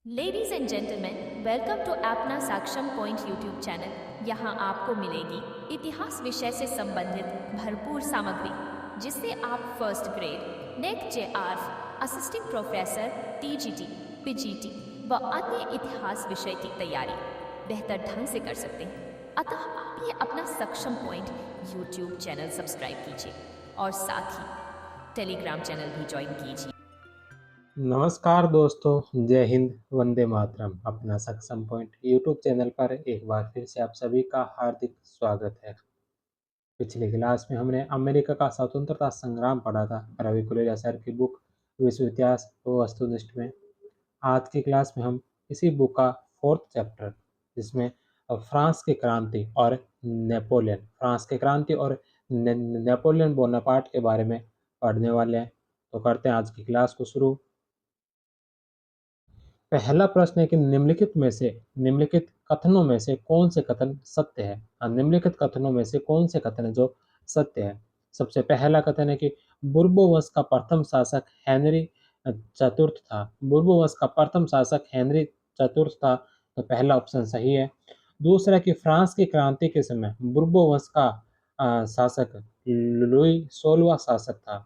Ladies and gentleman, welcome to अपना Saksham point YouTube channel. यहाँ आपको मिलेगी इतिहास विषय से संबंधित भरपूर सामग्री, जिससे आप फर्स्ट ग्रेड, नेक जेआर, असिस्टेंट प्रोफेसर, टीजीटी, पीजीटी व अन्य इतिहास विषय की तैयारी बेहतर ढंग से कर सकते हैं। अतः आप ये अपना Saksham point YouTube channel subscribe कीजिए और साथ ही टेलीग्राम चैनल भी ज्वाइन कीजिए। नमस्कार दोस्तों, जय हिंद, वंदे मातरम। अपना सक्षम पॉइंट यूट्यूब चैनल पर एक बार फिर से आप सभी का हार्दिक स्वागत है। पिछली क्लास में हमने अमेरिका का स्वतंत्रता संग्राम पढ़ा था, रवि कुलेजा सर की बुक विश्व इतिहास व वस्तुनिष्ठ में। आज की क्लास में हम इसी बुक का फोर्थ चैप्टर, जिसमें फ्रांस की क्रांति और फ्रांस की क्रांति और नेपोलियन बोनापार्ट के बारे में पढ़ने वाले हैं। तो करते हैं आज की क्लास को शुरू। पहला प्रश्न है कि निम्नलिखित कथनों में से कौन से कथन सत्य है। निम्नलिखित कथनों में से कौन से कथन है जो सत्य है। सबसे पहला कथन है कि बुर्बो वंश का प्रथम शासक हेनरी चतुर्थ था। बुर्बो वंश का प्रथम शासक हेनरी चतुर्थ था, तो पहला ऑप्शन सही है। दूसरा कि फ्रांस की क्रांति के समय बुर्बो वंश का शासक लुई 16वां शासक था।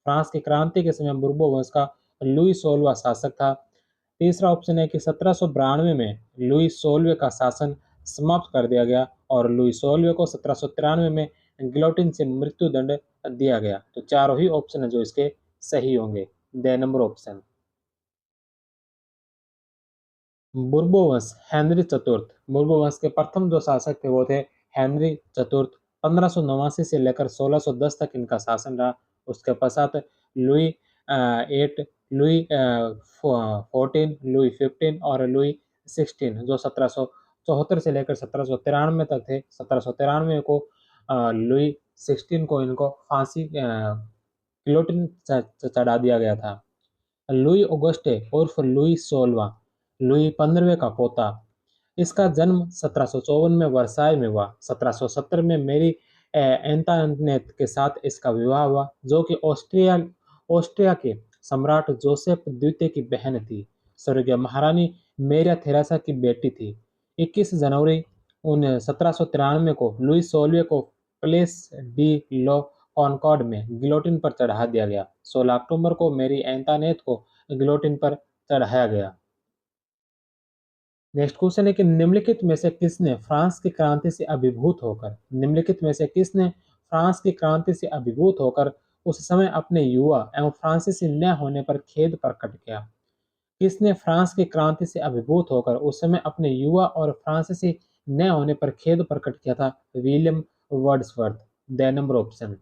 फ्रांस की क्रांति के समय बुर्बो वंश का लुई 16वां शासक था। तीसरा ऑप्शन है कि 1792 में लुई 16वें का शासन समाप्त कर दिया गया और लुई 16वें को 1793 में गिलोटिन से मृत्यु दंड दिया गया। तो चारों ही ऑप्शन है जो इसके सही होंगे। The number option. बुर्बो वंश, हेनरी चतुर्थ। बुर्बो वंश के प्रथम जो शासक थे वो थे हेनरी चतुर्थ। 1589 से लेकर 1610 तक इनका शासन रहा। उसके पश्चात लुई 8, लुई 14, लुई 15 और लुई 16 जो 1774 से लेकर 1793 तक थे। 1793 को लुई 16 को इनको फांसी गिलोटिन चढ़ा दिया गया था। लुई ऑगस्टे उर्फ लुई 16वां, लुई 15वें का पोता। इसका जन्म 1754 में वर्साय में हुआ। 1770 में मेरी एंटोनेट के साथ इसका विवाह हुआ, जो कि ऑस्ट्रिया के सम्राट जोसेफ द्वितीय की बहन थी। स्वर्गीय महारानी मेरिया थेरेसा की बेटी थी। 21 जनवरी 1793 को लुई 16वें को प्लेस डी लो कॉनकॉर्ड में गिलोटिन पर चढ़ा दिया गया। 16 अक्टूबर को मेरी एंटोनेट को गिलोटिन पर चढ़ाया गया। नेक्स्ट क्वेश्चन है कि निम्नलिखित में से क्रांति से अभिभूत होकर उस समय अपने युवा एवं फ्रांसीसी न होने पर खेद प्रकट किया। किसने फ्रांस की क्रांति से अभिभूत होकर उस समय अपने युवा और फ्रांसीसी न होने पर खेद प्रकट किया था? William Wordsworth. The number option.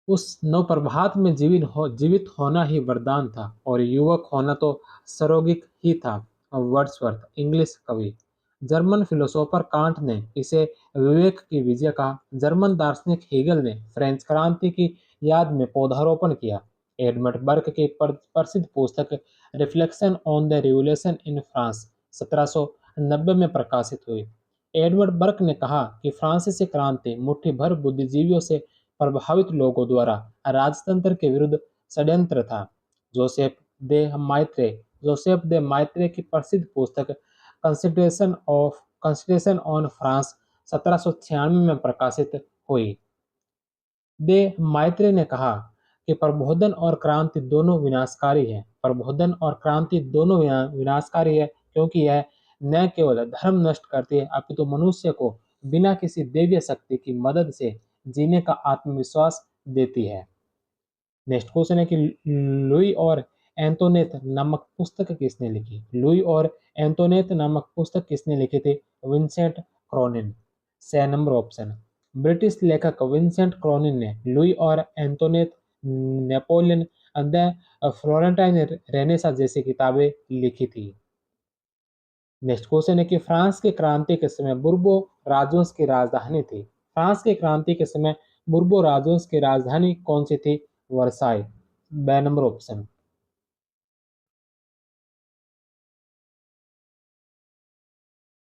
उस नवप्रभात में जीवित होना ही वरदान था और युवक होना तो सरोगिक ही था। वर्ड्सवर्थ, इंग्लिश कवि। जर्मन फिलोसोफर कांट ने इसे विवेक की विजय कहा। जर्मन दार्शनिक हेगल ने फ्रेंच क्रांति की याद में पौधारोपण किया। एडमंड बर्क की प्रसिद्ध पुस्तक reflection on the revolution in France 1790 में प्रकाशित हुई। एडवर्ड बर्क ने कहा कि फ्रांसीसी क्रांति मुट्ठी भर बुद्धिजीवियों से प्रभावित लोगों द्वारा राजतंत्र के विरुद्ध षड्यंत्र था। जोसेफ जोसेफ दे माइत्रे की प्रसिद्ध पुस्तक कंसिडरेशन ऑन फ्रांस 1796 में प्रकाशित हुई। दे माइत्रे ने कहा कि प्रबोधन और क्रांति दोनों विनाशकारी है। प्रबोधन और क्रांति दोनों विनाशकारी है, क्योंकि यह न केवल धर्म नष्ट करती है, अपितु मनुष्य को बिना किसी देवीय शक्ति की मदद से जीने का आत्मविश्वास देती है। नेक्स्ट क्वेश्चन है कि लुई और एंटोनेट नामक पुस्तक किसने लिखी? लुई और एंटोनेट नामक पुस्तक किसने लिखी थी? विंसेंट क्रॉनिन। से नंबर ऑप्शन। ब्रिटिश लेखक विंसेंट क्रॉनिन ने लुई और Antoinette, Napoleon, the Florentine Renaissance जैसी किताबें लिखी थी। नेक्स्ट क्वेश्चन है कि फ्रांस की क्रांति के समय बुर्बो राजवंश की राजधानी थी। फ्रांस की क्रांति के समय बुर्बो राजवंश की राजधानी कौन सी थी? वर्साई। बे नंबर ऑप्शन।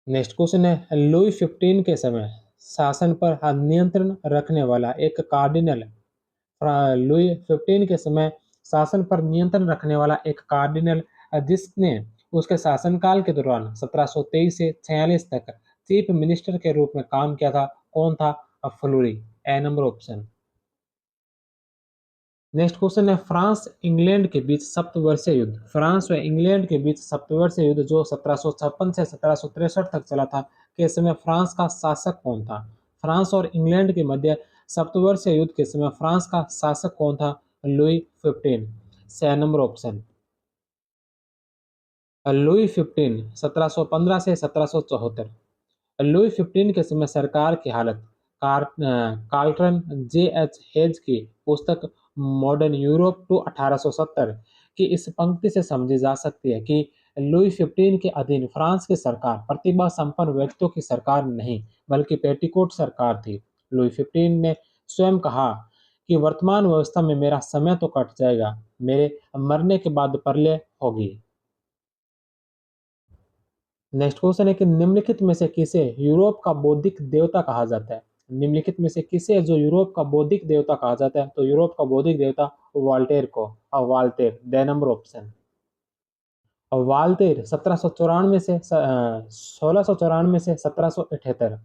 नेक्स्ट क्वेश्चन है लुई 15 के समय शासन पर नियंत्रण रखने वाला एक कार्डिनल लुई 15 के समय शासन पर नियंत्रण रखने वाला एक कार्डिनल जिसने उसके शासनकाल के दौरान 1723 से 46 तक चीफ मिनिस्टर के रूप में काम किया था, कौन था? फ्लूरी। ए नंबर ऑप्शन। नेक्स्ट क्वेश्चन है, फ्रांस इंग्लैंड के बीच सप्तवर्षीय युद्ध। फ्रांस व इंग्लैंड के बीच सप्तवर्षीय युद्ध जो 1756 से 1763 तक चला था, के समय फ्रांस का शासक कौन था? फ्रांस और इंग्लैंड के मध्य सप्तवर्षीय युद्ध के समय फ्रांस का शासक कौन था? Louis 15। C number option. Louis 15 1715 से 1774। लुई 15 के समय सरकार की हालत। कार्लटन जे एच हेज की पुस्तक मॉडर्न यूरोप टू 1870 की इस पंक्ति से समझी जा सकती है कि लुई 15 के अधीन फ्रांस की सरकार प्रतिभा संपन्न व्यक्तियों की सरकार नहीं बल्कि पेटीकोट सरकार थी। लुई 15 ने स्वयं कहा कि वर्तमान व्यवस्था में मेरा समय तो कट जाएगा, मेरे मरने के बाद प्रलय होगी। नेक्स्ट क्वेश्चन है कि निम्नलिखित में से किसे यूरोप का बौद्धिक देवता कहा जाता है? निम्नलिखित में से किसे जो यूरोप का बौद्धिक देवता कहा जाता है? तो यूरोप का बौद्धिक देवता वाल्टेर को। Voltaire. The number option. Voltaire 1794 से 1694 से 1778।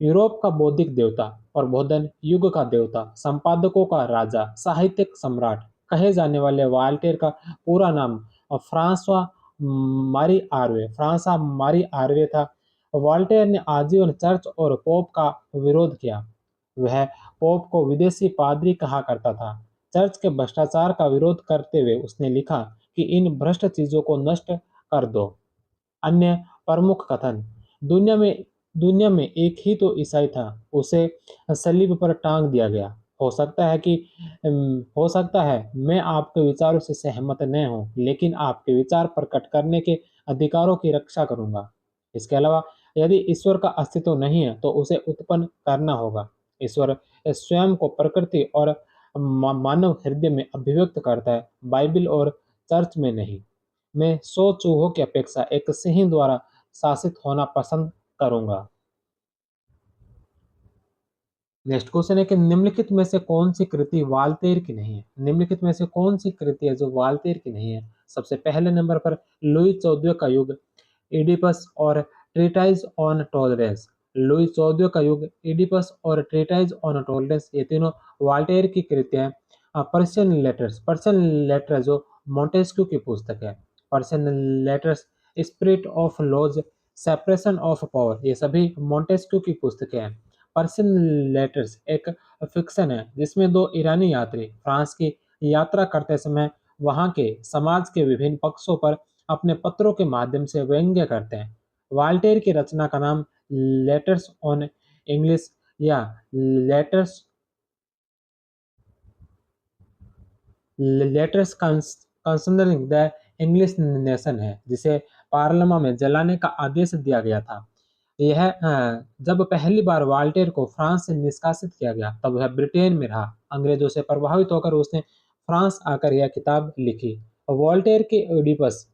यूरोप का बौद्धिक देवता, प्रबोधन युग का देवता, संपादकों का राजा, साहित्यिक सम्राट कहे जाने वाले वाल्टेर का पूरा नाम फ्रांसवा मारी आर्वे। फ्रांसा मारी आर्वे था। वाल्टेर ने आजीवन चर्च और पोप का विरोध किया। वह पोप को विदेशी पादरी कहा करता था। चर्च के भ्रष्टाचार का विरोध करते हुए उसने लिखा कि इन भ्रष्ट चीजों को नष्ट कर दो। अन्य प्रमुख कथन। दुनिया में दुनिया में एक ही तो ईसाई था, उसे सलीब पर टांग दिया गया। हो सकता है मैं आपके विचारों से सहमत न हूं, लेकिन आपके विचार प्रकट करने के अधिकारों की रक्षा करूंगा। इसके अलावा यदि ईश्वर का अस्तित्व नहीं है तो उसे उत्पन्न करना होगा। ईश्वर स्वयं को प्रकृति और मानव हृदय में अभिव्यक्त करता है, बाइबल और चर्च में नहीं। मैं 100 चूहों की अपेक्षा एक सिंह द्वारा शासित होना पसंद करूंगा। नेक्स्ट क्वेश्चन है कि निम्नलिखित में से कौन सी कृति वाल्तेर की नहीं है? निम्नलिखित में से कौन सी कृति है जो वाल्तेर की नहीं है? सबसे पहले नंबर पर लुई 14 का युग, इडिपस और ट्रीटाइज ऑन टॉलरेंस। लुई 14 का युग, इडिपस और ट्रीटाइज ऑन टॉलरेंस ये तीनों वाल्टेर की कृतियां हैं। पर्शियन लेटर्स जो मोंटेस्क्यू की पुस्तक है। Persian letters, spirit of laws, separation of power ये सभी मोंटेस्क्यू की पुस्तकें हैं। पर्शियन लेटर्स एक फिक्शन है जिसमें दो ईरानी यात्री फ्रांस की यात्रा करते समय वहां के समाज के विभिन्न पक्षों पर अपने पत्रों के माध्यम से व्यंग्य करते हैं। वाल्टेर की रचना का नाम लेटर्स ऑन इंग्लिश या letters letters concerning the English nation है, जिसे पार्लियामेंट में जलाने का आदेश दिया गया था। जब पहली बार वाल्टेर को फ्रांस से निष्कासित किया गया तब वह ब्रिटेन में रहा। अंग्रेजों से प्रभावित होकर उसने फ्रांस आकर यह किताब लिखी। वॉल्टेयर के ओडिपस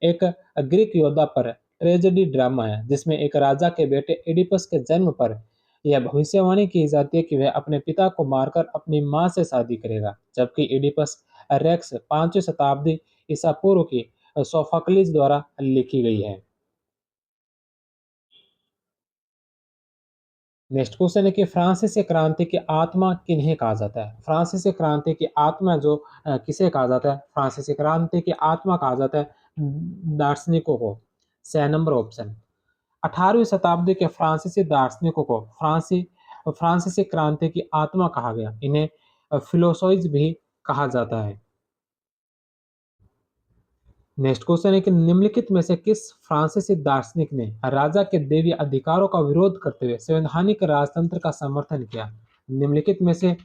एक ग्रीक योद्धा पर ट्रेजेडी ड्रामा है जिसमें एक राजा के बेटे एडिपस के जन्म पर यह भविष्यवाणी की जाती है कि वह अपने पिता को मारकर अपनी मां से शादी करेगा, जबकि एडिपस रेक्स 5वीं शताब्दी ईसा पूर्व की सोफोक्लिस द्वारा लिखी गई है। नेक्स्ट क्वेश्चन है कि फ्रांसीसी क्रांति की आत्मा किन्हें कहा जाता है? फ्रांसीसी क्रांति की आत्मा जो किसे कहा जाता है? फ्रांसीसी क्रांति की आत्मा कहा जाता है दार्शनिकों को। छह नंबर ऑप्शन। 18वीं शताब्दी के फ्रांसीसी दार्शनिकों को फ्रांसीसी क्रांति की आत्मा कहा गया। इन्हें फिलोसोइज भी कहा जाता है। नेक्स्ट क्वेश्चन है कि निम्नलिखित में से किस फ्रांसीसी दार्शनिक ने राजा के दैवीय अधिकारों का विरोध करते हुए संवैधानिक राजतंत्र का समर्थन किया? निम्नलिखित में से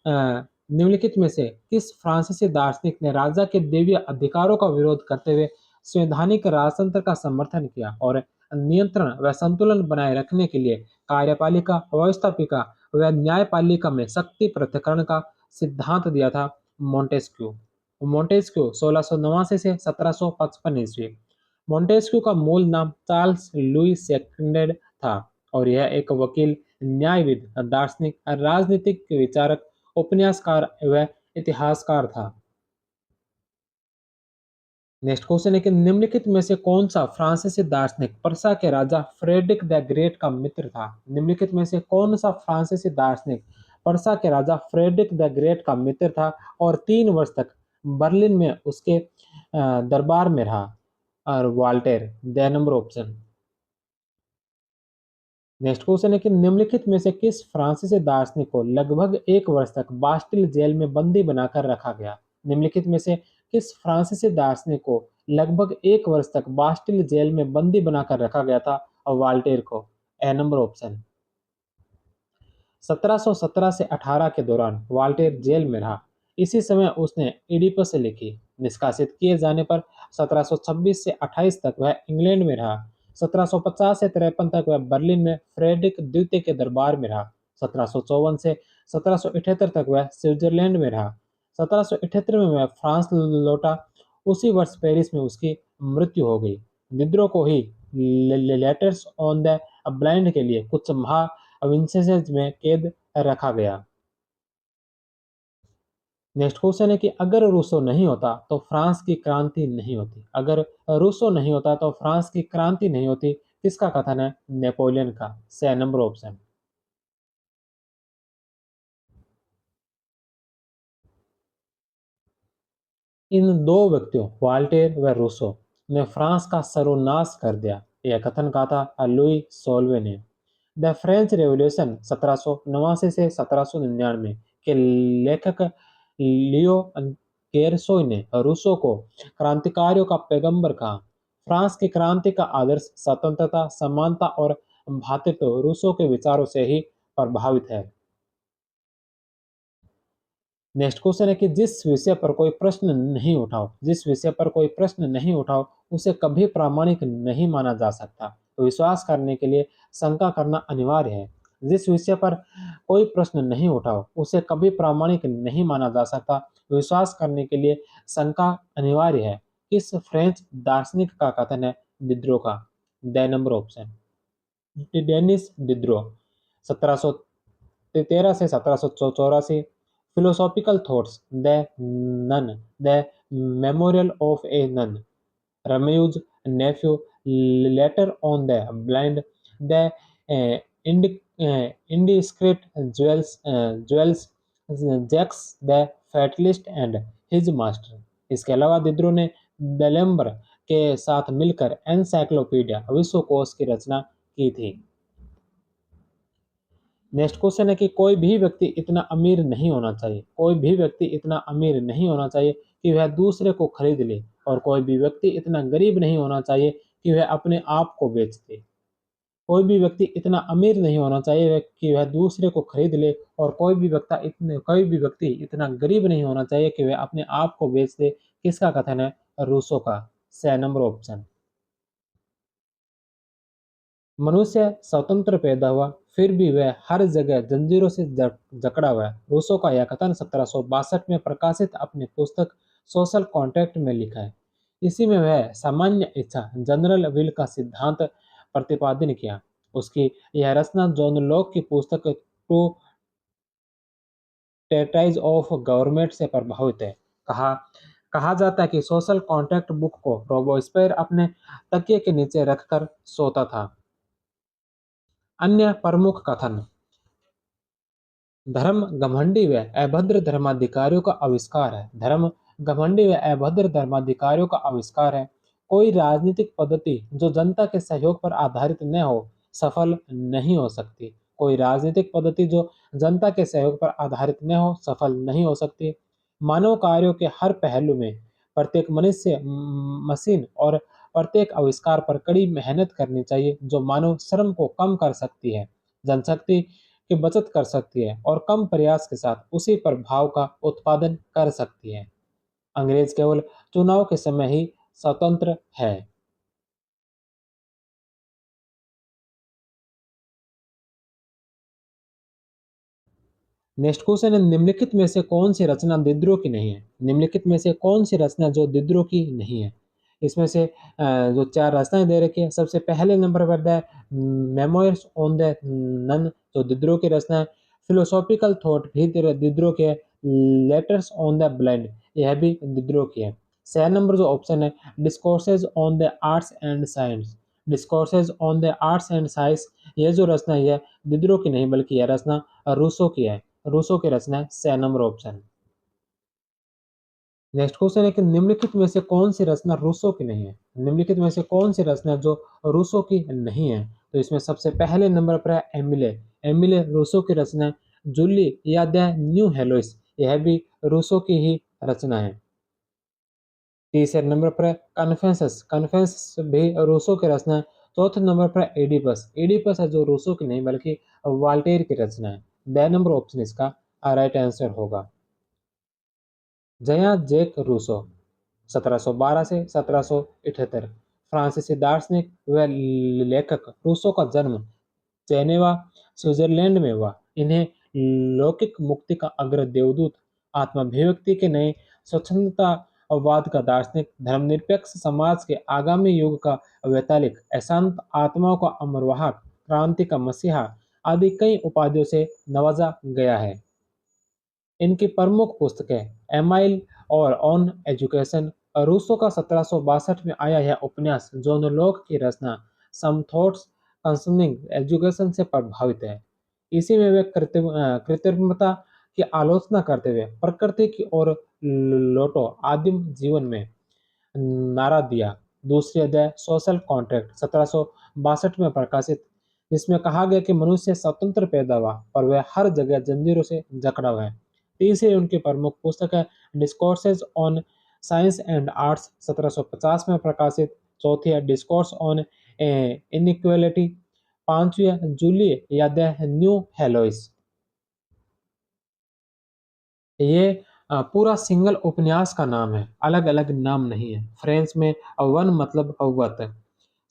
निम्नलिखित में से किस फ्रांसीसी दार्शनिक ने राजा के दैवीय अधिकारों का विरोध करते हुए संवैधानिक राजतंत्र का समर्थन किया और नियंत्रण व संतुलन बनाए रखने के लिए कार्यपालिका, व्यवस्थापिका व न्यायपालिका में शक्ति पृथक्करण का सिद्धांत दिया था? मोंटेस्क्यू। मोंटेस्क्यू 1689 से 1755 ईस्वी। मोंटेस्क्यू का मूल नाम चार्ल्स लुई सेकंड था और यह एक वकील, न्यायविद, दार्शनिक, राजनीतिक विचारक, उपन्यासकार व इतिहासकार था। नेक्स्ट क्वेश्चन है कि निम्नलिखित में से कौन सा फ्रांसीसी दार्शनिक पर्सा के राजा फ्रेडरिक द ग्रेट का मित्र था? निम्नलिखित में से कौन सा फ्रांसीसी दार्शनिक पर्सा के राजा फ्रेडरिक द ग्रेट का मित्र था और 3 वर्ष तक बर्लिन में उसके दरबार में रहा? और Voltaire, the number option. Next question है कि निम्नलिखित में से किस फ्रांसीसी दार्शनिक को लगभग 1 वर्ष तक बास्टिल जेल में बंदी बनाकर रखा गया? निम्नलिखित में से किस फ्रांसीसी दार्शनिक को लगभग 1 वर्ष तक बास्टिल जेल में बंदी बनाकर रखा गया था? और वाल्टेर को, ए नंबर ऑप्शन। 1717 से 18 के दौरान वाल्टेर जेल में रहा। इसी समय उसने इडिपस लिखी। निष्कासित किए जाने पर 1726 से 28 तक वह इंग्लैंड में रहा। 1750 से 53 तक वह बर्लिन में फ्रेडरिक द्वितीय के दरबार में रहा। 1754 से 1778 तक वह स्विट्जरलैंड में रहा। 1778 में वह फ्रांस लौटा। उसी वर्ष पेरिस में उसकी मृत्यु हो गई। विद्रोह को ही लेटर्स ऑन द ब्लाइंड के लिए कुछ माह विंसेस में कैद रखा गया। नेक्स्ट क्वेश्चन है कि अगर रूसो नहीं होता तो फ्रांस की क्रांति नहीं होती। अगर रूसो नहीं होता तो फ्रांस की क्रांति नहीं होती। किसका कथन है? नेपोलियन का, से नंबर ऑप्शन। इन दो व्यक्तियों वाल्टेर व रूसो ने फ्रांस का सर्वनाश कर दिया, यह कथन कहा था लुई सोल्वे ने। द फ्रेंच रेवोल्यूशन 1789 से 1799 के लेखक लियो गेरसोय ने रूसो को क्रांतिकारियों का पैगंबर कहा। फ्रांस की क्रांति का आदर्श स्वतंत्रता, समानता और भ्रातृत्व रूसो के विचारों से ही प्रभावित है। नेक्स्ट क्वेश्चन है कि जिस विषय पर कोई प्रश्न नहीं उठाओ उसे कभी प्रामाणिक नहीं माना जा सकता। तो विश्वास करने के लिए शंका करना अनिवार्य है। जिस विषय पर कोई प्रश्न नहीं उठाओ उसे कभी प्रामाणिक नहीं माना जा सकता। विश्वास करने के लिए शंका अनिवार्य है। किस फ्रेंच दार्शनिक का कथन है दिद्रो का? The number option. Denis Diderot, 1713 से 1784। Philosophical thoughts, the nun, the memorial of a nun, Rameau's nephew, letter on the blind, the indiscreet jewels, Jacques the fatalist and his master. इसके अलावा दिद्रो ने दलेम्बर के साथ मिलकर एनसाइक्लोपीडिया विश्वकोश की रचना की थी। नेक्स्ट क्वेश्चन है कि कोई भी व्यक्ति इतना अमीर नहीं होना चाहिए, कोई भी व्यक्ति इतना अमीर नहीं होना चाहिए कि वह दूसरे को खरीद ले, और कोई भी व्यक्ति इतना गरीब नहीं होना चाहिए कि वह अपने आप को बेच दे। कोई भी व्यक्ति इतना अमीर नहीं होना चाहिए कि वह दूसरे को खरीद ले, और कोई भी व्यक्ति इतना गरीब नहीं होना चाहिए कि वह अपने आप को बेच दे। किसका कथन है? रूसो का, से नंबर ऑप्शन। मनुष्य स्वतंत्र पैदा हुआ, फिर भी वह हर जगह जंजीरों से जकड़ा हुआ है। रूसो का यह कथन 1762 में प्रकाशित अपनी पुस्तक सोशल कॉन्ट्रैक्ट में लिखा है। इसी में वह सामान्य इच्छा जनरल विल का सिद्धांत प्रतिपादन किया। उसकी यह रचना जॉन लॉक की पुस्तक टू टेटाइज ऑफ गवर्नमेंट से प्रभावित है। कहा कहा जाता है कि सोशल कॉन्ट्रैक्ट बुक को रोबोस्पेयर अपने तकिए के नीचे रखकर सोता था। अन्य प्रमुख कथन: धर्म घमंडी व अभद्र धर्माधिकारियों का आविष्कार है। धर्म घमंडी व अभद्र धर्माधिकारियों का आविष्कार है। कोई राजनीतिक पद्धति जो जनता के सहयोग पर आधारित न हो सफल नहीं हो सकती। कोई राजनीतिक पद्धति जो जनता के सहयोग पर आधारित न हो सफल नहीं हो सकती। मानव कार्यों के हर पहलू में प्रत्येक मनुष्य मशीन और प्रत्येक आविष्कार पर कड़ी मेहनत करनी चाहिए जो मानव श्रम को कम कर सकती है, जनशक्ति की बचत कर सकती है और कम प्रयास के साथ उसी प्रभाव का उत्पादन कर सकती है। अंग्रेज केवल चुनाव के समय ही स्वतंत्र है। नेक्स्ट क्वेश्चन है, निम्नलिखित में से कौन सी रचना दिद्रो की नहीं है? निम्नलिखित में से कौन सी रचना जो दिद्रो की नहीं है? इसमें से जो 4 रचनाएं दे रखी है, सबसे पहले नंबर पर है मेमोइर्स ऑन द नन, जो दिद्रो की रचना है। फिलोसॉफिकल थॉट भी दिद्रो की है। लेटर्स ऑन द ब्लाइंड, यह भी दिद्रो की है। 6 नंबर जो ऑप्शन है discourses on the arts and science. Discourses on the arts and science ये जो रचना है दिदरो की नहीं बल्कि यह रचना रूसो की है। रूसो की रचना है 6 नंबर ऑप्शन। नेक्स्ट क्वेश्चन है कि निम्नलिखित में से कौन सी रचना रूसो की नहीं है। निम्नलिखित में से कौन सी रचना जो रूसो की नहीं है। तो इसमें सबसे पहले नंबर पर है एमिले। एमिले रूसो की रचना है। जूली या द न्यू हेलोइस यह भी रूसो की ही रचना है। तीसरे नंबर पर है कन्फेंसस। कन्फेंसस भी रूसो की रचना है। चौथे नंबर पर है एडिपस। एडिपस है जो रूसो की नहीं बल्कि वाल्टेर की रचना है। द नंबर ऑप्शन इसका राइट आंसर होगा। जया जैक रूसो 1712 से 1778 फ्रांसीसी दार्शनिक व लेखक। रूसो का जन्म जेनेवा स्विट्जरलैंड में हुआ। इन्हें लौकिक मुक्ति का अग्र देवदूत, आत्माभिव्यक्ति के नए स्वच्छंदतावाद का दार्शनिक, धर्मनिरपेक्ष समाज के आगामी युग का वैतालिक, अशांत आत्माओं का अमरवाहक, क्रांति का मसीहा आदि कई उपाधियों से नवाजा गया है। इनकी प्रमुख पुस्तकें एमाइल और ऑन एजुकेशन। रूसो का 1762 में आया यह उपन्यास जॉन लॉक की रचना सम थॉट्स कंसर्निंग एजुकेशन से प्रभावित है। इसी में वे कृत्रिमता की आलोचना करते हुए प्रकृति की ओर लौटो आदिम जीवन में नारा दिया। दूसरी अध्याय सोशल कॉन्ट्रैक्ट 1762 में प्रकाशित, जिसमें कहा गया कि मनुष्य स्वतंत्र पैदा हुआ पर वह हर जगह जंजीरों से जकड़ा हुआ है। तीसरी उनकी प्रमुख पुस्तक है discourses on science and arts 1750 में प्रकाशित। चौथी है डिस्कोर्स ऑन इनइक्वालिटी। पांचवी है जूली या द न्यू हेलोइस। ये पूरा सिंगल उपन्यास का नाम है, अलग अलग नाम नहीं है। फ्रेंच में वन मतलब अवगत है।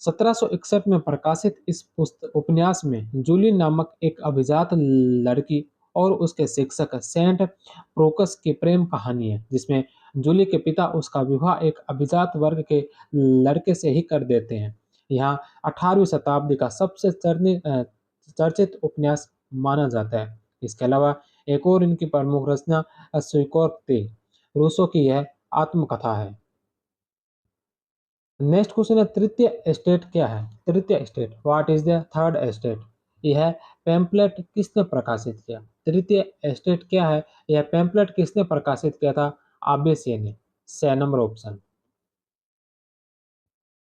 1761 में प्रकाशित इस उपन्यास में जूली नामक एक अभिजात लड़की और उसके शिक्षक सेंट प्रोकस की प्रेम कहानी है, जिसमें जूली के पिता उसका विवाह एक अभिजात वर्ग के लड़के से ही कर देते हैं। यहाँ 18वीं शताब्दी का सबसे चर्चित उपन्यास माना जाता है। इसके अलावा एक और इनकी प्रमुख रचना स्वीकोर्ते रूसो की यह आत्मकथा है। नेक्स्ट क्वेश्चन है तृतीय एस्टेट क्या है। तृतीय estate what is the third estate. यह पैम्पलेट किसने प्रकाशित किया। तृतीय एस्टेट क्या है, यह पैम्पलेट किसने प्रकाशित किया था। आबेसिया ने। 6 नंबर ऑप्शन।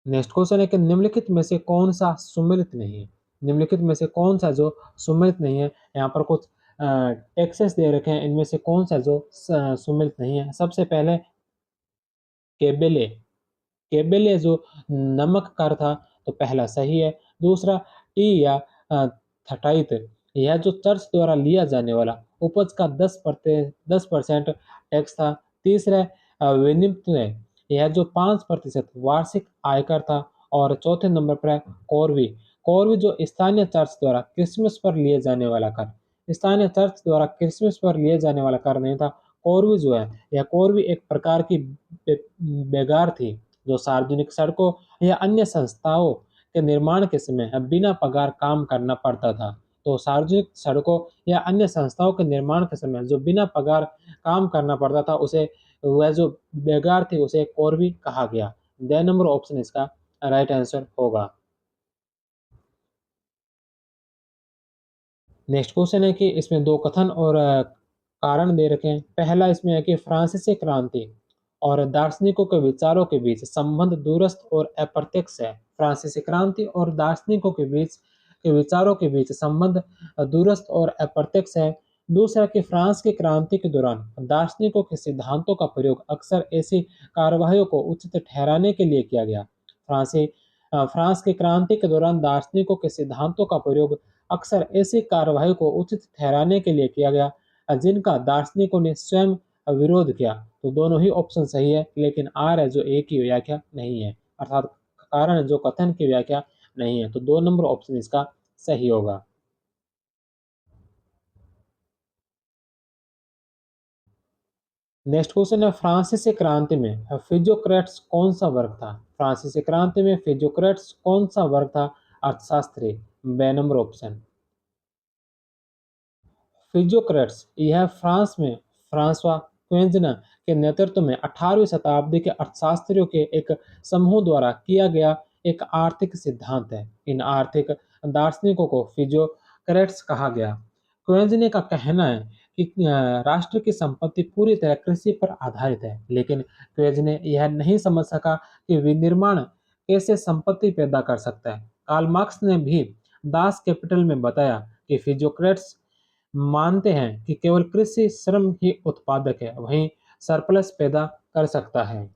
नेक्स्ट क्वेश्चन है कि निम्नलिखित में से कौन सा सुमेलित नहीं है। निम्नलिखित में से कौन सा जो सुमेलित नहीं है। यहाँ पर कुछ टेक्सेस दे रखे हैं, इनमें से कौन सा जो सुमेलित नहीं है। सबसे पहले केबेले। केबेले जो नमक कर था तो पहला सही है। दूसरा टी या थटाइत यह जो चर्च द्वारा लिया जाने वाला उपज का 10% टैक्स था। तीसरा विनिमय यह जो 5% वार्षिक आयकर था। और चौथे नंबर पर है कॉरवी। कॉरवी जो स्थानीय चर्च द्वारा क्रिसमस पर लिए जाने वाला कर। स्थानीय चर्च द्वारा क्रिसमस पर लिए जाने वाला कर नहीं था। कॉरवी जो है यह कॉरवी एक प्रकार की बेगार थी जो सार्वजनिक सड़कों या अन्य संस्थाओं के निर्माण के समय बिना पगार काम करना पड़ता था। तो सार्वजनिक सड़कों या अन्य संस्थाओं के निर्माण के समय जो बिना पगार काम करना पड़ता था उसे वह जो बेगार थे उसे कौरवी कहा गया। द नंबर ऑप्शन इसका राइट आंसर होगा। नेक्स्ट क्वेश्चन है कि इसमें दो कथन और कारण दे रखे हैं। पहला इसमें है कि फ्रांसीसी क्रांति और दार्शनिकों के विचारों के बीच संबंध दूरस्थ और अप्रत्यक्ष है। फ्रांसीसी क्रांति और दार्शनिकों के बीच के विचारों के बीच संबंध दूरस्थ और अप्रत्यक्ष है। दूसरा कि फ्रांस की क्रांति के दौरान दार्शनिकों के सिद्धांतों का प्रयोग अक्सर ऐसी कार्यवाहियों को उचित ठहराने के लिए किया गया। फ्रांस की क्रांति के दौरान दार्शनिकों के सिद्धांतों का प्रयोग अक्सर ऐसी कार्यवाही को उचित ठहराने के लिए किया गया जिनका दार्शनिकों ने स्वयं विरोध किया। तो दोनों ही ऑप्शन सही है, लेकिन आर है जो ए की व्याख्या नहीं है, अर्थात कारण है जो कथन की व्याख्या नहीं है। तो 2 नंबर ऑप्शन इसका सही होगा। नेक्स्ट क्वेश्चन है फ्रांसीसी क्रांति में फिजियोक्रेट्स कौन सा वर्ग था। फ्रांसीसी क्रांति में फिजियोक्रेट्स कौन सा वर्ग था। अर्थशास्त्री। बे नंबर ऑप्शन। फिजियोक्रेट्स यह फ्रांस में फ्रांसवा क्वेंजना के नेतृत्व में 18वीं शताब्दी के अर्थशास्त्रियों के एक समूह द्वारा किया गया एक आर्थिक सिद्धांत है। इन आर्थिक दार्शनिकों को फिजियोक्रेट्स कहा गया। क्वेंजने का कहना है कि राष्ट्र की संपत्ति पूरी तरह कृषि पर आधारित है, लेकिन क्वेंजने यह नहीं समझ सका कि विनिर्माण कैसे संपत्ति पैदा कर सकता है। कार्ल मार्क्स ने भी दास कैपिटल में बताया कि फिजियोक्रेट्स मानते हैं कि केवल कृषि श्रम ही उत्पादक है, वहीं सरप्लस पैदा कर सकता है।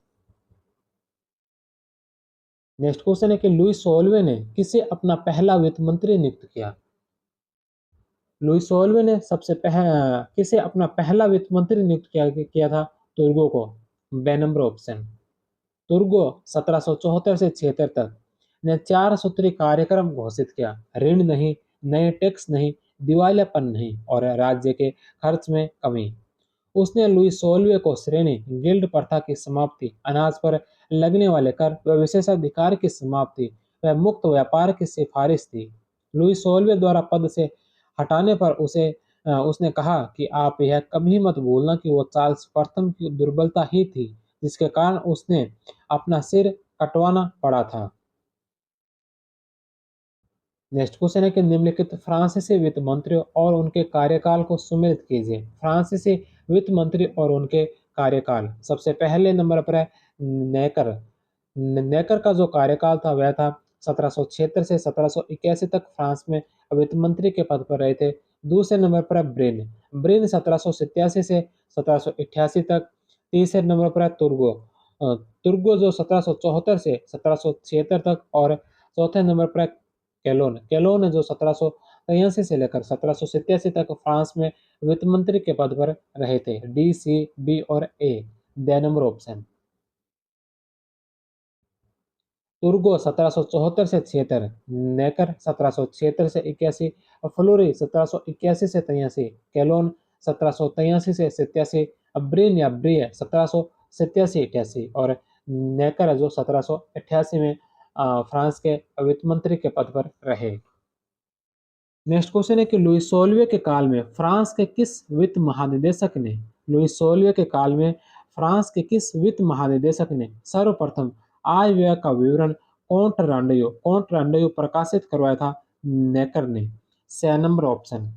नेक्स्ट क्वेश्चन है कि लुई सोल्वे ने किसे अपना पहला वित्त मंत्री नियुक्त किया। लुई सोल्वे ने किसे अपना पहला वित्त मंत्री नियुक्त किया था। तुर्गो को। बे नंबर ऑप्शन। तुर्गो 1774 से 76 तक ने 4 सूत्री कार्यक्रम घोषित किया। ऋण नहीं, नए टैक्स नहीं, दिवालियापन नहीं और राज्य के खर्च में कमी। उसने लुई सोल्वे को श्रेणी, गिल्ड प्रथा की समाप्ति, अनाज पर लगने वाले कर व विशेषाधिकार की समाप्ति व मुक्त व्यापार की सिफारिश दी। लुई सोल्वे द्वारा पद से हटाने पर उसने कहा कि आप यह कभी मत भूलना कि वो चार्ल्स प्रथम की दुर्बलता ही थी जिसके कारण उसने अपना सिर कटवाना पड़ा था। नेक्स्ट क्वेश्चन है कि निम्नलिखित फ्रांसीसी वित्त मंत्रियों और उनके कार्यकाल को सुमेलित कीजिए। फ्रांसीसी वित्त मंत्री और उनके कार्यकाल। सबसे पहले नंबर पर है नेकर। नेकर का जो कार्यकाल था वह था 1776 से 1781 तक फ्रांस में वित्त मंत्री के पद पर रहे थे। दूसरे नंबर पर है ब्रेन। ब्रेन 1787 से 1788 तक। तीसरे नंबर पर है तुर्गो। तुर्गो जो 1774 से 1776 तक और चौथे नंबर पर है कैलोन। कैलोन जो 1783 से लेकर 1787 तक फ्रांस में वित्त मंत्री के पद पर रहे थे। डी, सी, बी और A. The number option. Turgot 1774 से 76, नेकर 1776 से 81, फ्लोरी 1781 से 83, कैलोन 1783 से 87, ब्रेन या ब्रिय 1787-88 और नेकर जो 1788 में फ्रांस के वित्त मंत्री के पद पर रहे। नेक्स्ट क्वेश्चन है कि लुई सोलवे के काल में फ्रांस के किस वित्त महानिदेशक ने लुई सोलवे के काल में फ्रांस के किस वित्त महानिदेशक ने सर्वप्रथम आय व्यय का विवरण कॉन्ट रांडोयो प्रकाशित करवाया था। नेकर ने। 6 नंबर ऑप्शन।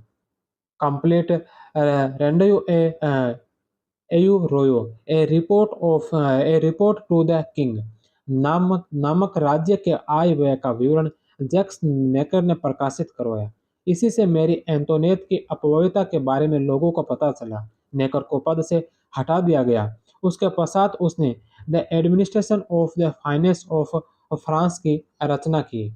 कंप्लीट रांडोयो एयू रोयो a report to the king नामक राज्य के आय व्यय का विवरण जैक्स नेकर ने प्रकाशित करवाया। इसी से मेरी एंटोनेट की अपव्ययता के बारे में लोगों को पता चला। नेकर को पद से हटा दिया गया। उसके पश्चात उसने the administration of the finance of France की रचना की,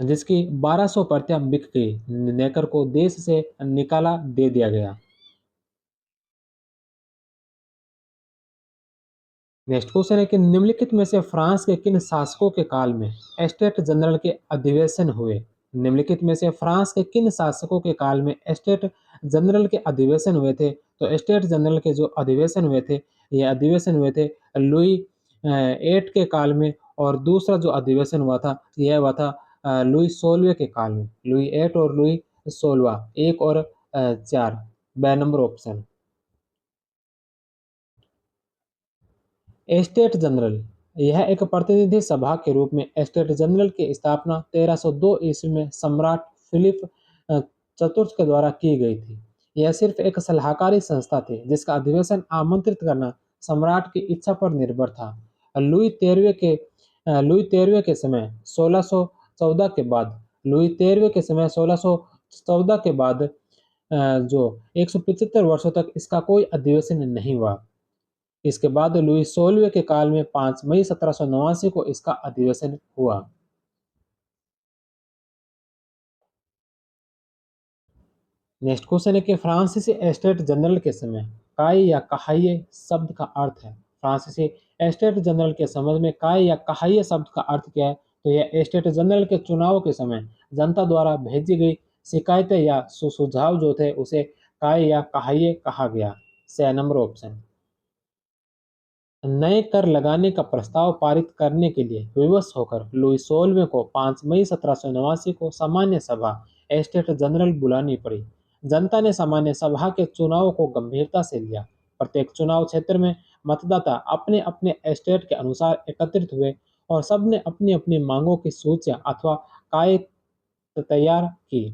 जिसकी 1200 प्रतियां बिक गई। नेकर को देश से निकाला दे दिया गया। नेक्स्ट क्वेश्चन है कि निम्नलिखित में से फ्रांस के किन शासकों के काल में एस्टेट जनरल के अधिवेशन हुए। निम्नलिखित में से फ्रांस के किन शासकों के काल में एस्टेट जनरल के अधिवेशन हुए थे। तो एस्टेट जनरल के जो अधिवेशन हुए थे ये अधिवेशन हुए थे लुई 8 के काल में और दूसरा जो अधिवेशन हुआ था यह हुआ था लुई 16 के काल में। लुई 8 और लुई 16 1 और 4। बे नंबर ऑप्शन। एस्टेट जनरल यह एक प्रतिनिधि सभा के रूप में एस्टेट जनरल की स्थापना 1302 ईस्वी में सम्राट फिलिप चतुर्थ के द्वारा की गई थी। यह सिर्फ एक सलाहकारी संस्था थी जिसका अधिवेशन आमंत्रित करना सम्राट की इच्छा पर निर्भर था। लुई तेरहवें के समय 1614 के बाद लुई तेरहवें के समय 1614 के बाद जो 175 वर्षों तक इसका कोई अधिवेशन नहीं हुआ। इसके बाद लुई 16वें के काल में 5 मई 1789 को इसका अधिवेशन हुआ। नेक्स्ट क्वेश्चन है कि फ्रांसीसी एस्टेट जनरल के समय काय या कहाइये शब्द का अर्थ है। फ्रांसीसी एस्टेट जनरल के समझ में काय या कहाइये शब्द का अर्थ क्या है। तो यह एस्टेट जनरल के चुनाव के समय जनता द्वारा भेजी गई शिकायतें या सुझाव जो थे उसे काय या कहाइये कहा गया। 6 नंबर ऑप्शन। नए कर लगाने का प्रस्ताव पारित करने के लिए विवश होकर लुई 16वें को 5 मई 1789 को सामान्य सभा एस्टेट जनरल बुलानी पड़ी। जनता ने सामान्य सभा के चुनाव को गंभीरता से लिया। प्रत्येक चुनाव क्षेत्र में मतदाता अपने अपने स्टेट के अनुसार एकत्रित हुए और सबने अपनी अपनी मांगों की सूचियां अथवा काय तैयार की।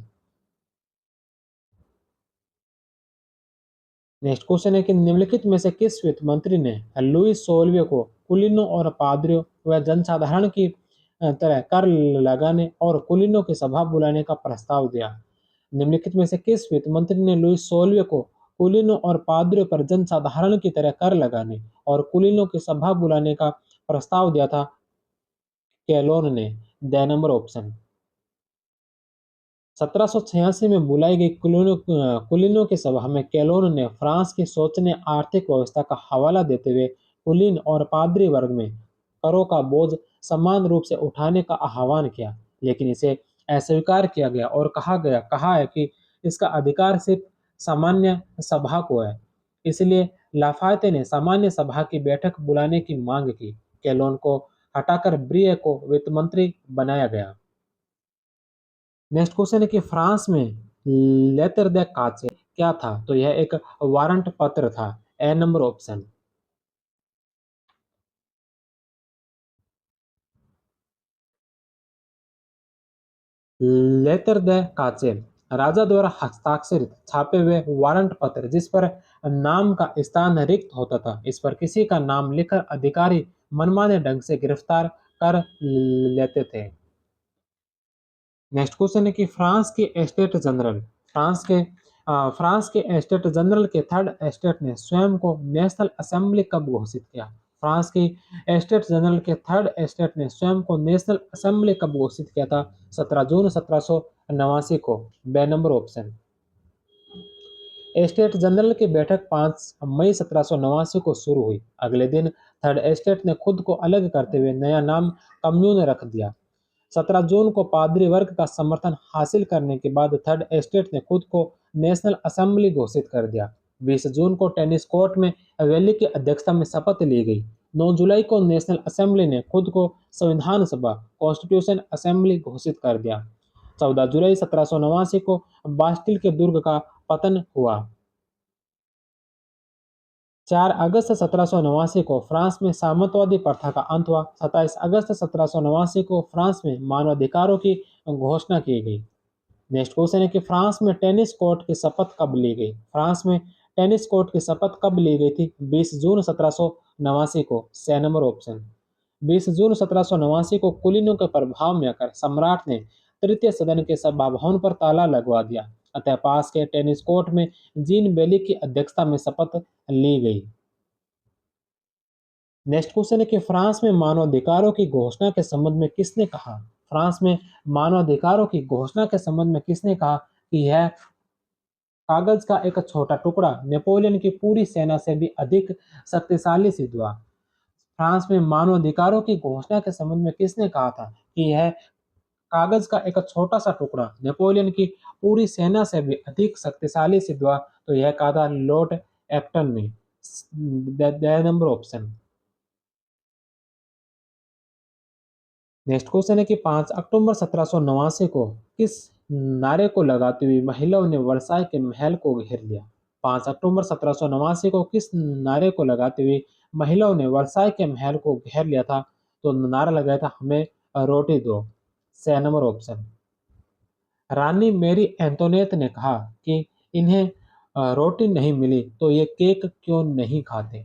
नेक्स्ट क्वेश्चन है कि निम्नलिखित में से किस वित्त मंत्री ने लुईस सोलवे को कुलीनों और पादरियों व जनसाधारण की तरह कर लगाने और कुलीनों की सभा बुलाने का प्रस्ताव दिया? निम्नलिखित में से किस वित्त मंत्री ने लुईस सोलवे को कुलीनों और पादरियों पर जनसाधारण की तरह कर लगाने और कुलीनों की सभा बुलाने का प्रस्ताव दिया था? कैलोन ने। The number option. 1786 में बुलाई गई कुलीनों की सभा में कैलोन ने फ्रांस की शोचनीय आर्थिक व्यवस्था का हवाला देते हुए कुलीन और पादरी वर्ग में करों का बोझ समान रूप से उठाने का आह्वान किया, लेकिन इसे अस्वीकार किया गया और कहा है कि इसका अधिकार सिर्फ सामान्य सभा को है। इसलिए लाफायते ने सामान्य सभा की बैठक बुलाने की मांग की। कैलोन को हटाकर ब्रिये को वित्त मंत्री बनाया गया। नेक्स्ट क्वेश्चन है कि फ्रांस में लेटर द काचे क्या था? तो यह एक वारंट पत्र था। ए नंबर ऑप्शन। लेटर द काचे राजा द्वारा हस्ताक्षरित छापे हुए वारंट पत्र जिस पर नाम का स्थान रिक्त होता था। इस पर किसी का नाम लिखकर अधिकारी मनमाने ढंग से गिरफ्तार कर लेते थे। नेक्स्ट क्वेश्चन है कि फ्रांस के फ्रांस के एस्टेट जनरल के थर्ड एस्टेट ने स्वयं को नेशनल असेंबली कब घोषित किया? फ्रांस की एस्टेट जनरल के थर्ड एस्टेट ने स्वयं को नेशनल असेंबली कब घोषित किया था? 17 जून 1789 को। बे नंबर ऑप्शन। एस्टेट जनरल की बैठक 5 मई 1789 को शुरू हुई। अगले दिन थर्ड एस्टेट ने खुद को अलग करते हुए नया नाम कम्यून रख दिया। 17 जून को पादरी वर्ग का समर्थन हासिल करने के बाद थर्ड एस्टेट ने खुद को नेशनल असेंबली घोषित कर दिया। 20 जून को टेनिस कोर्ट में अवेली की अध्यक्षता में शपथ ली गई। 9 जुलाई को नेशनल असेंबली ने खुद को संविधान सभा कॉन्स्टिट्यूशन असेंबली घोषित कर दिया। 14 जुलाई 1789 को बास्टिल के दुर्ग का पतन हुआ। 4 अगस्त 1789 को फ्रांस में सामंतवादी प्रथा का अंत हुआ। 27 अगस्त 1789 को फ्रांस में मानवाधिकारों की घोषणा की गई। नेक्स्ट क्वेश्चन है कि फ्रांस में टेनिस कोर्ट की शपथ कब ली गई? फ्रांस में टेनिस कोर्ट की शपथ कब ली गई थी? 20 जून 1789 को। सी नंबर ऑप्शन। 20 जून 1789 को कुलीनों के प्रभाव में आकर सम्राट ने तृतीय सदन के सभा भवन पर ताला लगवा दिया। अतः पास के टेनिस कोर्ट में जीन बेली की अध्यक्षता में शपथ ली गई। नेक्स्ट क्वेश्चन है कि फ्रांस में मानवाधिकारों की घोषणा के संबंध में किसने कहा? फ्रांस में मानवाधिकारों की घोषणा के संबंध में किसने कहा कि यह कागज का एक छोटा टुकड़ा नेपोलियन की पूरी सेना से भी अधिक शक्तिशाली सिद्ध हुआ? फ्रांस में मानवाधिकारों की घोषणा के संबंध में किसने कहा था कि यह कागज का एक छोटा सा टुकड़ा नेपोलियन की पूरी सेना से भी अधिक शक्तिशाली सिद्ध हुआ? तो यह कहा था लॉर्ड एक्टन ने। Number option. नेक्स्ट क्वेश्चन है कि 5 अक्टूबर 1789 को किस नारे को लगाते हुए महिलाओं ने वर्साई के महल को घेर लिया? 5 अक्टूबर 1789 को किस नारे को लगाते हुए महिलाओं ने वर्साई के महल को घेर लिया था? तो नारा लगाया था हमें रोटी दो। सी नंबर ऑप्शन। रानी मेरी एंटोनेट ने कहा कि इन्हें रोटी नहीं मिली तो ये केक क्यों नहीं खाते?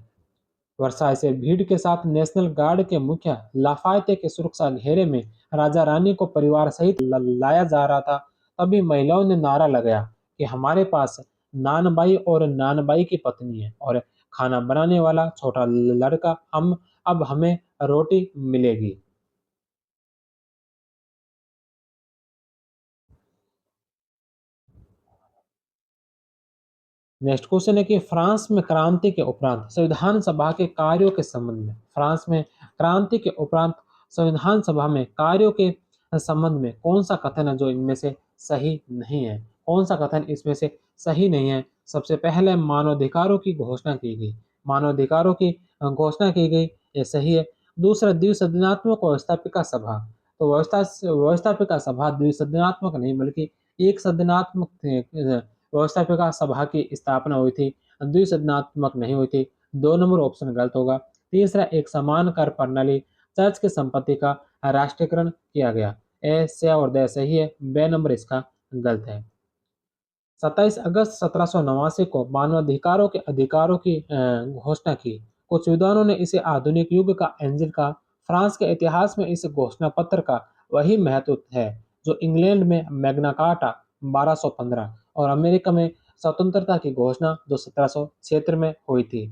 वर्साई से भीड़ के साथ नेशनल गार्ड के मुखिया लाफायते के सुरक्षा घेरे में राजा रानी को परिवार सहित लाया जा रहा था। तभी महिलाओं ने नारा लगाया कि हमारे पास नानबाई और नानबाई की पत्नी है और खाना बनाने वाला छोटा लड़का, हम अब हमें रोटी मिलेगी। नेक्स्ट क्वेश्चन है कि फ्रांस में क्रांति के उपरांत संविधान सभा के कार्यों के संबंध में फ्रांस में क्रांति के उपरांत संविधान सभा में कार्यों के संबंध में कौन सा कथन है जो इनमें से सही नहीं है? कौन सा कथन इसमें से सही नहीं है? सबसे पहले मानवाधिकारों की घोषणा की गई। मानवाधिकारों की घोषणा की गई, ये सही है। दूसरा द्विसदनात्मक व्यवस्थापिका सभा, तो व्यवस्थापिका सभा द्विसदनात्मक नहीं बल्कि एक सदनात्मक व्यवस्थापिका सभा की स्थापना हुई थी, द्विसदनात्मक नहीं हुई थी। 2 नंबर ऑप्शन गलत होगा। तीसरा, एक समान कर प्रणाली, चर्च की संपत्ति का राष्ट्रीयकरण किया गया। ए, से और द सही है, बे नंबर इसका गलत है। 27 अगस्त 1789 को मानवाधिकारों के अधिकारों की घोषणा की। कुछ विद्वानों ने इसे आधुनिक युग का इंजन कहा। फ्रांस के इतिहास में इस घोषणा पत्र का वही महत्व है जो इंग्लैंड में मैग्ना कार्टा 1215 और अमेरिका में स्वतंत्रता की घोषणा जो 1776 में हुई थी।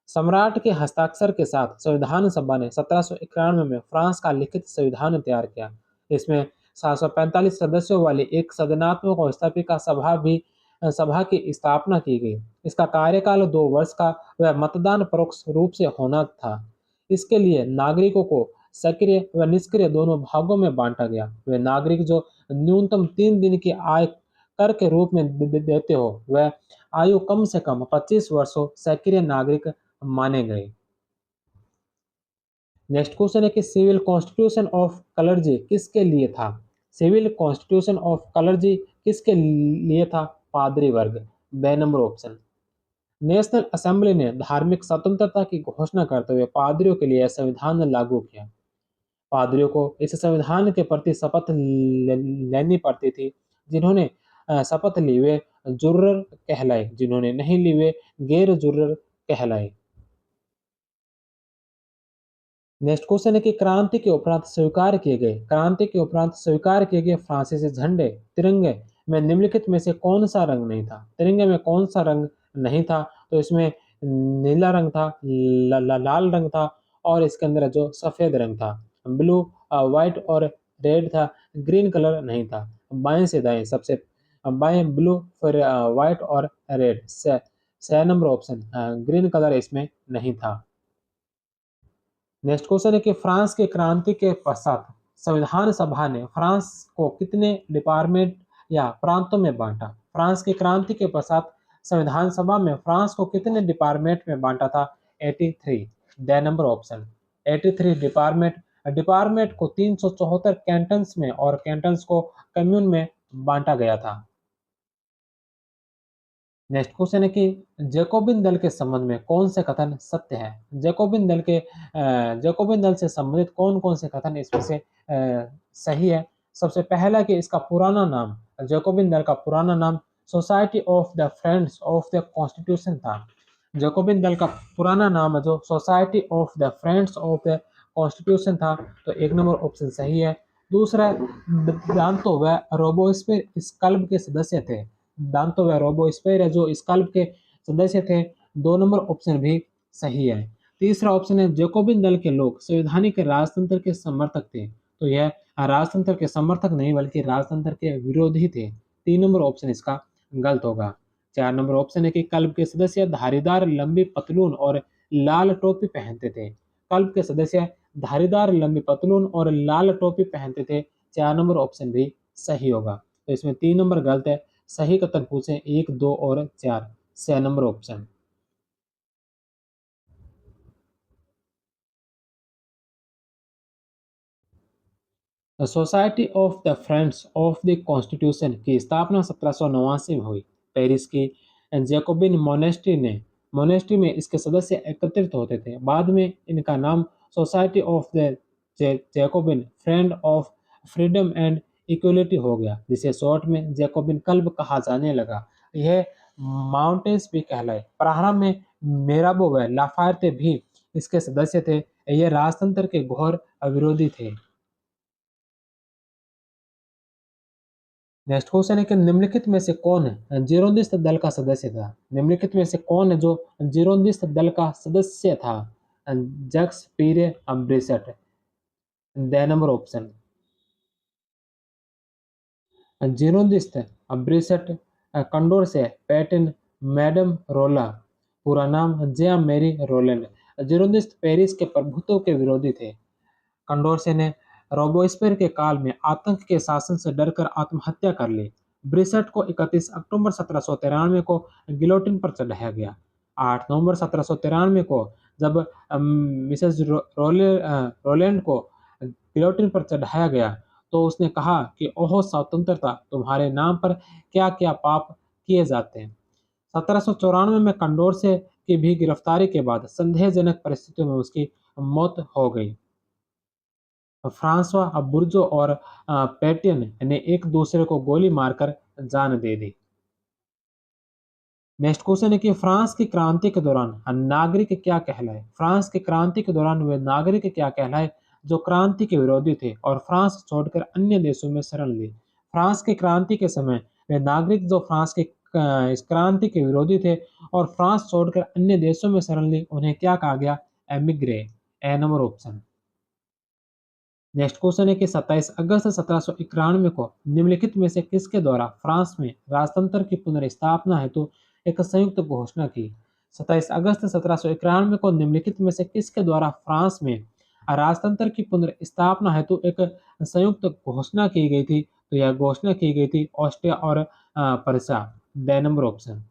सम्राट के हस्ताक्षर के साथ संविधान सभा ने 1791 में फ्रांस का लिखित संविधान तैयार किया। इसमें 745 सदस्यों वाली एक सदनात्मक व्यवस्थापिका सभा की स्थापना की गई। इसका कार्यकाल 2 वर्ष का व मतदान परोक्ष रूप से होना था। इसके लिए नागरिकों को सक्रिय व निष्क्रिय दोनों भागों में बांटा गया। वे नागरिक जो न्यूनतम 3 दिन की आय कर के रूप में देते हो वह आयु कम से कम 25 वर्ष हो, सक्रिय नागरिक माने गए। नेक्स्ट क्वेश्चन है कि सिविल कॉन्स्टिट्यूशन ऑफ कलर्जी किसके लिए था? सिविल कॉन्स्टिट्यूशन ऑफ कलर्जी किसके लिए था? पादरी वर्ग, बे नंबर ऑप्शन। नेशनल असेंबली ने धार्मिक स्वतंत्रता की घोषणा करते हुए पादरियों के लिए संविधान लागू किया। पादरियों को इस संविधान के प्रति शपथ लेनी पड़ती थी। जिन्होंने शपथ ली वे जुर्रर कहलाए, जिन्होंने नहीं ली वे गैर जुर्रर कहलाए। नेक्स्ट क्वेश्चन है कि क्रांति के उपरांत स्वीकार किए गए फ्रांसीसी झंडे तिरंगे में निम्नलिखित में से कौन सा रंग नहीं था? तिरंगे में कौन सा रंग नहीं था? तो इसमें नीला रंग था, लाल रंग था और इसके अंदर जो सफेद रंग था। ब्लू, व्हाइट और रेड था। ग्रीन कलर नहीं था। बाएं से दाएं, सबसे बाएं ब्लू, फिर व्हाइट और रेड। से नंबर ऑप्शन ग्रीन कलर इसमें नहीं था। नेक्स्ट क्वेश्चन है कि फ्रांस की क्रांति के पश्चात संविधान सभा ने फ्रांस को कितने डिपार्टमेंट या प्रांतों में बांटा? फ्रांस की क्रांति के पश्चात संविधान सभा में फ्रांस को कितने डिपार्टमेंट में बांटा था? 83, the number option 83 department. Department को 374 कैंटन्स में और कैंटन्स को कम्यून में बांटा गया था। नेक्स्ट क्वेश्चन है कि जैकोबिन दल के संबंध में कौन से कथन सत्य है? जैकोबिन दल से संबंधित कौन कौन से कथन इसमें से सही है? सबसे पहला कि इसका पुराना नाम, जैकोबिन दल का पुराना नाम society of the friends of the constitution था। जैकोबिन दल का पुराना नाम जो society of the friends of the constitution था, तो 1 नंबर ऑप्शन सही है। दूसरा, दांतो व रोबोस्पियर इस क्लब के सदस्य थे। दांतो व रोबोस्पियर जो इस क्लब के सदस्य थे, 2 नंबर ऑप्शन भी सही है। तीसरा ऑप्शन है जैकोबिन दल के लोग संवैधानिक राजतंत्र के समर्थक थे, तो यह राजतंत्र के समर्थक नहीं बल्कि राजतंत्र के विरोधी थे। 3 नंबर ऑप्शन इसका गलत होगा। 4 नंबर ऑप्शन है कि क्लब के सदस्य धारीदार लंबी पतलून और लाल टोपी पहनते थे। क्लब के सदस्य धारीदार लंबी पतलून और लाल टोपी पहनते थे। 4 नंबर ऑप्शन भी सही होगा। तो इसमें 3 नंबर गलत है। सही कथन पूछे 1, 2 और 4, 6 number option. Society of the friends of the constitution की स्थापना 1789 में हुई। पेरिस की जैकोबिन मोनेस्ट्री में इसके सदस्य एकत्रित होते थे। बाद में इनका नाम society of the Jacobian friend of freedom and equality हो गया, जिसे शॉर्ट में जैकोबिन क्लब कहा जाने लगा। यह माउंटेन्स भी कहलाए। प्रारंभ में मेराबो व लाफार्ते भी इसके सदस्य थे। ये राजतंत्र के घोर विरोधी थे। नेक्स्ट क्वेश्चन है कि निम्नलिखित में से कौन है जीरोंदिस्त दल का सदस्य था? निम्नलिखित में से कौन है जो जीरोंदिस्त दल का सदस्य था? Jacques Pierre Brissot, the number option. Girondist Brissot Condorcet से पैटन मैडम रोला, पूरा नाम जया मेरी रोलैंड। जीरोंदिस्त पेरिस के प्रभुत्व के विरोधी थे। कंडोरसे ने रोबोस्पेयर के काल में आतंक के शासन से डरकर आत्महत्या कर ली। ब्रिसट को 31 अक्टूबर 1793 को गिलोटिन पर चढ़ाया गया। 8 नवंबर 1793 को जब मिसेस रोलैंड को गिलोटिन पर चढ़ाया गया तो उसने कहा कि ओह स्वतंत्रता, तुम्हारे नाम पर क्या क्या पाप किए जाते हैं। 1794 में कंडोर से की भी गिरफ्तारी के बाद संदेहजनक परिस्थितियों में उसकी मौत हो गई। फ्रांसवा बुर्जो और पेटियन ने एक दूसरे को गोली मारकर जान दे दी। नेक्स्ट क्वेश्चन है कि फ्रांस की क्रांति के दौरान नागरिक क्या कहलाए? फ्रांस की क्रांति के दौरान वे नागरिक क्या कहलाए जो क्रांति के विरोधी थे और फ्रांस छोड़कर अन्य देशों में शरण लिए? फ्रांस की क्रांति के समय वे नागरिक जो फ्रांस के इस क्रांति के विरोधी थे और फ्रांस छोड़कर अन्य देशों में शरण ली, उन्हें क्या कहा गया? एमिग्रे। ए नंबर ऑप्शन। नेक्स्ट क्वेश्चन है कि 27 अगस्त 1791 को निम्नलिखित में से किसके द्वारा फ्रांस में राजतंत्र की पुनर्स्थापना हेतु एक संयुक्त घोषणा की? 27 अगस्त 1791 को निम्नलिखित में से किसके द्वारा फ्रांस में राजतंत्र की पुनर्स्थापना हेतु एक संयुक्त घोषणा की गई थी? तो यह घोषणा की गई थी ऑस्ट्रिया और Prussia. The number option.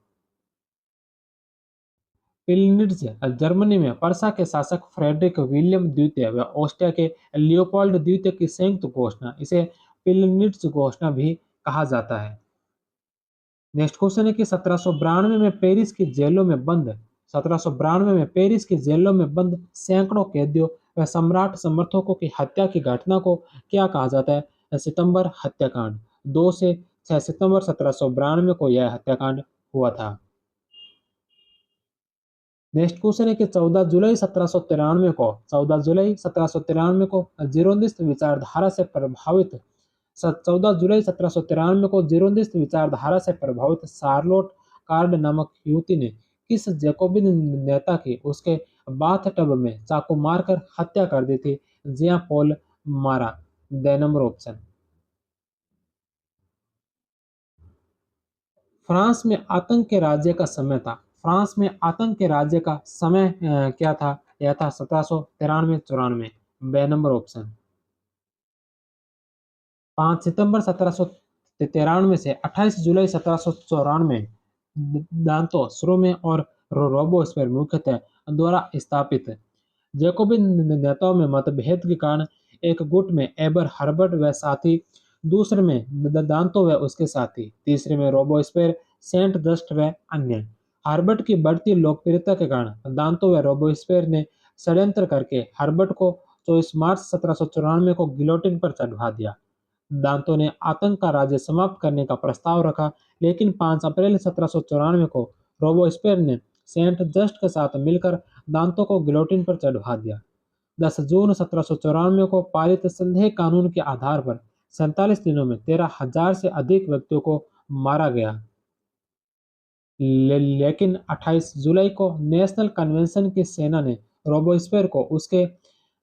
Pillnitz Germany में पर्सा के शासक फ्रेडरिक विलियम द्वितीय व ऑस्ट्रिया के लियोपोल्ड द्वितीय की संयुक्त घोषणा, इसे पिलनिट्ज घोषणा भी कहा जाता है। नेक्स्ट क्वेश्चन है कि 1792 में पेरिस की जेलों में बंद 1792 में पेरिस की जेलों में बंद सैकड़ों कैदियों व सम्राट समर्थकों की हत्या की घटना को क्या कहा जाता है? सितंबर हत्याकांड। 2 से 6 सितंबर 1792 को यह हत्याकांड हुआ था। नेक्स्ट क्वेश्चन है कि 14 जुलाई 1793 को जीरोनिस्ट विचारधारा से प्रभावित 14 जुलाई 1793 को जीरोनिस्ट विचारधारा से प्रभावित शार्लोट कार्ड नामक युवती ने किस जैकोबिन नेता की उसके बाथटब में चाकू मारकर हत्या कर दी थी? जिया पॉल मारा। The number option. फ्रांस में आतंक के राज्य का समय था। फ्रांस में आतंक के राज्य का समय क्या था? यह था 1793-94। बे नंबर ऑप्शन। 5 सितंबर 1793 से 28 जुलाई 1794 दांतो स्ट्रोमे और रोबोस्पेर मुख्यतः द्वारा स्थापित जैकोबिन नेताओं में मतभेद के कारण एक गुट में एबर हर्बर्ट व साथी, दूसरे में दांतो व उसके साथी, तीसरे में रोबोस्पेर, सेंट जस्ट व अन्य। हर्बर्ट की बढ़ती लोकप्रियता के कारण दांतो व रोबोस्पेर ने षड्यंत्र करके हर्बर्ट को 24 मार्च 1794 को गिलोटिन पर चढ़वा दिया। दांतो ने आतंक का राज्य समाप्त करने का प्रस्ताव रखा, लेकिन 5 अप्रैल 1794 को रोबोस्पेर ने सेंट जस्ट के साथ मिलकर दांतों को गिलोटिन पर चढ़वा दिया। 10 जून 1794 को पारित संदेह कानून के आधार पर 47 दिनों में 13,000 से अधिक व्यक्तियों को मारा गया। लेकिन 28 जुलाई को नेशनल कन्वेंशन की सेना ने रोबोस्पेर को उसके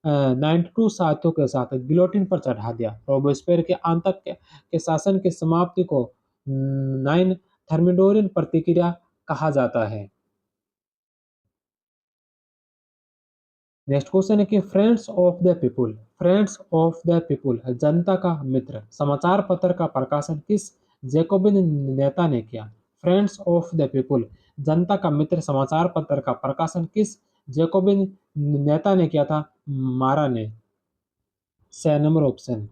92 साथियों के साथ गिलोटिन पर चढ़ा दिया। रोबोस्पेर के आतंक के शासन की समाप्ति को 9 थर्मिडोरियन प्रतिक्रिया कहा जाता है। नेक्स्ट क्वेश्चन है कि फ्रेंड्स ऑफ द पीपुल जनता का मित्र समाचार पत्र का प्रकाशन किस जैकोबिन नेता ने किया? फ्रेंड्स ऑफ द पीपुल जनता का मित्र समाचार पत्र का प्रकाशन किस जैकोबिन नेता ने किया था? मारा ने। स नंबर ऑप्शन।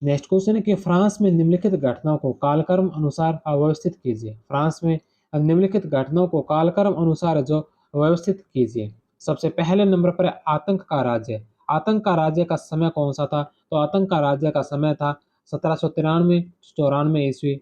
नेक्स्ट क्वेश्चन है कि फ्रांस में निम्नलिखित घटनाओं को कालक्रम अनुसार अव्यवस्थित कीजिए। फ्रांस में निम्नलिखित घटनाओं को कालक्रम अनुसार जो व्यवस्थित कीजिए। सबसे पहले नंबर पर है आतंक का राज्य। आतंक का राज्य का समय कौन सा था? तो आतंक का राज्य का समय था 1793-94 ईस्वी।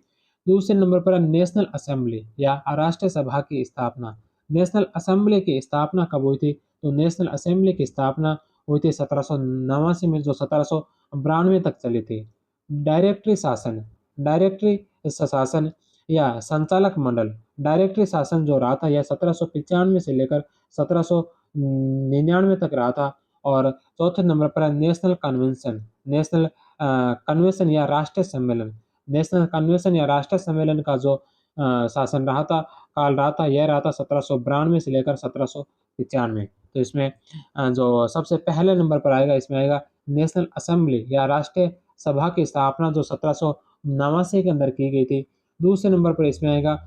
दूसरे नंबर पर है नेशनल असेंबली या राष्ट्रीय सभा की स्थापना। नेशनल असेंबली की स्थापना कब हुई थी? तो नेशनल असेंबली की स्थापना हुई थी 1789 में, जो 1792 तक चली थी। डायरेक्टरी शासन, डायरेक्टरी शासन या संचालक मंडल, डायरेक्टरी शासन जो रहा था यह 1795 से लेकर 1799 तक रहा था। और चौथे नंबर पर है नेशनल कन्वेंशन, नेशनल कन्वेंशन या राष्ट्रीय सम्मेलन। नेशनल कन्वेंशन या राष्ट्रीय सम्मेलन का जो शासन रहा था, काल रहा था, यह रहा था 1792 से लेकर 1795। तो इसमें जो सबसे पहले नंबर पर आएगा, इसमें आएगा नेशनल असेंबली या राष्ट्रीय सभा की स्थापना जो 1789 के अंदर की गई थी। दूसरे नंबर पर इसमें आएगा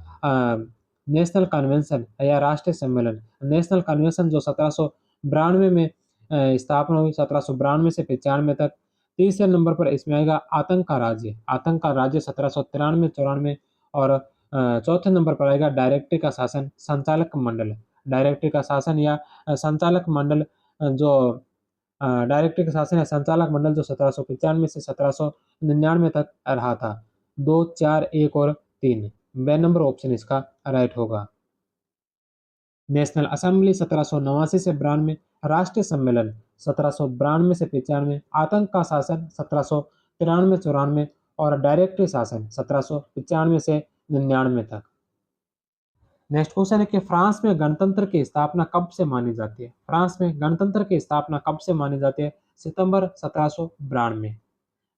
नेशनल कन्वेंशन या राष्ट्रीय सम्मेलन। नेशनल कन्वेंशन जो 1792 में स्थापना हुई, 1792 से 95 तक। तीसरे नंबर पर इसमें आएगा आतंक का राज्य। आतंक का राज्य 1793-94। और चौथे नंबर पर आएगा डायरेक्टरी का शासन, संचालक मंडल। डायरेक्टरी का शासन या संचालक मंडल जो डायरेक्टरी का शासन या संचालक मंडल जो 1795 से 1799 तक रहा था। 2, 4, 1 और 3 बे नंबर ऑप्शन इसका राइट होगा। नेशनल असेंबली 1789 से 92, राष्ट्रीय सम्मेलन 1792 से 95, आतंक का शासन 1793-94 और डायरेक्टरी शासन 1795 से 99 तक। नेक्स्ट क्वेश्चन है कि फ्रांस में गणतंत्र की स्थापना कब से मानी जाती है? फ्रांस में गणतंत्र की स्थापना कब से मानी जाती है? सितंबर 1792।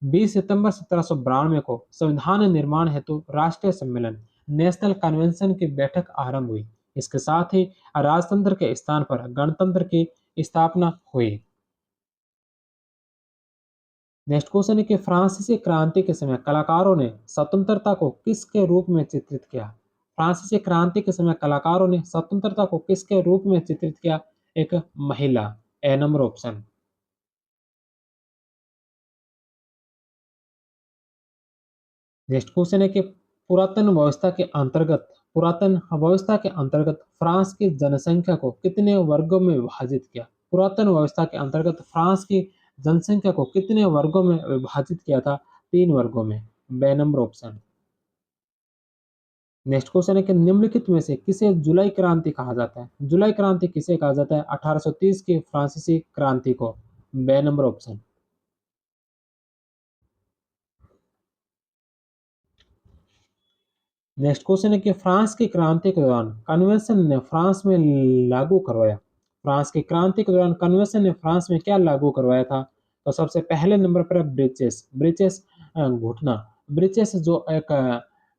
20 सितंबर 1792 को संविधान निर्माण हेतु राष्ट्रीय सम्मेलन नेशनल कन्वेंशन की बैठक आरंभ हुई। इसके साथ ही राजतंत्र के स्थान पर गणतंत्र की स्थापना हुई। नेक्स्ट क्वेश्चन है कि फ्रांसीसी क्रांति के समय कलाकारों ने स्वतंत्रता को किसके रूप में चित्रित किया? फ्रांसीसी क्रांति के समय कलाकारों ने स्वतंत्रता को किसके रूप में चित्रित किया? एक महिला, ए नंबर ऑप्शन। नेक्स्ट क्वेश्चन है कि पुरातन व्यवस्था के अंतर्गत फ्रांस की जनसंख्या को कितने वर्गों में विभाजित किया? पुरातन व्यवस्था के अंतर्गत फ्रांस की जनसंख्या को कितने वर्गों में विभाजित किया था? 3 वर्गों में, बे नंबर ऑप्शन। नेक्स्ट क्वेश्चन है कि निम्नलिखित में से किसे जुलाई क्रांति कहा जाता है? जुलाई क्रांति किसे कहा जाता है? 1830 की फ्रांसीसी क्रांति को, बे नंबर ऑप्शन। नेक्स्ट क्वेश्चन है कि फ्रांस की क्रांति के दौरान कन्वेंशन ने फ्रांस में लागू करवाया। फ्रांस की क्रांति के दौरान कन्वेंशन ने फ्रांस में क्या लागू करवाया था? तो सबसे पहले नंबर पर है ब्रीचेस। ब्रीचेस घुटना। ब्रीचेस जो एक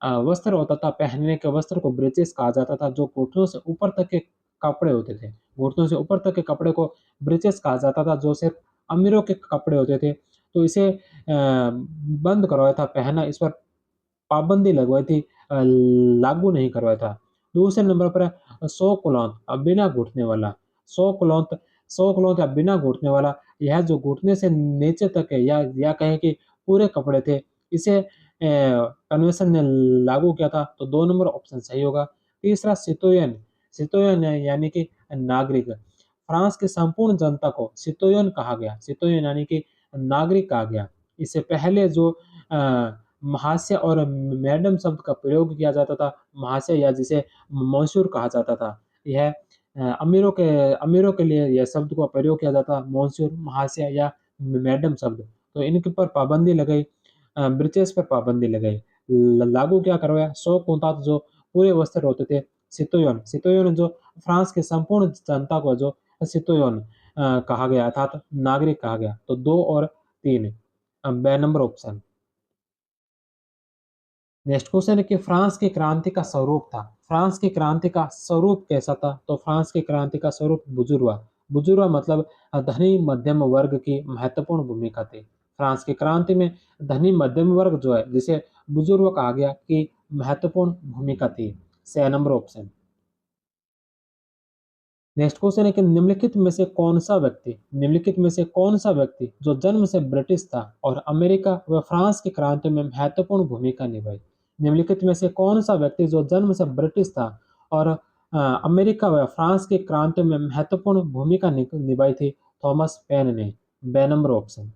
वस्त्र होता था, पहनने के वस्त्र को ब्रीचेस कहा जाता था, जो घुटनों से ऊपर तक के कपड़े होते थे। घुटनों से ऊपर तक के कपड़े को ब्रीचेस कहा जाता था, जो सिर्फ अमीरों के कपड़े होते थे। तो इसे बंद करवाया था पहनना, इस पर पाबंदी लगवाई थी, लागू नहीं करवाया था। दूसरे नंबर पर है सौ कुलौत, बिना घुटने वाला। सौ कुलौत, सौ कुलौत या बिना घुटने वाला, यह जो घुटने से नीचे तक है या कहें कि पूरे कपड़े थे, इसे कन्वेंशन ने लागू किया था। तो 2 नंबर ऑप्शन सही होगा। तीसरा सितोयन, सितोयन है यानी कि नागरिक। फ्रांस की संपूर्ण जनता को सितोयन कहा गया। सितोयन यानी कि नागरिक कहा गया। इससे पहले जो अ, महाशय और मैडम शब्द का प्रयोग किया जाता था, महाशय या जिसे मॉन्सियूर कहा जाता था, यह अमीरों के लिए यह शब्द का प्रयोग किया जाता, मॉन्सियूर, महाशय या मैडम शब्द। तो इनके पर पाबंदी लगाई, ब्रिटिश पर पाबंदी लगाई। लागू क्या करवाया? सौ कुंतात जो पूरे वस्त्र होते थे, सितोयन, सितोयन जो फ्रांस के संपूर्ण जनता को जो सितोयन कहा गया, अर्थात नागरिक कहा गया। तो 2 और 3 बे नंबर ऑप्शन। नेक्स्ट क्वेश्चन है कि फ्रांस की क्रांति का स्वरूप था। फ्रांस की क्रांति का स्वरूप कैसा था? तो फ्रांस की क्रांति का स्वरूप बुजुर्वा। बुजुर्वा मतलब धनी मध्यम वर्ग की महत्वपूर्ण भूमिका थी। फ्रांस की क्रांति में धनी मध्यम वर्ग जो है, जिसे बुजुर्वा कहा गया, की महत्वपूर्ण भूमिका थी। C number option. Next question है कि निम्नलिखित में से कौन सा व्यक्ति जो जन्म से ब्रिटिश था और अमेरिका व फ्रांस की क्रांति में महत्वपूर्ण भूमिका निभाई? निम्नलिखित में से कौन सा व्यक्ति जो जन्म से ब्रिटिश था और अमेरिका व फ्रांस की क्रांति में महत्वपूर्ण भूमिका निभाई थी? थॉमस पेन ने, बे नंबर ऑप्शन।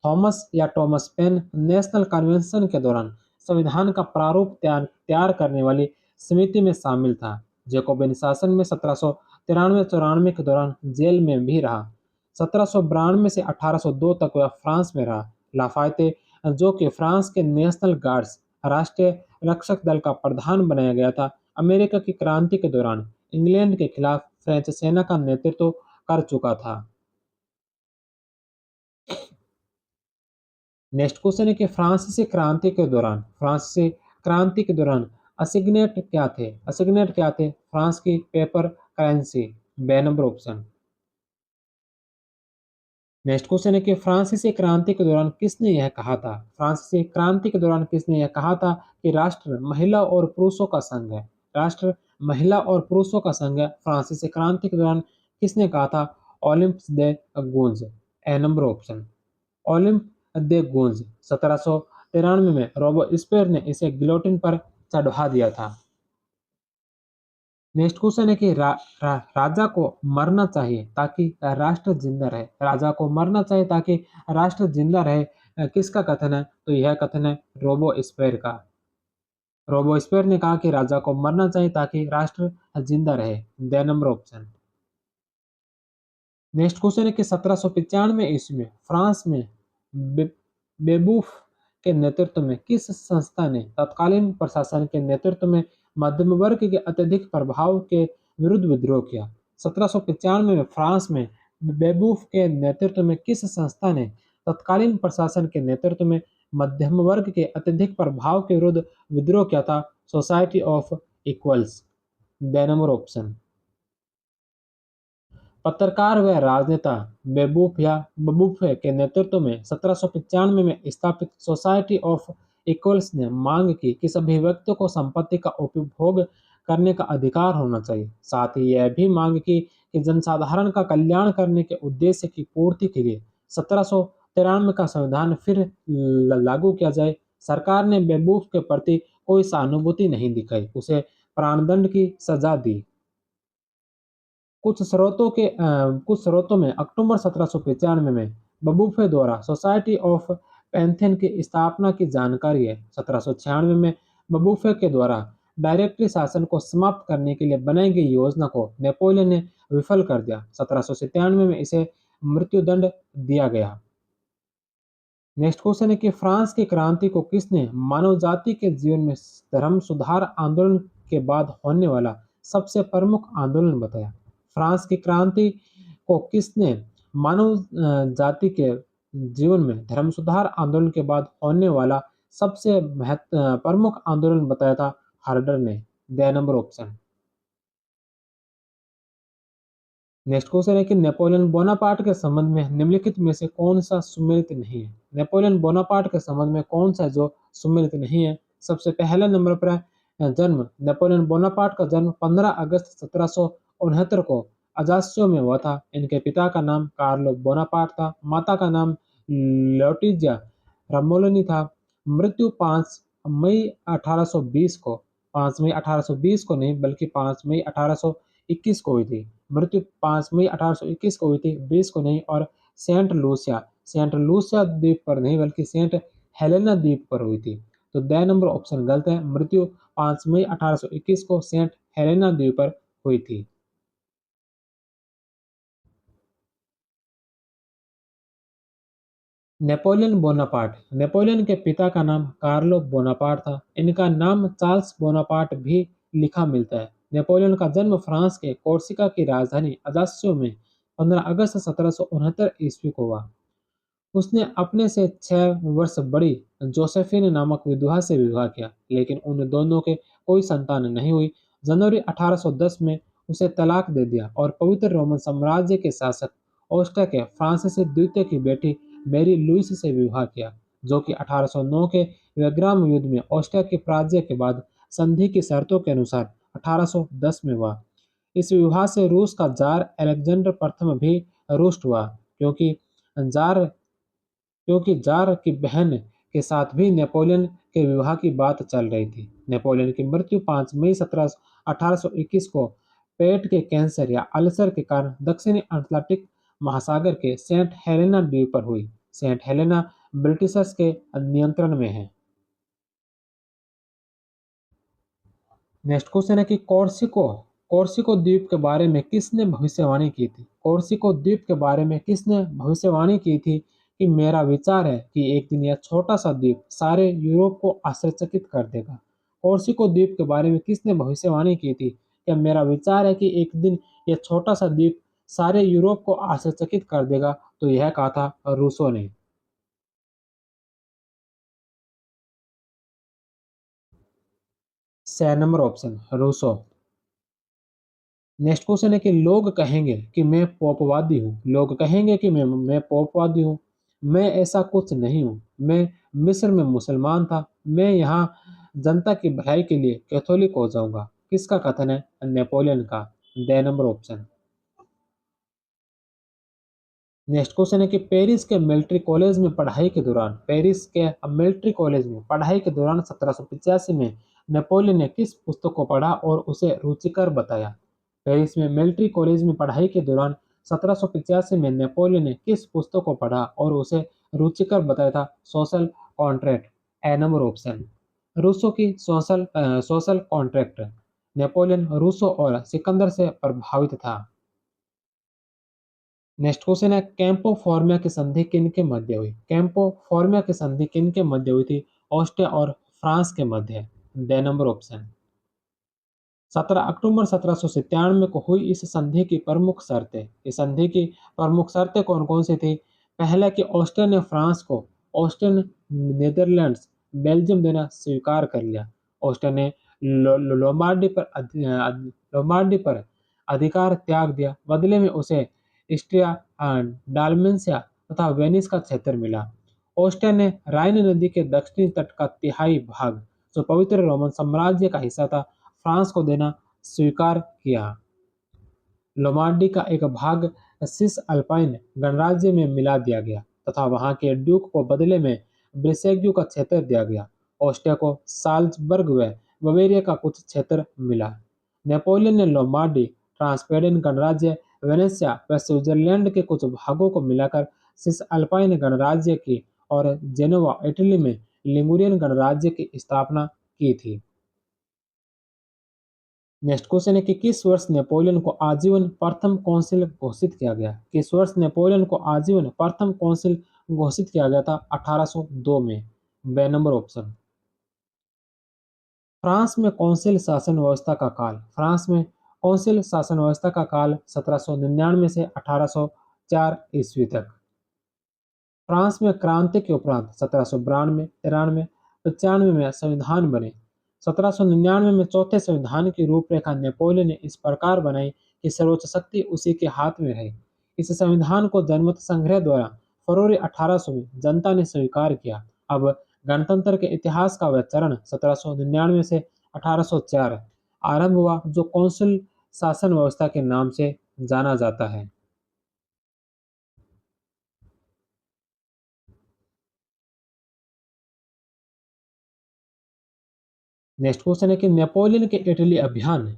थॉमस या टॉमस पेन नेशनल कन्वेंशन के दौरान संविधान का प्रारूप तैयार करने वाली समिति में शामिल था। जैकोबिन शासन में 1793-94 के दौरान जेल में भी रहा। 1792 से 1802 तक वह फ्रांस में रहा। लाफायते, जो कि फ्रांस के नेशनल गार्ड्स राष्ट्रीय रक्षक दल का प्रधान बनाया गया था, अमेरिका की क्रांति के दौरान इंग्लैंड के खिलाफ फ्रेंच सेना का नेतृत्व कर चुका था। नेक्स्ट क्वेश्चन है कि फ्रांसीसी क्रांति के दौरान असिग्नेट क्या थे? असिग्नेट क्या थे? फ्रांस की पेपर करेंसी, बे नंबर ऑप्शन। नेक्स्ट क्वेश्चन है कि फ्रांसीसी क्रांति के दौरान किसने यह कहा था? फ्रांसीसी क्रांति के दौरान किसने यह कहा था कि राष्ट्र महिला और पुरुषों का संघ है? राष्ट्र महिला और पुरुषों का संघ है। फ्रांसीसी क्रांति के दौरान किसने कहा था? ओलिम्पस दे गूंज, ए नंबर ऑप्शन। ओलिम्प दे गूंज 1793 में रॉबर्ट स्पेयर ने इसे गिलोटिन पर चढ़ा दिया था। नेक्स्ट क्वेश्चन है कि राजा को मरना चाहिए ताकि राष्ट्र जिंदा रहे। राजा को मरना चाहिए ताकि राष्ट्र जिंदा रहे, किसका कथन है? तो यह कथन है रोबोस्पेयर का। रोबोस्पेयर ने कहा कि राजा को मरना चाहिए ताकि राष्ट्र जिंदा रहे। The number option. Next question है कि 1795 ईस्वी में फ्रांस में बे, बेबूफ के नेतृत्व में किस संस्था ने तत्कालीन प्रशासन के नेतृत्व में मध्यम वर्ग के अत्यधिक प्रभाव के विरुद्ध विद्रोह किया? 1795 में फ्रांस में बेबूफ के नेतृत्व में किस संस्था ने तत्कालीन प्रशासन के नेतृत्व में मध्यम वर्ग के अत्यधिक प्रभाव के विरुद्ध विद्रोह किया था? Society of equals. The number option. पत्रकार व राजनेता बबूफे के नेतृत्व में 1795 में स्थापित सोसाइटी ऑफ इक्वल्स ने मांग की कि सभी व्यक्तियों को संपत्ति का उपभोग करने का अधिकार होना चाहिए। साथ ही यह भी मांग की कि जनसाधारण का कल्याण करने के उद्देश्य की पूर्ति के लिए 1793 का संविधान फिर लागू किया जाए। सरकार ने बेबूफ के प्रति कोई सहानुभूति नहीं दिखाई, उसे प्राणदंड की सजा दी। कुछ स्रोतों में अक्टूबर 1795 में बबूफे द्वारा सोसाइटी ऑफ पैंथेन की स्थापना की जानकारी है। 1796 में बबूफे के द्वारा डायरेक्टरी शासन को समाप्त करने के लिए बनाई गई योजना को नेपोलियन ने विफल कर दिया। 1797 में इसे मृत्युदंड दिया गया। नेक्स्ट क्वेश्चन है कि फ्रांस की क्रांति को किसने मानव जाति के जीवन में धर्म सुधार आंदोलन के बाद होने वाला सबसे प्रमुख आंदोलन बताया? फ्रांस की क्रांति को किसने मानव जाति के जीवन में धर्म सुधार आंदोलन के बाद होने वाला सबसे प्रमुख आंदोलन बताया था? हार्डर ने। The number option. Next question है कि नेपोलियन बोनापार्ट के संबंध में निम्नलिखित में से कौन सा सुमेलित नहीं है? नेपोलियन बोनापार्ट के संबंध में कौन सा जो सुमेलित नहीं है? सबसे पहले नंबर पर है जन्म। नेपोलियन बोनापार्ट का जन्म 15 अगस्त 1769 को अजास्यो में हुआ था। इनके पिता का नाम कार्लो बोनापार्ट था, माता का नाम लोटिजिया रमोलिनी था। मृत्यु 5 मई 1820 को 5 मई 1820 को नहीं बल्कि 5 मई 1821 को हुई थी। मृत्यु 5 मई 1821 को हुई थी, 20 को नहीं। और सेंट लूसिया द्वीप पर नहीं बल्कि सेंट हेलेना द्वीप पर हुई थी। तो द नंबर ऑप्शन गलत है। मृत्यु 5 मई 1821 को सेंट हेलेना द्वीप पर हुई थी। Napoleon Bonaparte. नेपोलियन के पिता का नाम कार्लो बोनापार्ट था। इनका नाम चार्ल्स बोनापार्ट भी लिखा मिलता है। नेपोलियन का जन्म फ्रांस के कोर्सिका की राजधानी अजास्यो में 15 अगस्त 1769 ईस्वी को हुआ। उसने अपने से 6 वर्ष बड़ी जोसेफिन नामक विधवा से विवाह किया, लेकिन उन दोनों के कोई संतान नहीं हुई। जनवरी 1810 में उसे तलाक दे दिया और पवित्र रोमन साम्राज्य के शासक ऑस्ट्रिया के फ्रांसिस द्वितीय की बेटी मैरी लुइस से विवाह किया, जो कि 1809 के वेग्राम युद्ध में ऑस्ट्रिया के पराजय के बाद संधि की शर्तों के अनुसार 1810 में हुआ। इस विवाह से रूस का जार अलेक्जेंडर प्रथम भी रुष्ट हुआ, जार क्योंकि जार की बहन के साथ भी नेपोलियन के विवाह की बात चल रही थी। नेपोलियन की मृत्यु 5 मई 1821 को पेट के कैंसर या अल्सर के कारण दक्षिणी अटलांटिक महासागर के सेंट हेलेना द्वीप पर हुई। सेंट हेलेना ब्रिटिशर्स के नियंत्रण में है। नेक्स्ट क्वेश्चन है कि कोर्सिको द्वीप के बारे में किसने भविष्यवाणी की थी? कोर्सिको द्वीप के बारे में किसने भविष्यवाणी की थी कि मेरा विचार है कि एक दिन यह छोटा सा द्वीप सारे यूरोप को आश्चर्यचकित कर देगा। कोर्सिको द्वीप के बारे में किसने भविष्यवाणी की थी? क्या मेरा विचार है कि एक दिन यह छोटा सा द्वीप सारे यूरोप को आश्चर्यचकित कर देगा? तो यह कहा था रूसो ने। स number option Rousseau. Next question है कि लोग कहेंगे कि मैं पोपवादी हूँ। लोग कहेंगे कि मैं पोपवादी हूँ। मैं ऐसा कुछ नहीं हूँ। मैं मिस्र में मुसलमान था। मैं यहाँ जनता की भलाई के लिए कैथोलिक हो जाऊंगा। किसका कथन है? नेपोलियन का। The number option. Next question है कि पेरिस के मिलिट्री कॉलेज में पढ़ाई के दौरान 1785 में नेपोलियन ने किस पुस्तक को पढ़ा और उसे रुचिकर बताया? पेरिस में मिलिट्री कॉलेज में पढ़ाई के दौरान 1785 में नेपोलियन ने किस पुस्तक को पढ़ा और उसे रुचिकर बताया था? Social contract. A number option. Rousseau की सोशल कॉन्ट्रैक्ट। नेपोलियन रूसो और सिकंदर से प्रभावित था। नेक्स्ट क्वेश्चन है, कैंपो फॉर्मिया की संधि किन के मध्य हुई? कैंपो फॉर्मिया की संधि किन के मध्य हुई थी? ऑस्ट्रिया और फ्रांस के मध्य। The number option. 17 अक्टूबर 1797 को हुई इस संधि की प्रमुख शर्तें। इस संधि की प्रमुख शर्तें कौन कौन सी थी? पहला कि ऑस्ट्रिया ने फ्रांस को ऑस्ट्रियन नीदरलैंड्स बेल्जियम देना स्वीकार कर लिया। ऑस्ट्रिया ने लोमार्डी पर अधिकार त्याग दिया, बदले में उसे स्ट्रिया, डाल्मेशिया तथा वेनिस का क्षेत्र मिला। ऑस्ट्रिया ने राइन नदी के दक्षिणी तट का तिहाई भाग, जो पवित्र रोमन साम्राज्य का हिस्सा था, फ्रांस को देना स्वीकार किया। लोमार्डी का एक भाग सिस अल्पाइन गणराज्य में मिला दिया गया तथा वहां के ड्यूक को बदले में ब्रिसेग्यू का क्षेत्र दिया गया। ऑस्ट्रिया को साल्जबर्ग व बवेरिया का कुछ क्षेत्र मिला। नेपोलियन ने लोमार्डी, ट्रांसपेडेन गणराज्य, वेनेशिया व स्विट्जरलैंड के कुछ भागों को मिलाकर सिस अल्पाइन गणराज्य की और जेनोवा इटली में लिगुरियन गणराज्य की स्थापना की थी। नेक्स्ट क्वेश्चन है कि किस वर्ष नेपोलियन को आजीवन प्रथम कौंसिल घोषित किया गया? किस वर्ष नेपोलियन को आजीवन प्रथम कौंसिल घोषित किया गया था? 1802 में। बे नंबर ऑप्शन। फ्रांस में कौंसिल शासन व्यवस्था का काल। फ्रांस में कौंसिल शासन व्यवस्था का काल 1799 से 1804 ईस्वी तक। फ्रांस में क्रांति के उपरांत 1792, 93, 95 में संविधान बने। 1799 में चौथे संविधान की रूपरेखा नेपोलियन ने इस प्रकार बनाई कि सर्वोच्च शक्ति उसी के हाथ में रहे। इस संविधान को जनमत संग्रह द्वारा फरवरी 1800 में जनता ने स्वीकार किया। अब गणतंत्र के इतिहास का वह चरण 1799 से 1804 आरंभ हुआ, जो कौंसिल शासन व्यवस्था के नाम से जाना जाता है। नेक्स्ट क्वेश्चन है कि नेपोलियन के इटली अभियान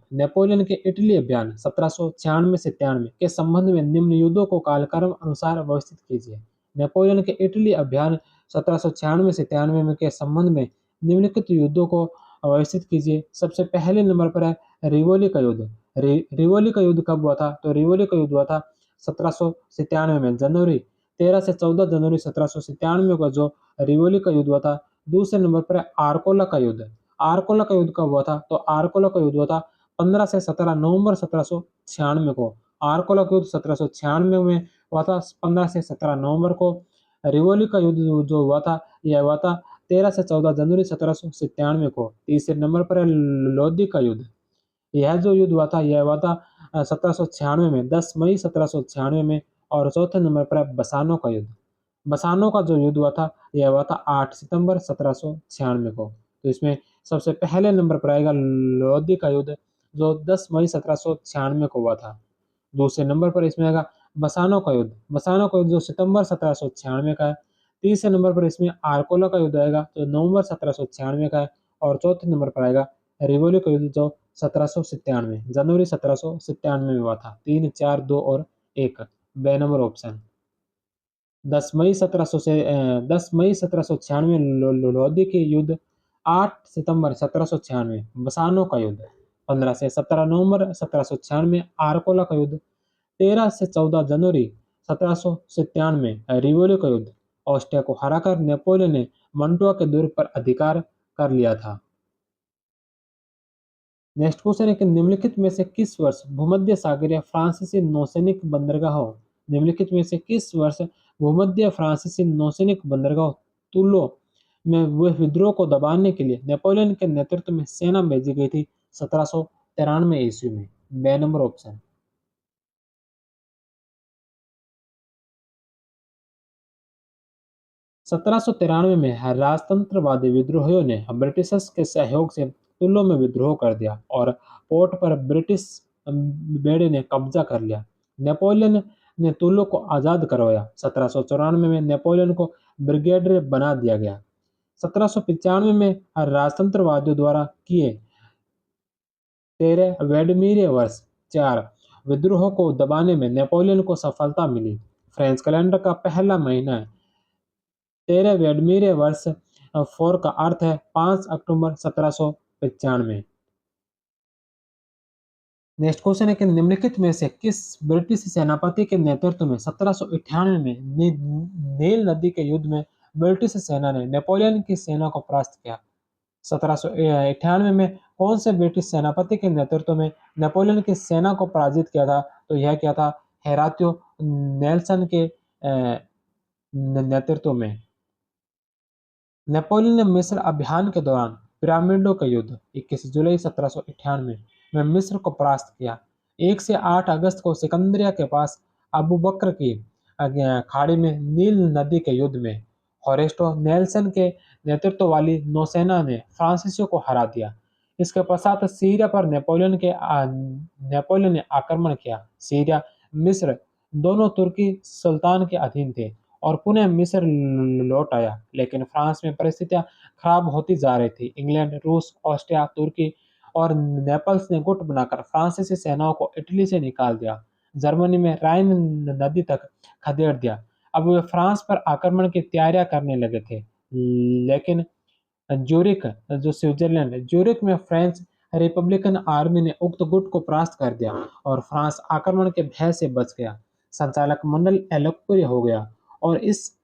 1796 से 93 के संबंध में निम्न युद्धों को कालक्रम अनुसार व्यवस्थित कीजिए। नेपोलियन के इटली अभियान 1796 से 93 में के संबंध में निम्नलिखित युद्धों को व्यवस्थित कीजिए। सबसे पहले नंबर पर है रिवोली का युद्ध। रिवोली का युद्ध कब हुआ था? तो रिवोली का युद्ध हुआ था 1797 में, जनवरी 13 से 14 जनवरी 1797 को जो रिवोली का युद्ध हुआ था। दूसरे नंबर पर है आर्कोला का युद्ध। आर्कोला का युद्ध कब हुआ था? तो आर्कोला का युद्ध हुआ था 15 से 17 नवंबर 1796 को। आर्कोला का युद्ध 1796 में हुआ था, 15 से 17 नवंबर को। रिवोली का युद्ध जो हुआ था, यह हुआ था 13 से 14 जनवरी 1797 को। तीसरे नंबर पर है लोदी का युद्ध। यह जो युद्ध हुआ था, यह हुआ था 1796 में, 10 मई 1796 में। और चौथे नंबर पर है बसानो का युद्ध। बसानो का जो युद्ध हुआ था, यह हुआ था 8 सितंबर 1796 को। तो इसमें सबसे पहले नंबर पर आएगा लोदी का युद्ध, जो 10 मई 1796 को हुआ था। दूसरे नंबर पर इसमें आएगा बसानो का युद्ध। बसानो का युद्ध जो सितंबर 1796 का है। तीसरे नंबर पर इसमें आर्कोला का युद्ध आएगा, जो नवंबर 1796 का है। और चौथे नंबर पर आएगा रिवोली का युद्ध, जो 1797 जनवरी 1797 में हुआ था। 3, 4, 2 और 1। बे नंबर ऑप्शन। 10 मई 1796 लोदी के युद्ध। 8 सितंबर 1796 बसानो का युद्ध। 15 से 17 नवंबर 1796 आर्कोला का युद्ध। 13 से 14 जनवरी 1797 रिवोली का युद्ध। ऑस्ट्रिया को हराकर नेपोलियन ने मंटुआ के दुर्ग पर अधिकार कर लिया था। नेक्स्ट क्वेश्चन है कि निम्नलिखित में से किस वर्ष भूमध्य सागरीय फ्रांसीसी नौसैनिक बंदरगाहों निम्नलिखित में से किस वर्ष भूमध्य फ्रांसीसी नौसैनिक बंदरगाह टूलो में वह विद्रोह को दबाने के लिए नेपोलियन के नेतृत्व में सेना भेजी गई थी? 1793 ईस्वी में। बे नंबर ऑप्शन। 1793 में राजतंत्रवादी विद्रोहियों ने ब्रिटिशर्स के सहयोग से टुल्लो में विद्रोह कर दिया और पोर्ट पर ब्रिटिश बेड़े ने कब्जा कर लिया। नेपोलियन ने टुल्लो को आज़ाद करवाया। 1794 में नेपोलियन को ब्रिगेडियर बना दिया गया। 1795 में राजतंत्रवादियों द्वारा किए 13वें वर्ष 4 विद्रोह को दबाने में नेपोलियन को सफलता मिली। फ्रेंच कैलेंडर का पहला महीना है 13वें वर्ष 4 का अर्थ है 5 अक्टूबर 1795। नेक्स्ट क्वेश्चन है कि निम्नलिखित में से किस ब्रिटिश सेनापति के नेतृत्व में 1798 में नील नदी के युद्ध में ब्रिटिश सेना ने नेपोलियन की सेना को परास्त किया। 1798 में कौन से ब्रिटिश सेनापति के नेतृत्व में नेपोलियन की सेना को पराजित किया था? तो यह क्या था? हेरात्यो नेल्सन के नेतृत्व में। नेपोलियन ने मिस्र अभियान के दौरान पिरामिडों का युद्ध 21 जुलाई 1798 में मिस्र को परास्त किया। 1 से 8 अगस्त को सिकंदरिया के पास अबू बकर की खाड़ी में नील नदी के युद्ध में होरेस्टो नेल्सन के नेतृत्व वाली नौसेना ने फ्रांसीसियों को हरा दिया। इसके पश्चात सीरिया पर नेपोलियन ने आक्रमण किया। सीरिया, मिस्र दोनों तुर्की सुल्तान के अधीन थे और पुनः मिस्र लौट आया, लेकिन फ्रांस में परिस्थितियां खराब होती जा रही थी। इंग्लैंड, रूस, ऑस्ट्रिया, तुर्की और नेपल्स ने गुट बनाकर फ्रांसीसी सेनाओं को इटली से निकाल दिया। जर्मनी में राइन नदी तक खदेड़ दिया। अब वे फ्रांस पर आक्रमण की तैयारियां करने लगे थे, लेकिन ज्यूरिख जो स्विट्जरलैंड ज्यूरिख में फ्रेंच रिपब्लिकन आर्मी ने उक्त गुट को परास्त कर दिया और फ्रांस आक्रमण के भय से बच गया। संचालक मंडल लोकप्रिय हो गया और इस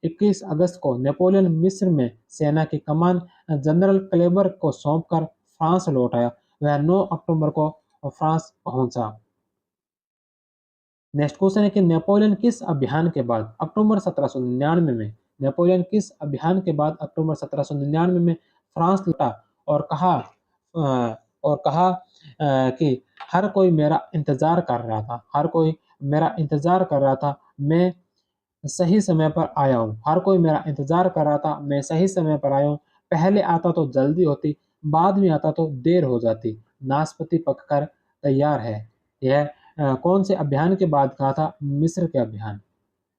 21 अगस्त को नेपोलियन मिस्र में सेना की कमान जनरल क्लेबर को सौंपकर फ्रांस लौट आया। वह 9 अक्टूबर को फ्रांस पहुंचा। नेक्स्ट क्वेश्चन है कि नेपोलियन किस अभियान के बाद अक्टूबर 1799 में नेपोलियन किस अभियान के बाद अक्टूबर 1799 में फ्रांस लौटा और कहा कि हर कोई मेरा इंतजार कर रहा था, हर कोई मेरा इंतजार कर रहा था, मैं सही समय पर आया हूँ, हर कोई मेरा इंतजार कर रहा था, मैं सही समय पर आया हूँ। पहले आता तो जल्दी होती, बाद में आता तो देर हो जाती। नाशपाती पककर तैयार है। यह कौन से अभियान के बाद कहा था? मिस्र के अभियान।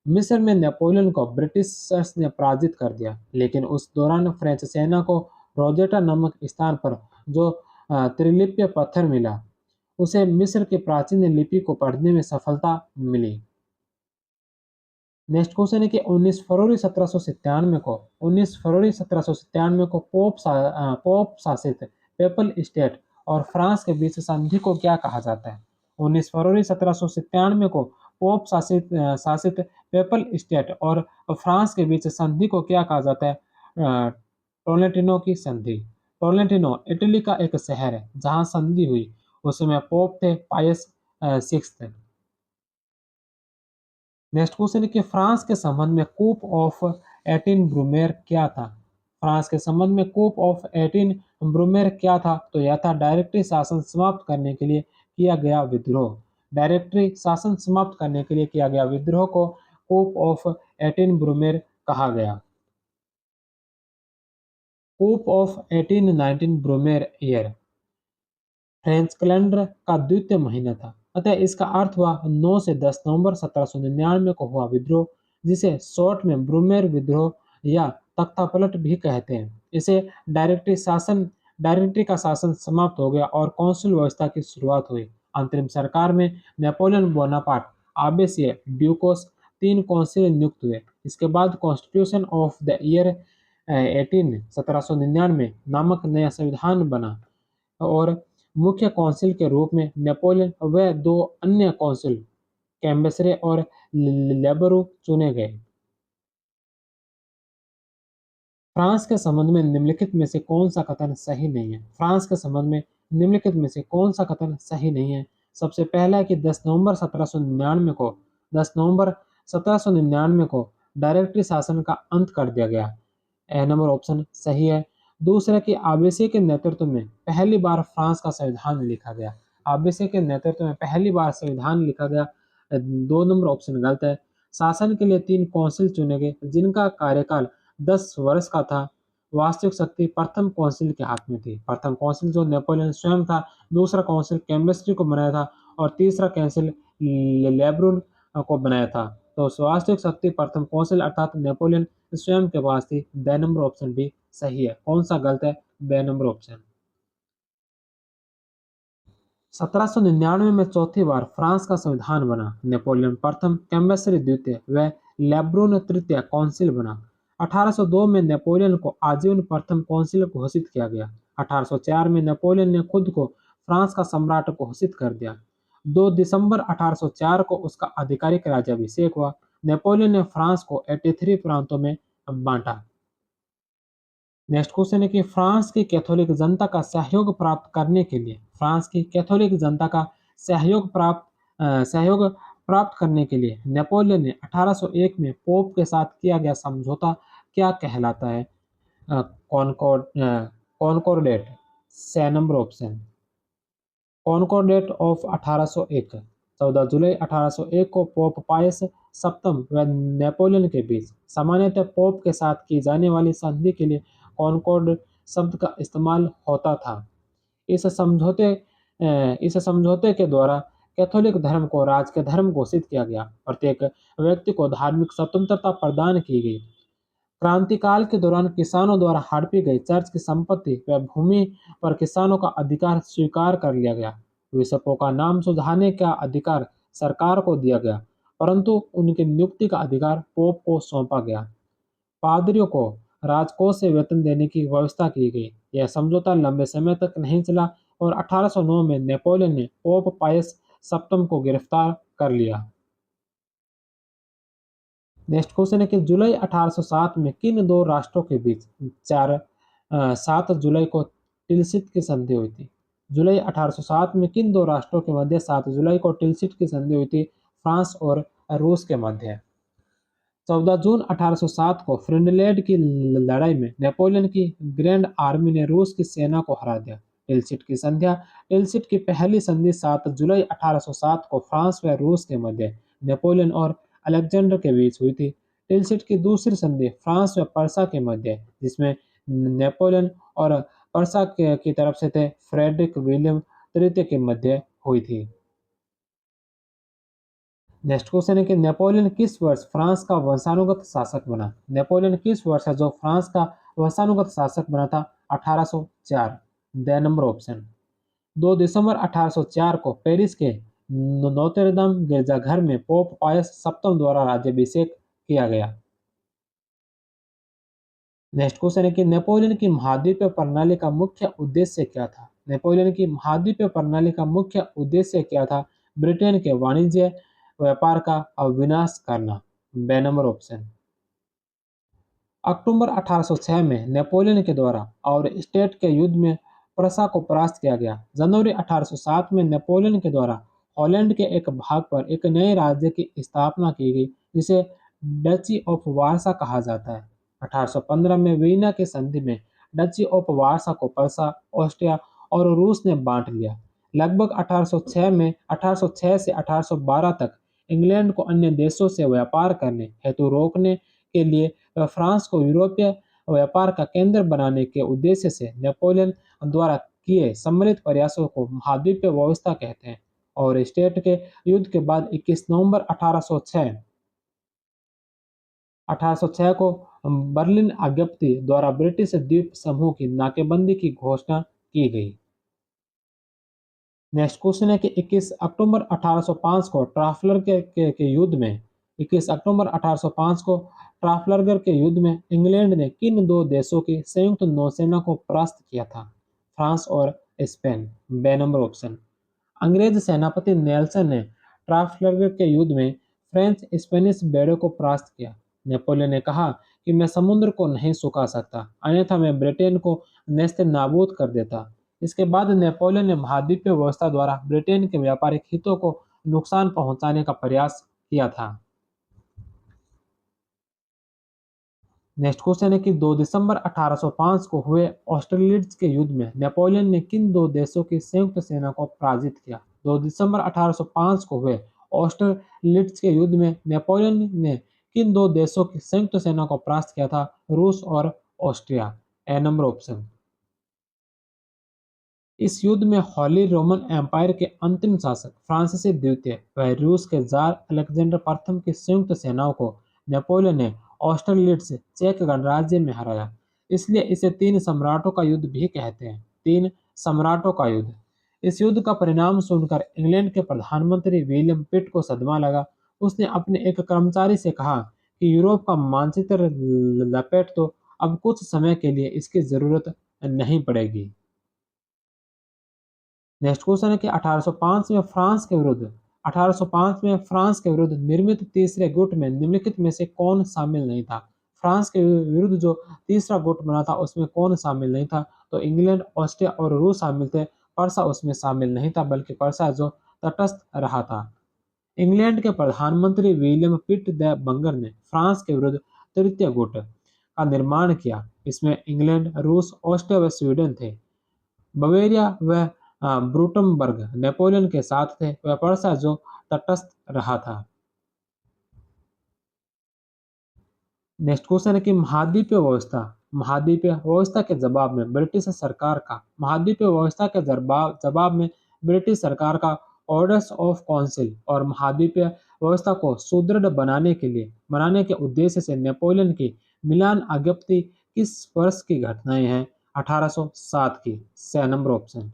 मिस्र में नेपोलियन को ब्रिटिशर्स ने पराजित कर दिया, लेकिन उस दौरान फ्रेंच सेना को रोजेटा नामक स्थान पर जो त्रिलिपीय पत्थर मिला, उसे मिस्र की प्राचीन लिपि को पढ़ने में सफलता मिली। नेक्स्ट क्वेश्चन है कि 19 फरवरी 1797 को पोप शासित पेपल स्टेट और फ्रांस के बीच संधि को क्या कहा जाता है? 19 फरवरी 1797 को पोप शासित पेपल स्टेट और फ्रांस के बीच संधि को क्या कहा जाता है? टोलेंटिनो की संधि। टोलेंटिनो इटली का एक शहर है जहां संधि हुई। उसमें पोप थे पायस 6। नेक्स्ट क्वेश्चन है कि फ्रांस के संबंध में कूप ऑफ 18 ब्रूमेर क्या था? फ्रांस के संबंध में कूप ऑफ 18 ब्रूमेर क्या था? तो यह था डायरेक्टरी शासन समाप्त करने के लिए किया गया विद्रोह। डायरेक्टरी शासन समाप्त करने के लिए किया गया विद्रोह को कूप ऑफ 18 ब्रूमेर कहा गया। कूप ऑफ 1819 ब्रूमेर ईयर फ्रेंच कैलेंडर का द्वितीय महीना था, अतः इसका अर्थ हुआ 9 से 10 नवंबर 1799 को हुआ विद्रोह, जिसे शॉर्ट में ब्रूमेर विद्रोह या तख्तापलट भी कहते हैं। इसे डायरेक्टरी का शासन समाप्त हो गया और कौंसिल व्यवस्था की शुरुआत हुई। अंतरिम सरकार में नेपोलियन बोनापार्ट, आबेसिए, ड्यूकोस 3 कौंसिल नियुक्त हुए। इसके बाद कॉन्स्टिट्यूशन ऑफ द ईयर 1799 नामक नया संविधान बना और मुख्य कौंसिल के रूप में नेपोलियन व 2 अन्य कौंसिल कैम्बेसरे और लेबरू चुने गए। फ्रांस के संबंध में निम्नलिखित में से कौन सा कथन सही नहीं है? फ्रांस के संबंध में निम्नलिखित में से कौन सा कथन सही नहीं है? सबसे पहला है कि 10 नवंबर 1799 को डायरेक्टरी शासन का अंत कर दिया गया। ए नंबर ऑप्शन सही है। दूसरा कि आबेसे के नेतृत्व में पहली बार फ्रांस का संविधान लिखा गया। आबेसे के नेतृत्व में पहली बार संविधान लिखा गया। 2 नंबर ऑप्शन गलत है। शासन के लिए 3 कौंसिल चुने गए जिनका कार्यकाल 10 वर्ष का था। वास्तविक शक्ति प्रथम कौंसिल के हाथ में थी। प्रथम कौंसिल जो नेपोलियन स्वयं था, दूसरा कौंसिल कैम्बेस्ट्री को बनाया था और तीसरा कौंसिल लेब्रून को बनाया था। तो वास्तविक शक्ति प्रथम कौंसिल अर्थात नेपोलियन स्वयं के पास थी। ब नंबर ऑप्शन भी सही है। कौन सा गलत है? ब नंबर ऑप्शन। 1799 में चौथी बार फ्रांस का संविधान बना। नेपोलियन प्रथम, कैम्बेसरी द्वितीय व लेब्रून तृतीय कौंसिल बना। 1802 में नेपोलियन को आजीवन प्रथम कौंसिल घोषित किया गया। 1804 में नेपोलियन ने खुद को फ्रांस का सम्राट घोषित कर दिया। 2 दिसंबर 1804 को उसका आधिकारिक राज्याभिषेक हुआ। नेपोलियन ने फ्रांस को 83 प्रांतों में बांटा। नेक्स्ट क्वेश्चन है कि फ्रांस की कैथोलिक जनता का सहयोग प्राप्त करने के लिए, फ्रांस की कैथोलिक जनता का सहयोग प्राप्त करने के लिए नेपोलियन ने 1801 में पोप के साथ किया गया समझौता क्या कहलाता है? कॉनकॉर्ड कॉनकॉर्डेट। स नंबर ऑप्शन। कॉनकॉर्डेट ऑफ 1801। 14 जुलाई 1801 को पोप पायस सप्तम व नेपोलियन के बीच सामान्यतः पोप के साथ की जाने वाली संधि के लिए कॉनकॉर्ड शब्द का इस्तेमाल होता था। इस समझौते के द्वारा कैथोलिक धर्म को राजकीय धर्म घोषित किया गया। प्रत्येक व्यक्ति को धार्मिक स्वतंत्रता प्रदान की गई। क्रांतिकाल के दौरान किसानों द्वारा हड़पी गई चर्च की संपत्ति व भूमि पर किसानों का अधिकार स्वीकार कर लिया गया। बिशपों का नाम सुधारने का अधिकार सरकार को दिया गया, परंतु उनकी नियुक्ति का अधिकार पोप को सौंपा गया। पादरियों को राजकोष से वेतन देने की व्यवस्था की गई। यह समझौता लंबे समय तक नहीं चला और 1809 में नेपोलियन ने पोप पायस सप्तम को गिरफ्तार कर लिया। नेक्स्ट क्वेश्चन है कि जुलाई 1807 में किन दो राष्ट्रों के बीच 7 जुलाई को टिलसित की संधि हुई थी? जुलाई 1807 में किन दो राष्ट्रों के मध्य 7 जुलाई को टिलसित की संधि हुई थी? फ्रांस और रूस के मध्य। 14 जून 1807 को फ्रिंडलैंड की लड़ाई में नेपोलियन की ग्रैंड आर्मी ने रूस की सेना को हरा दिया। टिलसिट की पहली संधि 7 जुलाई 1807 को फ्रांस व रूस के मध्य नेपोलियन और अलेक्जेंडर के बीच हुई थी। टिलसिट की दूसरी संधि फ्रांस व पर्सा के मध्य, जिसमें नेपोलियन और पर्सा की तरफ से थे फ्रेडरिक विलियम तृतीय के मध्य हुई थी। नेक्स्ट क्वेश्चन है कि नेपोलियन किस वर्ष फ्रांस का वंशानुगत शासक बना? नेपोलियन किस वर्ष है जो फ्रांस का वंशानुगत शासक बना था? 1804। The number option. 2 दिसंबर 1804 को पेरिस के नोत्रे-दाम गिरजाघर में पोप पायस सप्तम द्वारा राज्याभिषेक किया गया। नेक्स्ट क्वेश्चन है कि नेपोलियन की महाद्वीपीय प्रणाली का मुख्य उद्देश्य क्या था? नेपोलियन की महाद्वीपीय प्रणाली का मुख्य उद्देश्य क्या था? ब्रिटेन के वाणिज्य व्यापार का विनाश करना। बे नंबर ऑप्शन। अक्टूबर 1806 में नेपोलियन के द्वारा और स्टेट के युद्ध में प्रसा को परास्त किया गया। जनवरी 1807 में नेपोलियन के द्वारा हॉलैंड के एक भाग पर एक नए राज्य की स्थापना की गई, जिसे डची ऑफ वारसा कहा जाता है। 1815 में वीना की संधि में डची ऑफ वारसा को प्रसा, ऑस्ट्रिया और रूस ने बांट लिया। लगभग 1806 से 1812 तक इंग्लैंड को अन्य देशों से व्यापार करने हेतु रोकने के लिए फ्रांस को यूरोपीय व्यापार का केंद्र बनाने के उद्देश्य से नेपोलियन द्वारा किए सम्मिलित प्रयासों को महाद्वीपीय व्यवस्था कहते हैं। और स्टेट के युद्ध के बाद 21 नवंबर 1806 को बर्लिन आज्ञप्ति द्वारा ब्रिटिश द्वीप समूह की नाकेबंदी की घोषणा की गई। नेक्स्ट क्वेश्चन है कि 21 अक्टूबर 1805 को ट्राफलगर के युद्ध में इंग्लैंड ने किन दो देशों की संयुक्त नौसेना को परास्त किया था? फ्रांस और स्पेन। बे नंबर ऑप्शन। अंग्रेज सेनापति नेल्सन ने ट्राफलगर के युद्ध में फ्रेंच स्पेनिश बेड़ों को परास्त किया। नेपोलियन ने कहा कि मैं समुद्र को नहीं सुखा सकता, अन्यथा मैं ब्रिटेन को नेस्त नाबूद कर देता। इसके बाद नेपोलियन ने महाद्वीपीय व्यवस्था द्वारा ब्रिटेन के व्यापारिक हितों को नुकसान पहुंचाने का प्रयास किया था। नेक्स्ट क्वेश्चन है कि 2 दिसंबर 1805 को हुए ऑस्ट्रेलियड्स के युद्ध में नेपोलियन ने किन दो देशों की संयुक्त सेना को पराजित किया? 2 दिसंबर 1805 को हुए ऑस्ट्रेलियड्स के युद्ध में नेपोलियन ने किन दो देशों की संयुक्त सेना को परास्त किया था? रूस और ऑस्ट्रिया। ए नंबर ऑप्शन। इस युद्ध में हॉली रोमन एम्पायर के अंतिम शासक फ्रांसीसी द्वितीय व रूस के जार अलेक्जेंडर प्रथम की संयुक्त सेनाओं को नेपोलियन ने ऑस्ट्रेलियट्स चेक गणराज्य में हराया। इसलिए इसे तीन सम्राटों का युद्ध भी कहते हैं। तीन सम्राटों का युद्ध। इस युद्ध का परिणाम सुनकर इंग्लैंड के प्रधानमंत्री विलियम पिट को सदमा लगा। उसने अपने एक कर्मचारी से कहा कि यूरोप का मानचित्र लपेट तो अब कुछ समय के लिए इसकी जरूरत नहीं पड़ेगी। नेक्स्ट क्वेश्चन है कि 1805 में फ्रांस के विरुद्ध 1805 में फ्रांस के विरुद्ध निर्मित तीसरे गुट में निम्नलिखित में से कौन शामिल नहीं था? फ्रांस के विरुद्ध जो तीसरा गुट बना था उसमें कौन शामिल नहीं था? तो इंग्लैंड, ऑस्ट्रिया और रूस शामिल थे। पर्सा उसमें शामिल नहीं था, बल्कि पर्सा जो तटस्थ रहा था। इंग्लैंड के प्रधानमंत्री विलियम पिट द बंगर ने फ्रांस के विरुद्ध तृतीय गुट का निर्माण किया। इसमें इंग्लैंड, रूस, ऑस्ट्रिया व स्वीडन थे। बवेरिया व ब्रूटमबर्ग नेपोलियन के साथ थे। वह पर्सा जो तटस्थ रहा था। नेक्स्ट क्वेश्चन है कि महाद्वीपीय व्यवस्था के जवाब में ब्रिटिश सरकार का महाद्वीपीय व्यवस्था के जवाब में ब्रिटिश सरकार का ऑर्डर्स ऑफ काउंसिल और महाद्वीपीय व्यवस्था को सुदृढ़ बनाने के उद्देश्य से नेपोलियन की मिलान आज्ञप्ति किस वर्ष की घटनाएं हैं? 1807 की। C number option.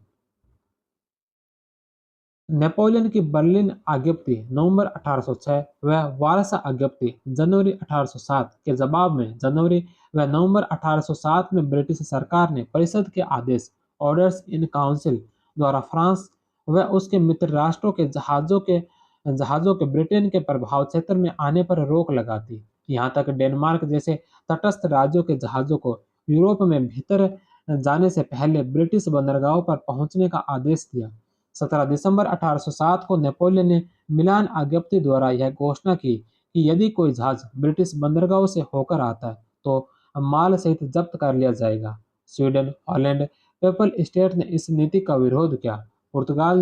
नेपोलियन की बर्लिन आज्ञप्ति नवंबर 1806 व वारसा आज्ञप्ति जनवरी 1807 के जवाब में जनवरी व नवंबर 1807 में ब्रिटिश सरकार ने परिषद के आदेश ऑर्डर्स इन काउंसिल द्वारा फ्रांस व उसके मित्र राष्ट्रों के जहाजों के ब्रिटेन के प्रभाव क्षेत्र में आने पर रोक लगा दी। यहाँ तक डेनमार्क जैसे तटस्थ राज्यों के जहाजों को यूरोप में भीतर जाने से पहले ब्रिटिश बंदरगाहों पर पहुंचने का आदेश दिया। 17 दिसंबर 1807 को नेपोलियन ने मिलान आज्ञप्ति द्वारा यह घोषणा की कि यदि कोई जहाज ब्रिटिश बंदरगाहों से होकर आता है तो माल सहित जब्त कर लिया जाएगा। स्वीडन, हॉलैंड, पेपल स्टेट ने इस नीति का विरोध किया। पुर्तगाल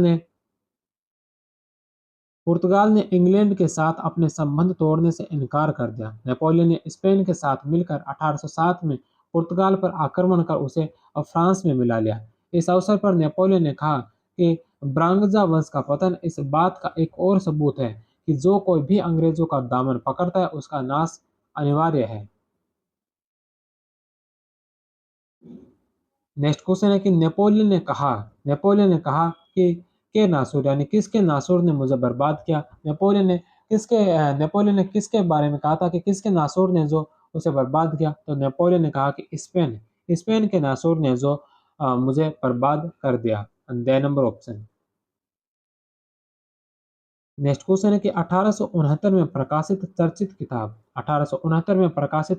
ने इंग्लैंड के साथ अपने संबंध तोड़ने से इनकार कर दिया। नेपोलियन ने स्पेन के साथ मिलकर 1807 में पुर्तगाल पर आक्रमण कर उसे फ्रांस में मिला लिया। इस अवसर पर नेपोलियन ने कहा कि ब्रांगजा वंश का पतन इस बात का एक और सबूत है कि जो कोई भी अंग्रेजों का दामन पकड़ता है उसका नाश अनिवार्य है। नेक्स्ट क्वेश्चन है कि नेपोलियन ने कहा कि के नासूर यानी किसके नासूर ने मुझे बर्बाद किया? नेपोलियन ने किसके बारे में कहा था कि किसके नासूर ने जो उसे बर्बाद किया? तो नेपोलियन ने कहा कि स्पेन के नासूर ने जो मुझे बर्बाद कर दिया। D number option. Next question है कि 1869 में प्रकाशित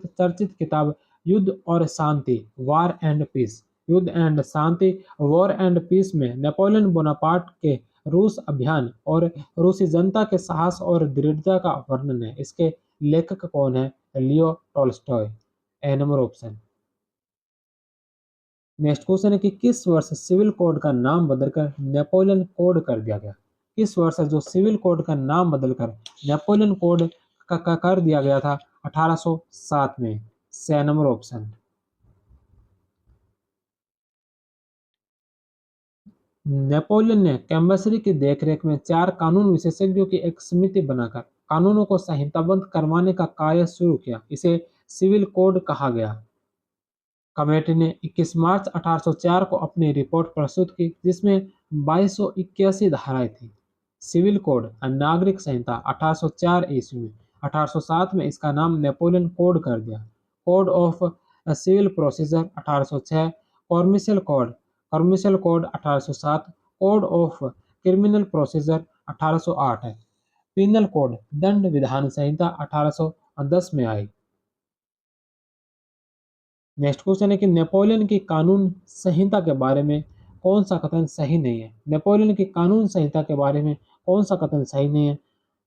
चर्चित किताब युद्ध और शांति वॉर एंड पीस युद्ध एंड शांति वॉर एंड पीस में नेपोलियन बोनापार्ट के रूस अभियान और रूसी जनता के साहस और दृढ़ता का वर्णन है। इसके लेखक कौन है? Leo Tolstoy. A number option. Next question है कि किस वर्ष सिविल कोड का नाम बदलकर नेपोलियन कोड कर दिया गया? किस वर्ष जो सिविल कोड का नाम बदलकर नेपोलियन कोड का कर दिया गया था? 1807 में। सी नंबर ऑप्शन। नेपोलियन ने कैम्बसरी की देखरेख में 4 कानून विशेषज्ञों की एक समिति बनाकर कानूनों को संहिताबद्ध करवाने का कार्य शुरू किया। इसे सिविल कोड कहा गया। कमेटी ने 21 मार्च 1804 को अपनी रिपोर्ट प्रस्तुत की जिसमें 2281 धाराएं थीं। सिविल कोड नागरिक संहिता 1804 ईस्वी में। 1807 में इसका नाम नेपोलियन कोड कर दिया। Code of civil procedure 1806, commercial code 1807, code of criminal procedure 1808 है। पिनल कोड दंड विधान संहिता 1810 में आई। नेक्स्ट क्वेश्चन है कि नेपोलियन की कानून संहिता के बारे में कौन सा कथन सही नहीं है? नेपोलियन की कानून संहिता के बारे में कौन सा कथन सही नहीं है?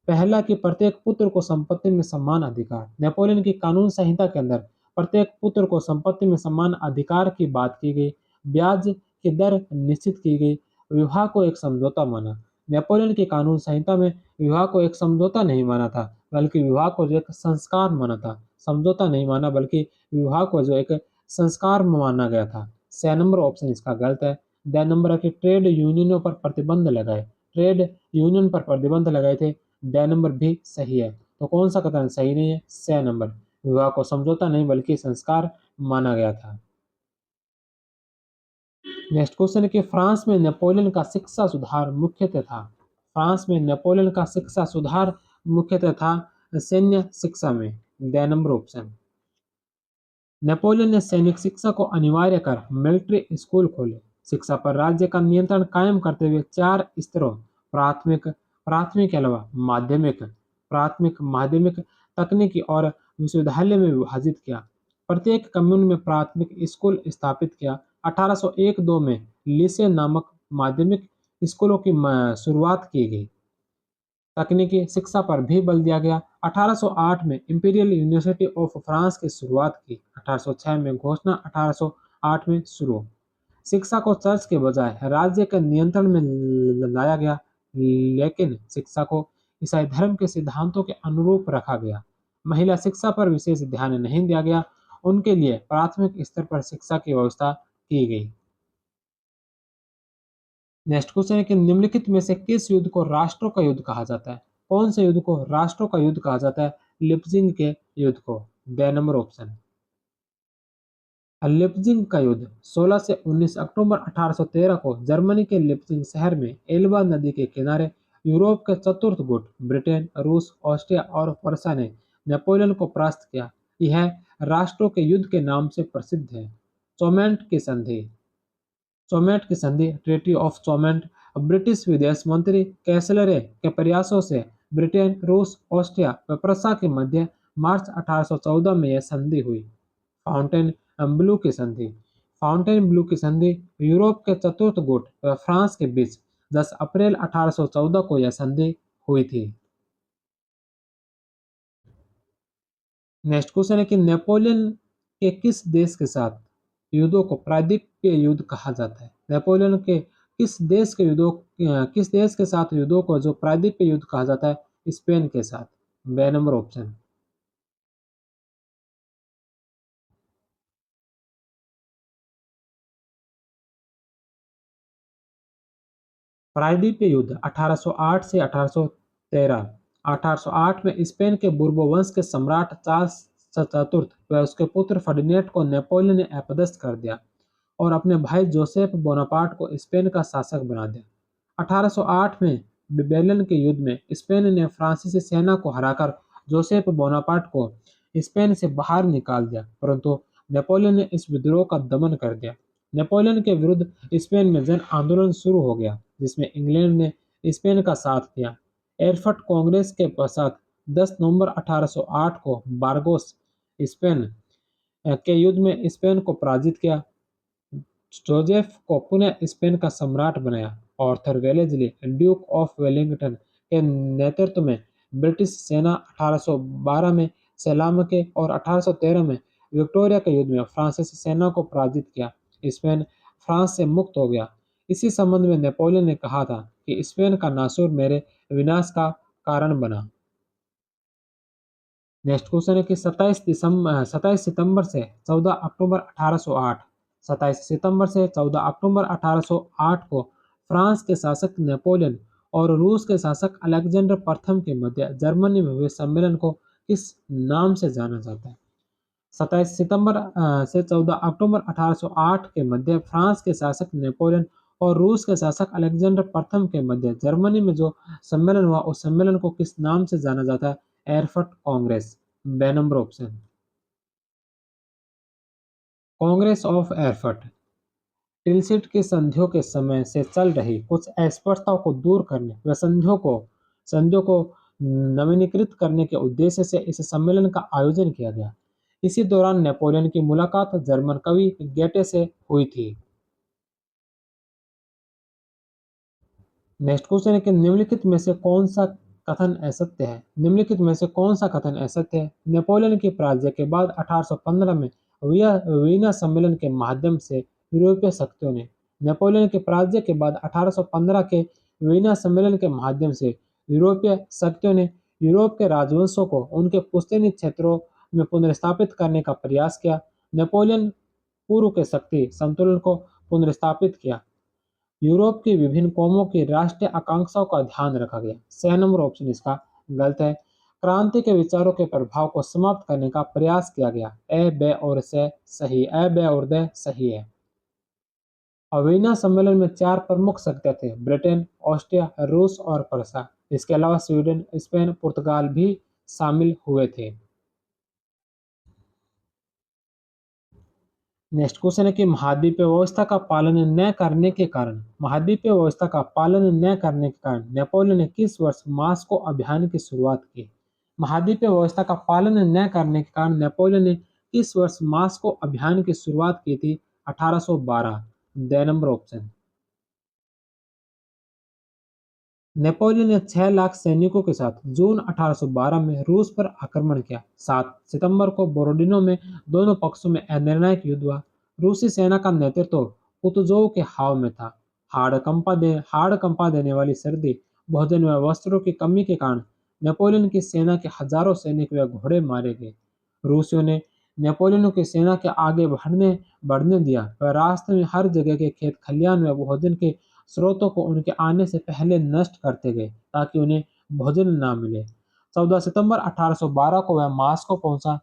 पहला कि प्रत्येक पुत्र को संपत्ति में समान अधिकार। नेपोलियन की कानून संहिता के अंदर प्रत्येक पुत्र को संपत्ति में समान अधिकार की बात की गई। ब्याज की दर निश्चित की गई। विवाह को एक समझौता माना। नेपोलियन की कानून संहिता में विवाह को एक समझौता नहीं माना था, बल्कि विवाह को जो एक संस्कार माना था। समझौता नहीं माना बल्कि विवाह को जो एक संस्कार माना गया था। सी नंबर ऑप्शन इसका गलत है। द नंबर है कि ट्रेड यूनियनों पर प्रतिबंध लगाए। ट्रेड यूनियन पर प्रतिबंध लगाए थे। ड नंबर भी सही है। तो कौन सा कथन सही नहीं है? C number. विवाह को समझौता नहीं बल्कि संस्कार माना गया था। नेक्स्ट क्वेश्चन है कि फ्रांस में नेपोलियन का शिक्षा सुधार मुख्यतः था। फ्रांस में नेपोलियन का शिक्षा सुधार मुख्यतः था सैन्य शिक्षा में। The number option. नेपोलियन ने सैनिक शिक्षा को अनिवार्य कर मिलिट्री स्कूल खोले। शिक्षा पर राज्य का नियंत्रण कायम करते हुए 4 स्तरों प्राथमिक प्राथमिक के अलावा माध्यमिक तकनीकी और विश्वविद्यालय में विभाजित किया। प्रत्येक कम्यून में प्राथमिक स्कूल स्थापित किया। 1801-2 में लीसे नामक माध्यमिक स्कूलों की शुरुआत की गई। तकनीकी शिक्षा पर भी बल दिया गया। 1808 में इंपीरियल यूनिवर्सिटी ऑफ फ्रांस की शुरुआत की। 1806 में घोषणा 1808 में शुरू। शिक्षा को चर्च के बजाय राज्य के नियंत्रण में लाया गया, लेकिन शिक्षा को ईसाई धर्म के सिद्धांतों के अनुरूप रखा गया। महिला शिक्षा पर विशेष ध्यान नहीं दिया गया। उनके लिए प्राथमिक स्तर पर शिक्षा की व्यवस्था की गई। नेक्स्ट क्वेश्चन है कि निम्नलिखित में से किस युद्ध को राष्ट्रों का युद्ध कहा जाता है? कौन से युद्ध को राष्ट्रों का युद्ध कहा जाता है? लिप्जिंग के युद्ध को। The number option. लिप्जिंग का युद्ध 16 से 19 अक्टूबर 1813 को जर्मनी के लिप्जिंग शहर में एल्बा नदी के किनारे यूरोप के चतुर्थ गुट ब्रिटेन, रूस, ऑस्ट्रिया और प्रसा ने नेपोलियन को परास्त किया। यह राष्ट्रों के युद्ध के नाम से प्रसिद्ध है। चोमेंट की संधि। चोमेट की संधि ट्रीटी ऑफ चोमेंट ब्रिटिश विदेश मंत्री कैसलरे के प्रयासों से ब्रिटेन, रूस, ऑस्ट्रिया व प्रसा के मध्य मार्च 1814 में यह संधि हुई। फाउंटेन ब्लू की संधि। फाउंटेन ब्लू की संधि यूरोप के चतुर्थ गुट व फ्रांस के बीच 10 अप्रैल 1814 को यह संधि हुई थी। नेक्स्ट क्वेश्चन है कि नेपोलियन के किस देश के साथ युद्धों को प्रायद्वीपीय युद्ध कहा जाता है? नेपोलियन के किस देश के साथ युद्धों को जो प्रायद्वीपीय युद्ध कहा जाता है? स्पेन के साथ। बे नंबर ऑप्शन। प्रायद्वीपीय युद्ध 1808 से 1813। 1808 में स्पेन के बुर्बो वंश के सम्राट चार्ल्स चतुर्थ व उसके पुत्र फर्डिनेंड को नेपोलियन ने अपदस्थ कर दिया और अपने भाई जोसेफ बोनापार्ट को स्पेन का शासक बना दिया। 1808 में बिबेलियन के युद्ध में स्पेन ने फ्रांसीसी सेना को हराकर जोसेफ बोनापार्ट को स्पेन से बाहर निकाल दिया, परंतु नेपोलियन ने इस विद्रोह का दमन कर दिया। नेपोलियन के विरुद्ध स्पेन में जन आंदोलन शुरू हो गया, जिसमें इंग्लैंड ने स्पेन का साथ दिया। एरफर्ट कांग्रेस के पश्चात 10 नवंबर 1808 को बारगोस स्पेन के युद्ध में स्पेन को पराजित किया। जोसेफ को पुनः स्पेन का सम्राट बनाया। Arthur Wellesley duke of Wellington के नेतृत्व में ब्रिटिश सेना 1812 में सलाम के और 1813 में विक्टोरिया के युद्ध में फ्रांसीसी सेना को पराजित किया। स्पेन फ्रांस से मुक्त हो गया। इसी संबंध में नेपोलियन ने कहा था कि स्पेन का नासूर मेरे विनाश का कारण बना। नेक्स्ट क्वेश्चन है कि 27 सितंबर से 14 अक्टूबर 1808। 27 सितंबर से 14 अक्टूबर 1808 को फ्रांस के शासक नेपोलियन और रूस के शासक अलेक्जेंडर प्रथम के मध्य जर्मनी में हुए सम्मेलन को किस नाम से जाना जाता है? 27 सितंबर से 14 अक्टूबर 1808 के मध्य फ्रांस के शासक नेपोलियन और रूस के शासक अलेक्जेंडर प्रथम के मध्य जर्मनी में जो सम्मेलन हुआ, उस सम्मेलन को किस नाम से जाना जाता है? एरफर्ट कांग्रेस। बे नंबर ऑप्शन। कांग्रेस ऑफ एरफर्ट टिलसिट की संधियों के समय से चल रही कुछ अस्पष्टताओं को दूर करने व संधियों को नवीनीकृत करने के उद्देश्य से इस सम्मेलन का आयोजन किया गया। इसी दौरान नेपोलियन की मुलाकात जर्मन कवि गेटे से हुई थी। नेक्स्ट क्वेश्चन है कि निम्नलिखित में से कौन सा कथन असत्य है? निम्नलिखित में से कौन सा कथन असत्य है? नेपोलियन की पराजय के बाद 1815 में वीना सम्मेलन के माध्यम से यूरोपीय शक्तियों ने नेपोलियन की पराजय के बाद 1815 के वीना सम्मेलन के माध्यम से यूरोपीय शक्तियों ने यूरोप के राजवंशों को उनके पुश्तैनी क्षेत्रों में पुनर्स्थापित करने का प्रयास किया। नेपोलियन पूर्व के शक्ति संतुलन को पुनर्स्थापित किया। यूरोप की विभिन्न कौमों की राष्ट्रीय आकांक्षाओं का ध्यान रखा गया। 6 नंबर ऑप्शन इसका गलत है। क्रांति के विचारों के प्रभाव को समाप्त करने का प्रयास किया गया। ए, बे और से सही, ए, बे और दे सही है। वीना सम्मेलन में 4 प्रमुख शक्तियाँ थे: ब्रिटेन, ऑस्ट्रिया, रूस और प्रसा। इसके अलावा स्वीडन, स्पेन, पुर्तगाल भी शामिल हुए थे। नेक्स्ट क्वेश्चन है कि महाद्वीपीय व्यवस्था का पालन न करने के कारण नेपोलियन ने किस वर्ष मास्को अभियान की शुरुआत की? महाद्वीपीय व्यवस्था का पालन न करने के कारण नेपोलियन ने किस वर्ष मास्को अभियान की शुरुआत की थी? 1812। The number option. नेपोलियन ने 6 लाख सैनिकों के साथ जून 1812 में रूस पर आक्रमण किया। 7 सितंबर को बोरोडिनो में दोनों पक्षों में निर्णायक युद्ध हुआ। रूसी सेना का नेतृत्व कुतुजोव के हाव में था। हाड़ कंपा देने वाली सर्दी, भोजन व वस्त्रों की कमी के कारण नेपोलियन की सेना के हजारों सैनिक व घोड़े मारे गए। रूसियों ने नेपोलियन की सेना के आगे बढ़ने दिया। वह रास्ते में हर जगह के खेत खलियान व भोजन के स्रोतों को उनके आने से पहले नष्ट करते गए ताकि उन्हें भोजन ना मिले। 14 सितंबर 1812 को वह मास्को पहुंचा,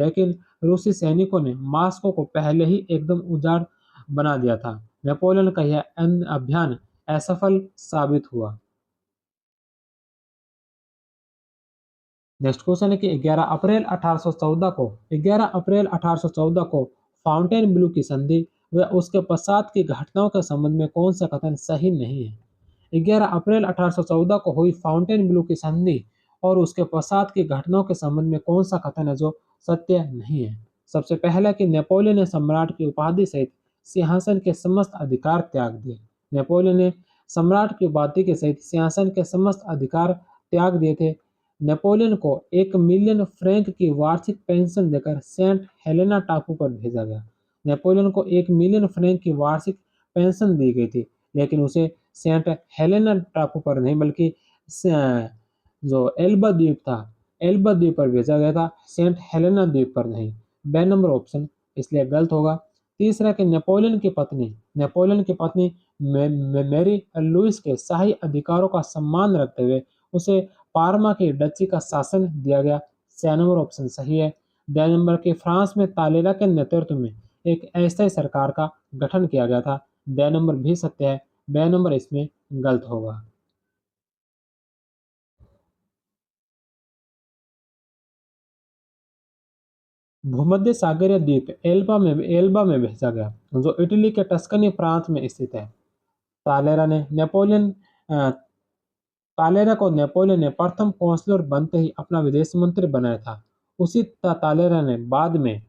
लेकिन रूसी सैनिकों ने मास्को को पहले ही एकदम उजाड़ बना दिया था। नेपोलियन का यह अभियान असफल साबित हुआ। नेक्स्ट क्वेश्चन है कि 11 अप्रैल 1814 को फाउंटेन ब्लू की संधि व उसके पश्चात की घटनाओं के संबंध में कौन सा कथन सही नहीं है? 11 अप्रैल 1814 को हुई फाउंटेन ब्लू की संधि और उसके पश्चात की घटनाओं के संबंध में कौन सा कथन है जो सत्य नहीं है? सबसे पहला कि नेपोलियन ने सम्राट की उपाधि सहित सिंहासन के समस्त अधिकार त्याग दिए। नेपोलियन ने सम्राट की उपाधि के सहित सिंहासन के समस्त अधिकार त्याग दिए थे। नेपोलियन को 1 मिलियन फ्रैंक की वार्षिक पेंशन देकर सेंट हेलेना टापू पर भेजा गया। नेपोलियन को 1 मिलियन फ्रैंक की वार्षिक पेंशन दी गई थी, लेकिन उसे सेंट हेलेना टापू पर नहीं बल्कि जो एल्बा द्वीप पर भेजा गया था, सेंट हेलेना द्वीप पर नहीं। बे नंबर ऑप्शन इसलिए गलत होगा। तीसरा कि नेपोलियन की पत्नी मैरी लुइस के शाही अधिकारों का सम्मान रखते हुए उसे पार्मा की डची का शासन दिया गया। सी नंबर ऑप्शन सही है। द नंबर के फ्रांस में तालेरा के नेतृत्व में एक अस्थायी सरकार का गठन किया गया था। द नंबर भी सत्य है। बे नंबर इसमें गलत होगा। भूमध्य सागरीय द्वीप एल्बा में भेजा गया, जो इटली के टस्कनी प्रांत में स्थित है। तालेरा ने नेपोलियन अ, तालेरा को नेपोलियन ने प्रथम काउंसलर बनते ही अपना विदेश मंत्री बनाया था। उसी तालेरा ने बाद में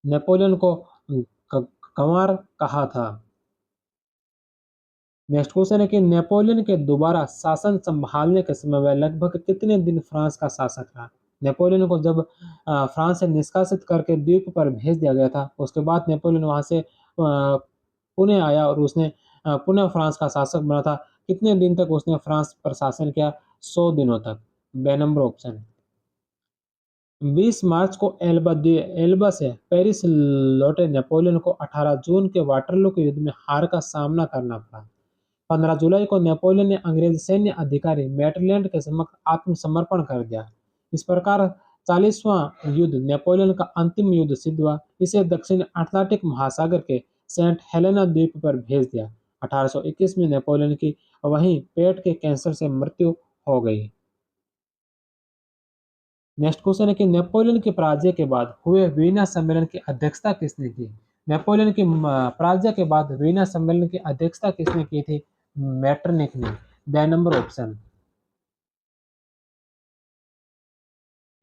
नेपोलियन को क- कंवर कहा था। नेक्स्ट क्वेश्चन है कि नेपोलियन के दोबारा शासन संभालने के समय वह लगभग कितने दिन फ्रांस का शासक रहा? नेपोलियन को जब फ्रांस से निष्कासित करके द्वीप पर भेज दिया गया था, उसके बाद नेपोलियन वहां से पुणे आया और उसने पुनः फ्रांस का शासक बना था। कितने दिन तक उसने फ्रांस पर शासन किया? 100 दिनों तक। बे नंबर ऑप्शन। 20 मार्च को एल्बा से पेरिस लौटे नेपोलियन को 18 जून के वाटरलू के युद्ध में हार का सामना करना पड़ा। 15 जुलाई को नेपोलियन ने अंग्रेज सैन्य अधिकारी मैटलैंड के समक्ष आत्मसमर्पण कर दिया। इस प्रकार 40वां युद्ध नेपोलियन का अंतिम युद्ध सिद्ध हुआ। इसे दक्षिण अटलांटिक महासागर के सेंट हेलेना द्वीप पर भेज दिया। 1821 में नेपोलियन की वहीं पेट के कैंसर से मृत्यु हो गई। नेक्स्ट क्वेश्चन है कि नेपोलियन के पराजय के बाद हुए वीना सम्मेलन की अध्यक्षता किसने की? नेपोलियन की पराजय के बाद वीना सम्मेलन की अध्यक्षता किसने की थी? मैटरनिक ने। The number option.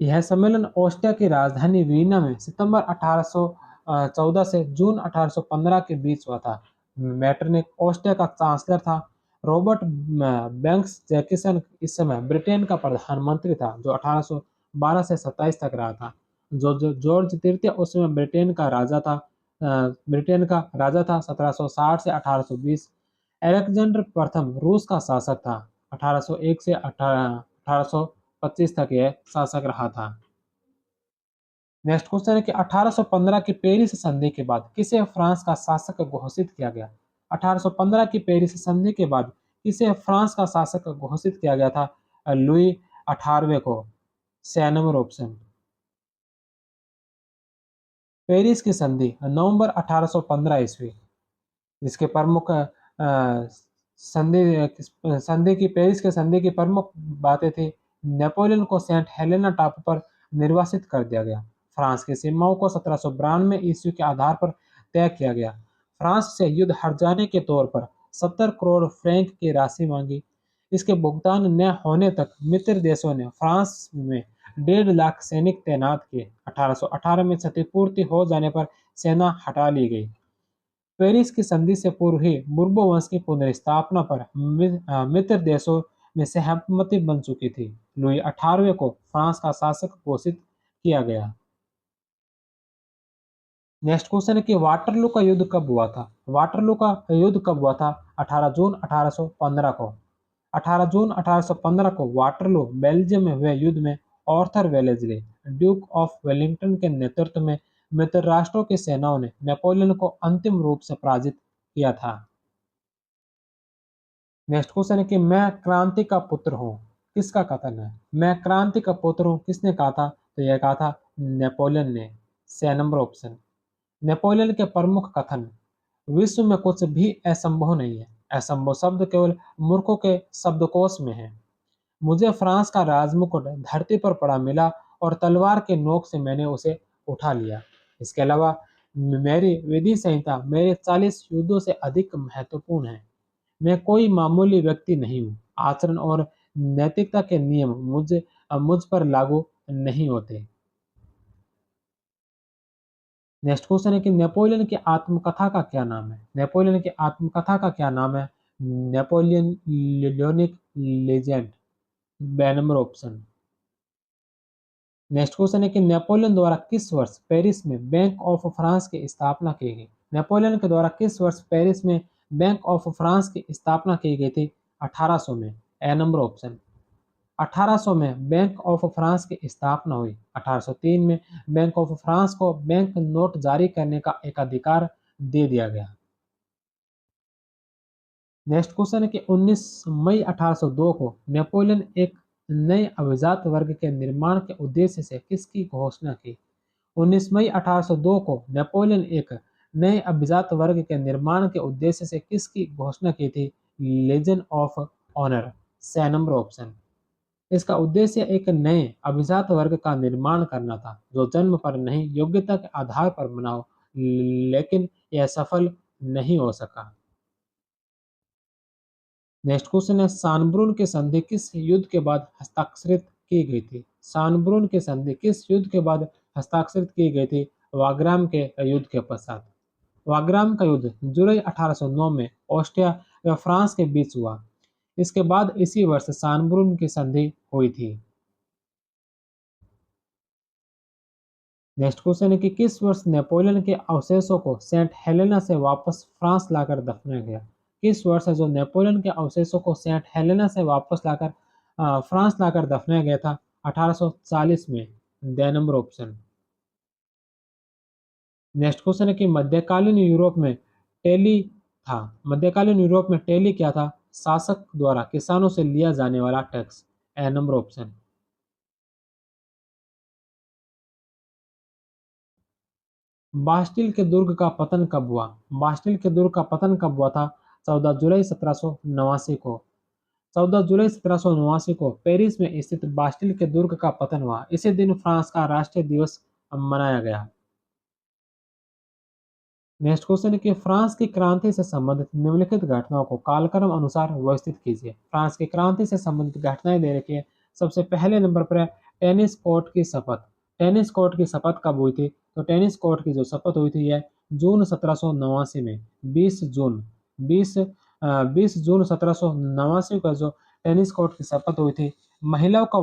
यह सम्मेलन ऑस्ट्रिया की राजधानी वीना में सितंबर 1814 से जून 1815 के बीच हुआ था। मैटरनिक ऑस्ट्रिया का चांसलर था। रॉबर्ट बैंक्स जैकिसन इस समय ब्रिटेन का प्रधानमंत्री था, जो 1812 से 27 तक रहा था। जो जॉर्ज तृतीय उस समय ब्रिटेन का राजा था 1760 से 1820। अलेक्जेंडर प्रथम रूस का शासक था। 1801 से 1825 तक यह शासक रहा था। नेक्स्ट क्वेश्चन है कि 1815 की पेरिस संधि के बाद किसे फ्रांस का शासक घोषित किया गया? 1815 की पेरिस संधि के बाद इसे फ्रांस का शासक घोषित किया गया था लुई 18वें को। 6 नंबर ऑप्शन। पेरिस की संधि नवंबर 1815 ईस्वी। इसके प्रमुख संधि की पेरिस के संधि की प्रमुख बातें थी। नेपोलियन को सेंट हेलेना टापू पर निर्वासित कर दिया गया। फ्रांस की सीमाओं को 1792 ईस्वी के आधार पर तय किया गया। फ्रांस से युद्ध हार जाने के तौर पर 70 करोड़ फ्रैंक की राशि मांगी। इसके भुगतान न होने तक मित्र देशों ने फ्रांस में 1.5 लाख सैनिक तैनात किए। 1818 में क्षतिपूर्ति हो जाने पर सेना हटा ली गई। पेरिस की संधि से पूर्व ही बुर्बो वंश की पुनर्स्थापना पर मित्र देशों में सहमति बन चुकी थी। लुई 18वें को फ्रांस का शासक घोषित किया गया। नेक्स्ट क्वेश्चन है कि वाटरलू का युद्ध कब हुआ था? वाटरलू का युद्ध कब हुआ था? 18 जून 1815 को। 18 जून 1815 को वाटरलू बेल्जियम में हुए युद्ध में Arthur Wellesley duke of Wellington के नेतृत्व में मित्र राष्ट्रों की सेनाओं ने नेपोलियन को अंतिम रूप से पराजित किया था। नेक्स्ट क्वेश्चन है कि मैं क्रांति का पुत्र हूँ, किसका कथन है? मैं क्रांति का पुत्र हूँ किसने कहा था? तो यह कहा था नेपोलियन ने। 6 नंबर ऑप्शन। नेपोलियन के प्रमुख कथन। विश्व में कुछ भी असंभव नहीं है। असंभव शब्द केवल मूर्खों के शब्दकोश में है। मुझे फ्रांस का राजमुकुट धरती पर पड़ा मिला और तलवार के नोक से मैंने उसे उठा लिया। इसके अलावा मेरी विधि संहिता मेरे 40 युद्धों से अधिक महत्वपूर्ण है। मैं कोई मामूली व्यक्ति नहीं हूँ। आचरण और नैतिकता के नियम मुझ पर लागू नहीं होते। नेक्स्ट क्वेश्चन है कि नेपोलियन की आत्मकथा का क्या नाम है? नेपोलियन की आत्मकथा का क्या नाम है? नेपोलियन लियोनिक legend. 2 number option. Next question है कि नेपोलियन द्वारा किस वर्ष पेरिस में बैंक ऑफ फ्रांस की स्थापना की गई? नेपोलियन के द्वारा किस वर्ष पेरिस में बैंक ऑफ फ्रांस की स्थापना की गई थी? 1800 में। ए नंबर ऑप्शन। 1800 में बैंक ऑफ फ्रांस की स्थापना हुई। 1803 में बैंक ऑफ फ्रांस को बैंक नोट जारी करने का एक अधिकार दे दिया गया। नेक्स्ट क्वेश्चन है कि 19 मई 1802 को नेपोलियन एक नए अभिजात वर्ग के निर्माण के उद्देश्य से किसकी घोषणा की? 19 मई 1802 को नेपोलियन एक नए अभिजात वर्ग के निर्माण के उद्देश्य से किसकी घोषणा की थी? Legion of honour. 6 number option. इसका उद्देश्य एक नए अभिजात वर्ग का निर्माण करना था जो जन्म पर नहीं योग्यता के आधार पर बना हो, लेकिन यह सफल नहीं हो सका। नेक्स्ट क्वेश्चन है सानब्रून की संधि किस युद्ध के बाद हस्ताक्षरित की गई थी? सानब्रून की संधि किस युद्ध के बाद हस्ताक्षरित की गई थी? वाग्राम के युद्ध के पश्चात। वाग्राम का युद्ध जुलाई 1809 में ऑस्ट्रिया व फ्रांस के बीच हुआ। इसके बाद इसी वर्ष सानब्रून की संधि हुई थी। नेक्स्ट क्वेश्चन है कि किस वर्ष नेपोलियन के अवशेषों को सेंट हेलेना से वापस फ्रांस लाकर दफनाया गया? किस वर्ष है जो नेपोलियन के अवशेषों को सेंट हेलेना से वापस लाकर फ्रांस लाकर दफनाया गया था? 1840 में। The number option. Next question है कि मध्यकालीन यूरोप में टेली था। मध्यकालीन यूरोप में टेली क्या था? शासक द्वारा किसानों से लिया जाने वाला टैक्स। ए नंबर ऑप्शन। बास्टिल के दुर्ग का पतन कब हुआ? बास्टिल के दुर्ग का पतन कब हुआ था? 14 जुलाई 1789 को। 14 जुलाई 1789 को पेरिस में स्थित बास्टिल के दुर्ग का पतन हुआ। इसी दिन फ्रांस का राष्ट्रीय दिवस मनाया गया। नेक्स्ट क्वेश्चन है कि फ्रांस की क्रांति से संबंधित निम्नलिखित घटनाओं को कालक्रम अनुसार व्यवस्थित कीजिए। फ्रांस की क्रांति से संबंधित घटनाएं दे रखी है। सबसे पहले नंबर पर है टेनिस कोर्ट की शपथ। टेनिस कोर्ट की शपथ कब हुई थी? तो टेनिस कोर्ट की जो शपथ हुई थी यह जून 1789 में। 20 जून 20 जून 1789 को जो टेनिस कोर्ट की शपथ हुई थी। महिलाओं का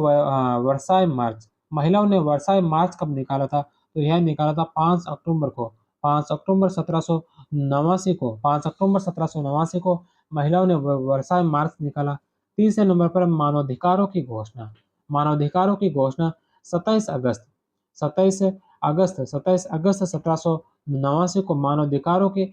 वर्साई मार्च। महिलाओं ने वर्साई मार्च कब निकाला था? तो यह निकाला था 5 अक्टूबर को। 5 अक्टूबर 1789 को 5 अक्टूबर 1789 को महिलाओं ने वर्साई मार्च निकाला। तीसरे नंबर पर मानवाधिकारों की घोषणा। मानवाधिकारों की घोषणा 27 अगस्त 27 अगस्त 1789 को मानवाधिकारों की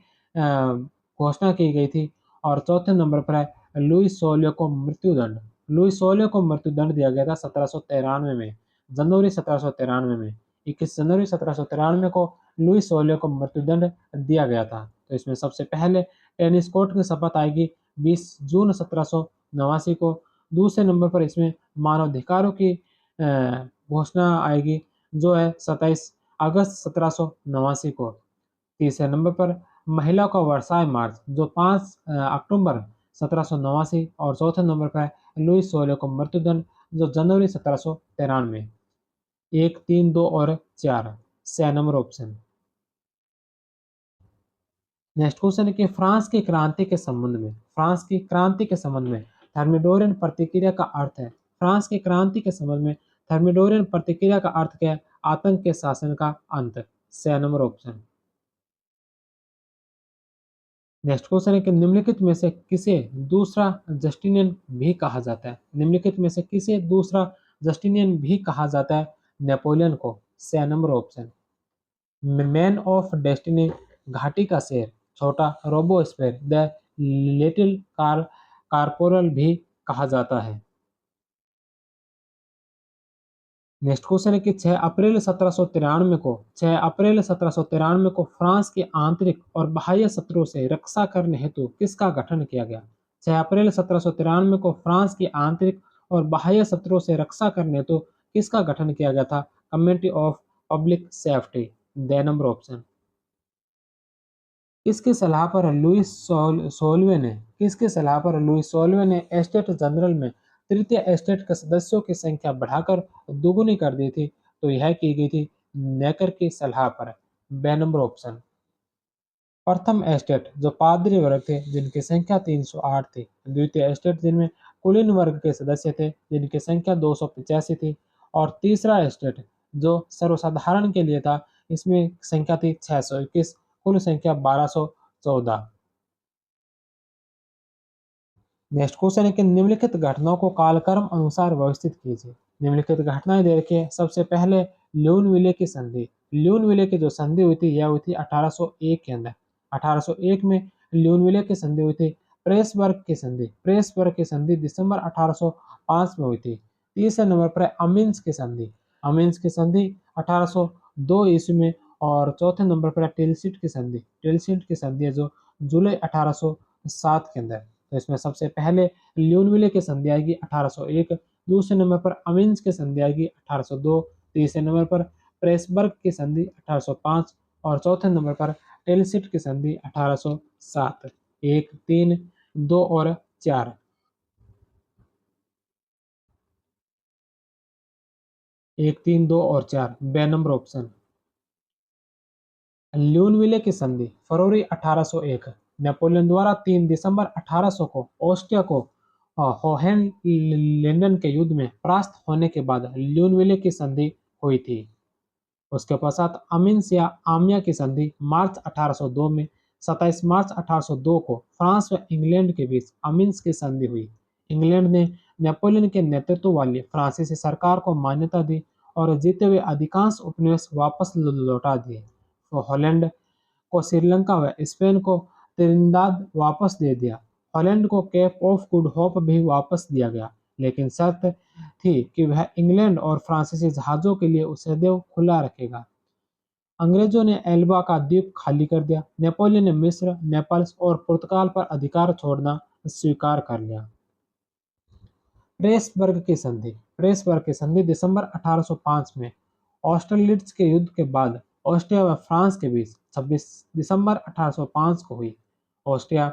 घोषणा की गई थी। और चौथे नंबर पर है लुई सोलियो को मृत्युदंड। लुई सोलियो को मृत्युदंड दिया गया था 1793 में, जनवरी 1793 में। 21 जनवरी 1793 को लुई सोलियो को मृत्युदंड दिया गया था। तो इसमें सबसे पहले टेनिस कोर्ट की शपथ आएगी 20 जून 1789 को। दूसरे नंबर पर इसमें मानवाधिकारों की घोषणा आएगी जो है 27 अगस्त 1789 को। तीसरे नंबर पर महिला का वर्साई मार्च जो 5 अक्टूबर 1789 और चौथे नंबर पर लुई सोलियो को मृत्युदंड जो जनवरी 1793। 1, 3, 2 और 4 6 नंबर ऑप्शन। नेक्स्ट क्वेश्चन है कि फ्रांस की क्रांति के संबंध में, फ्रांस की क्रांति के संबंध में थर्मिडोरियन प्रतिक्रिया का अर्थ है। फ्रांस की क्रांति के संबंध में थर्मिडोरियन प्रतिक्रिया का अर्थ क्या है? आतंक के शासन का अंत। 6 नंबर ऑप्शन। नेक्स्ट क्वेश्चन है कि निम्नलिखित में से किसे दूसरा जस्टिनियन भी कहा जाता है? निम्नलिखित में से किसे दूसरा जस्टिनियन भी कहा जाता है? नेपोलियन को। 6 number option. Man of destiny, घाटी का शेर, छोटा रोबोस्पेयर, द लिटिल कारपोरल भी कहा जाता है। नेक्स्ट क्वेश्चन है कि 6 अप्रैल 1793 को 6 अप्रैल 1793 को फ्रांस के आंतरिक और बाह्य शत्रुओं से रक्षा करने हेतु किसका गठन किया गया? 6 अप्रैल 1793 को फ्रांस की आंतरिक और बाह्य शत्रुओं से रक्षा करने हेतु किसका गठन किया गया था? Committee of public safety. The number option. किसकी सलाह पर किसकी सलाह पर लुई सोल्वे ने एस्टेट जनरल में तृतीय एस्टेट के सदस्यों की संख्या बढ़ाकर दोगुनी कर दी थी? तो यह की गई थी नेकर की सलाह पर। बे नंबर ऑप्शन। प्रथम एस्टेट जो पादरी वर्ग थे जिनकी संख्या 308 थी। द्वितीय एस्टेट जिनमें कुलीन वर्ग के सदस्य थे जिनकी संख्या 285 थी। और तीसरा एस्टेट जो सर्वसाधारण के लिए था इसमें संख्या थी 621, कुल संख्या 1214। नेक्स्ट क्वेश्चन है कि निम्नलिखित घटनाओं को कालक्रम अनुसार व्यवस्थित कीजिए। निम्नलिखित घटनाएं दे रखी है। सबसे पहले ल्यूनविले की संधि। ल्यूनविले की जो संधि हुई थी यह हुई थी 1801 के अंदर। 1801 में ल्यूनविले की संधि हुई थी। प्रेसबर्ग की संधि, प्रेसबर्ग की संधि दिसंबर 1805 में हुई थी। तीसरे नंबर पर अमीन्स की संधि, अमीन्स की संधि 1802 ईस्वी में। और चौथे नंबर पर टिलसिट की संधि, टिलसिट की संधि है जो जुलाई 1807 के अंदर। तो इसमें सबसे पहले ल्यूनविले की संधि आएगी 1801, दूसरे नंबर पर अमीन्स की संधि आएगी 1802, तीसरे नंबर पर प्रेसबर्ग की संधि 1805 और चौथे नंबर पर टेलसिट की संधि 1807। 1, 3, 2 और 4। 1, 3, 2 और 4 बे नंबर ऑप्शन। ल्यूनविले की संधि फरवरी 1801, नेपोलियन द्वारा 3 दिसंबर 1800 को ऑस्ट्रिया को होहेनलिंडन के युद्ध में परास्त होने के बाद ल्यूनविले की संधि हुई थी। उसके पश्चात अमीन्स या आमिया की संधि मार्च 1802 में। 27 मार्च 1802 को फ्रांस व इंग्लैंड के बीच अमीन्स की संधि हुई। इंग्लैंड ने नेपोलियन के नेतृत्व वाली फ्रांसीसी सरकार को मान्यता दी और जीते हुए अधिकांश उपनिवेश वापस लौटा दिए। तो हॉलैंड को श्रीलंका व स्पेन को त्रिनिदाद वापस दे दिया। हॉलैंड को केप ऑफ गुड होप भी वापस दिया गया, लेकिन शर्त थी कि वह इंग्लैंड और फ्रांसीसी जहाजों के लिए उसे सदैव खुला रखेगा। अंग्रेजों ने एल्बा का द्वीप खाली कर दिया। नेपोलियन ने मिस्र, नेपाल और पुर्तगाल पर अधिकार छोड़ना स्वीकार कर लिया। प्रेसबर्ग की संधि, प्रेसबर्ग की संधि दिसंबर 1805 में ऑस्टरलिट्ज के युद्ध के बाद ऑस्ट्रिया व फ्रांस के बीच 26 दिसंबर 1805 को हुई। ऑस्ट्रिया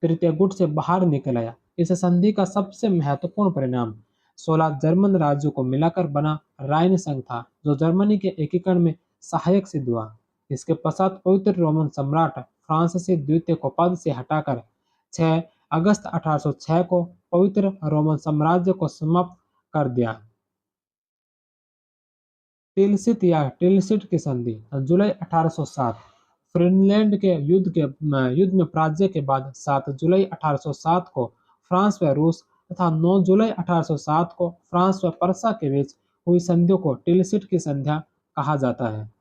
तृतीय गुट से बाहर निकल आया। इस संधि का सबसे महत्वपूर्ण परिणाम 16 जर्मन राज्यों को मिलाकर बना राइन संघ था जो जर्मनी के एकीकरण में सहायक सिद्ध हुआ। इसके पश्चात पवित्र रोमन सम्राट फ्रांसीसी द्वितीय को पद से हटाकर 6 अगस्त 1806 को पवित्र रोमन साम्राज्य को समाप्त कर दिया। टिलसित या टिलसिट की संधि जुलाई 1807। फिनलैंड के युद्ध में पराजय के बाद 7 जुलाई 1807 को फ्रांस व रूस तथा 9 जुलाई 1807 को फ्रांस व पर्सा के बीच हुई संधियों को टिलसिट की संध्या कहा जाता है।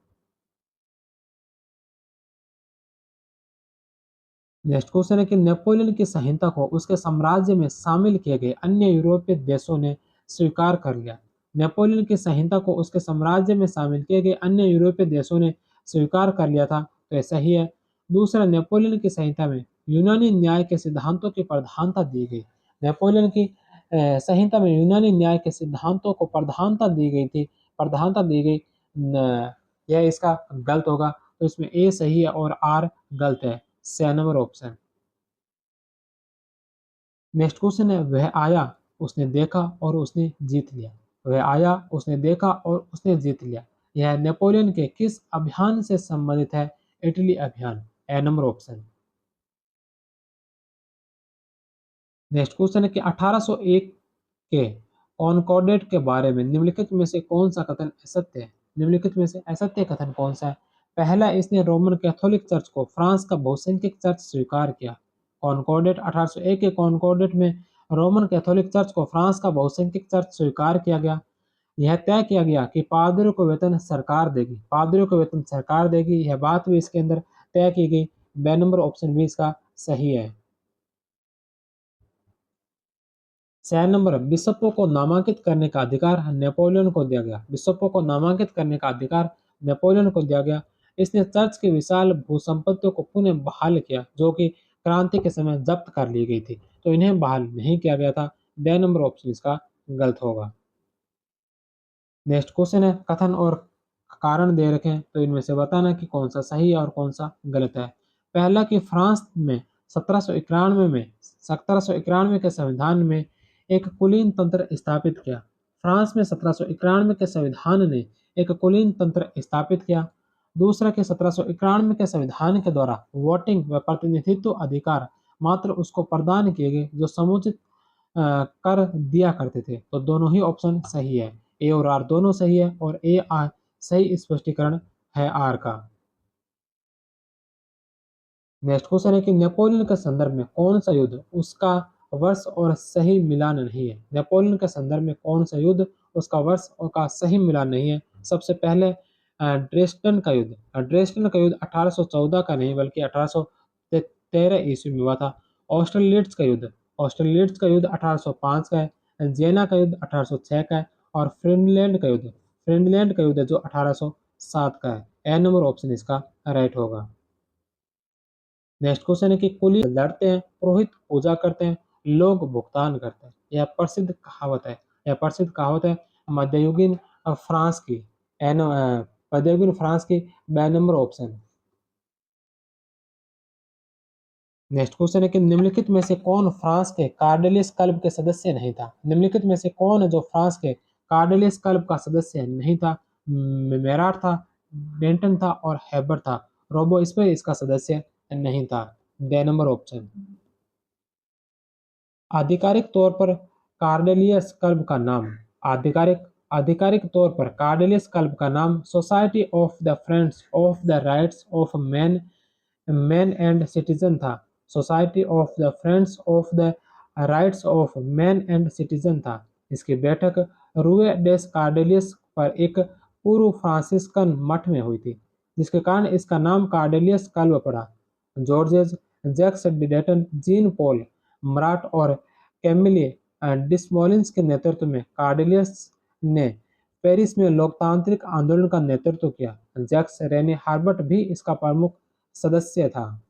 नेक्स्ट क्वेश्चन है कि नेपोलियन की संहिता को उसके साम्राज्य में शामिल किए गए अन्य यूरोपीय देशों ने स्वीकार कर लिया। नेपोलियन की संहिता को उसके साम्राज्य में शामिल किए गए अन्य यूरोपीय देशों ने स्वीकार कर लिया था, तो ये सही है। दूसरा, नेपोलियन की संहिता में यूनानी न्याय के सिद्धांतों की प्रधानता दी गई। नेपोलियन की संहिता में यूनानी न्याय के सिद्धांतों को प्रधानता दी गई थी, प्रधानता दी गई। यह इसका गलत होगा, तो इसमें ए सही है और आर गलत है। 6 नंबर ऑप्शन। नेक्स्ट क्वेश्चन है, वह आया, उसने देखा और उसने जीत लिया। वह आया, उसने देखा और उसने जीत लिया। यह नेपोलियन के किस अभियान से संबंधित है? इटली अभियान। ए नंबर ऑप्शन। नेक्स्ट क्वेश्चन है कि 1801 के कॉनकॉर्डेट के बारे में निम्नलिखित में से कौन सा कथन असत्य है? निम्नलिखित में से असत्य कथन कौन सा है? पहला, इसने रोमन कैथोलिक चर्च को फ्रांस का बहुसंख्यक चर्च स्वीकार किया। कॉनकॉर्डेट 1801 के कॉनकॉर्डेट में रोमन कैथोलिक चर्च को फ्रांस का बहुसंख्यक चर्च स्वीकार किया गया। यह तय किया गया कि पादरियों को वेतन सरकार देगी, पादरियों को वेतन सरकार देगी, यह बात भी इसके अंदर तय की गई। बे नंबर ऑप्शन भी इसका सही है। 6 नंबर, बिशपों को नामांकित करने का अधिकार नेपोलियन को दिया गया। बिशपों को नामांकित करने का अधिकार नेपोलियन को दिया गया। इसने चर्च की विशाल भूसंपत्तियों को पुनः बहाल किया, जो कि क्रांति के समय जब्त कर ली गई थी, तो इन्हें बहाल नहीं किया गया था। ड नंबर ऑप्शन इसका गलत होगा। नेक्स्ट क्वेश्चन है, कथन और कारण दे रखे हैं, तो इनमें से बताना कि कौन सा सही है और कौन सा गलत है। पहला, कि फ्रांस में 1791 के संविधान में एक कुलीन तंत्र स्थापित किया। फ्रांस में 1791 के संविधान ने एक कुलीन तंत्र स्थापित किया। दूसरा, कि 1791 के संविधान के द्वारा वोटिंग व प्रतिनिधित्व अधिकार मात्र उसको प्रदान किए गए जो समुचित कर दिया करते थे, तो दोनों ही ऑप्शन सही है। ए और आर दोनों सही है और ए आर सही स्पष्टीकरण है आर का। नेक्स्ट क्वेश्चन है कि नेपोलियन के संदर्भ में कौन सा युद्ध उसका वर्ष और सही मिलान नहीं है? नेपोलियन के संदर्भ में कौन सा युद्ध उसका वर्ष और का सही मिलान नहीं है? सबसे पहले ड्रेसडन का युद्ध। ड्रेसडन का युद्ध 1814 का नहीं बल्कि 1813 ईस्वी में हुआ था। ऑस्ट्रेलियड्स का युद्ध, ऑस्ट्रेलियड्स का युद्ध 1805 का है। जेना का युद्ध 1806 का है। और फिनलैंड का युद्ध, फिनलैंड का युद्ध जो 1807 का है। ए नंबर ऑप्शन इसका राइट होगा। नेक्स्ट क्वेश्चन है कि कुली लड़ते हैं, पुरोहित पूजा करते हैं, लोग भुगतान करते हैं। यह प्रसिद्ध कहावत है, यह प्रसिद्ध कहावत है मध्ययुगीन फ्रांस की। मध्ययुगीन फ्रांस की। बे नंबर ऑप्शन। नेक्स्ट क्वेश्चन है कि निम्नलिखित में से कौन फ्रांस के कार्डेलियस क्लब के सदस्य नहीं था? निम्नलिखित में से कौन है जो फ्रांस के कार्डेलियस क्लब का सदस्य नहीं था? मेराट था, बेंटन था और हैबर था। रोबो इस पर इसका सदस्य नहीं था। Day number option. आधिकारिक तौर पर कार्डेलियस क्लब का नाम, आधिकारिक आधिकारिक तौर पर कार्डेलियस क्लब का नाम society of the friends of the rights of man man and citizen था। Society of the friends of the rights of man and citizen था। इसकी बैठक रूए डेस कार्डेलियस पर एक पूर्व फ्रांसिस्कन मठ में हुई थी, जिसके कारण इसका नाम कार्डेलियस क्लब पड़ा। George's Jacques डिडेटन, Jean Paul Marathi और कैमिली डिसमोलिन्स के नेतृत्व में कार्डेलियस ने पेरिस में लोकतांत्रिक आंदोलन का नेतृत्व किया। जैक्स रेने हार्बर्ट भी इसका प्रमुख सदस्य था।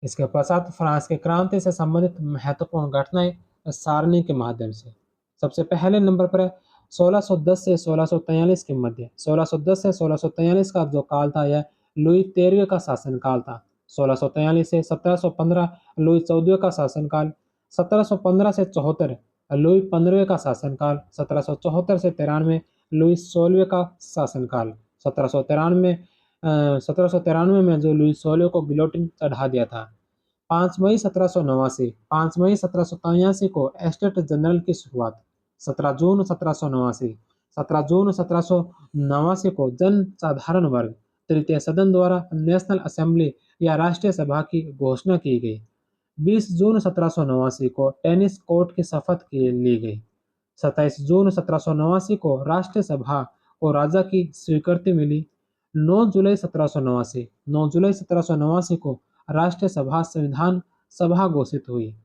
इसके पश्चात फ्रांस के क्रांति से संबंधित महत्वपूर्ण घटनाएं सारणी के माध्यम से। सबसे पहले नंबर पर है 1610 से 1643 के मध्य। 1610 से 1643 का जो काल था यह लुई 13वें का शासनकाल था। 1643 से 1715 लुई 14वें का शासनकाल। 1715 से 74 लुई 15वें का शासनकाल। 1774 से 93 लुई 16वें का शासनकाल। 1793 में जो लुई 16 को गिलोटिन चढ़ा दिया था। 5 मई 1789, 5 मई 1783 को एस्टेट जनरल की शुरुआत। 17 जून 1789, 17 जून 1789 को जन साधारण वर्ग तृतीय सदन द्वारा नेशनल असेंबली या राष्ट्रीय सभा की घोषणा की गई। 20 जून 1789 को टेनिस कोर्ट की शपथ ली गई। 27 जून 1789 को राष्ट्रीय सभा को राजा की स्वीकृति मिली। 9 जुलाई 1789 9 जुलाई 1789 को राष्ट्रीय सभा संविधान सभा घोषित हुई।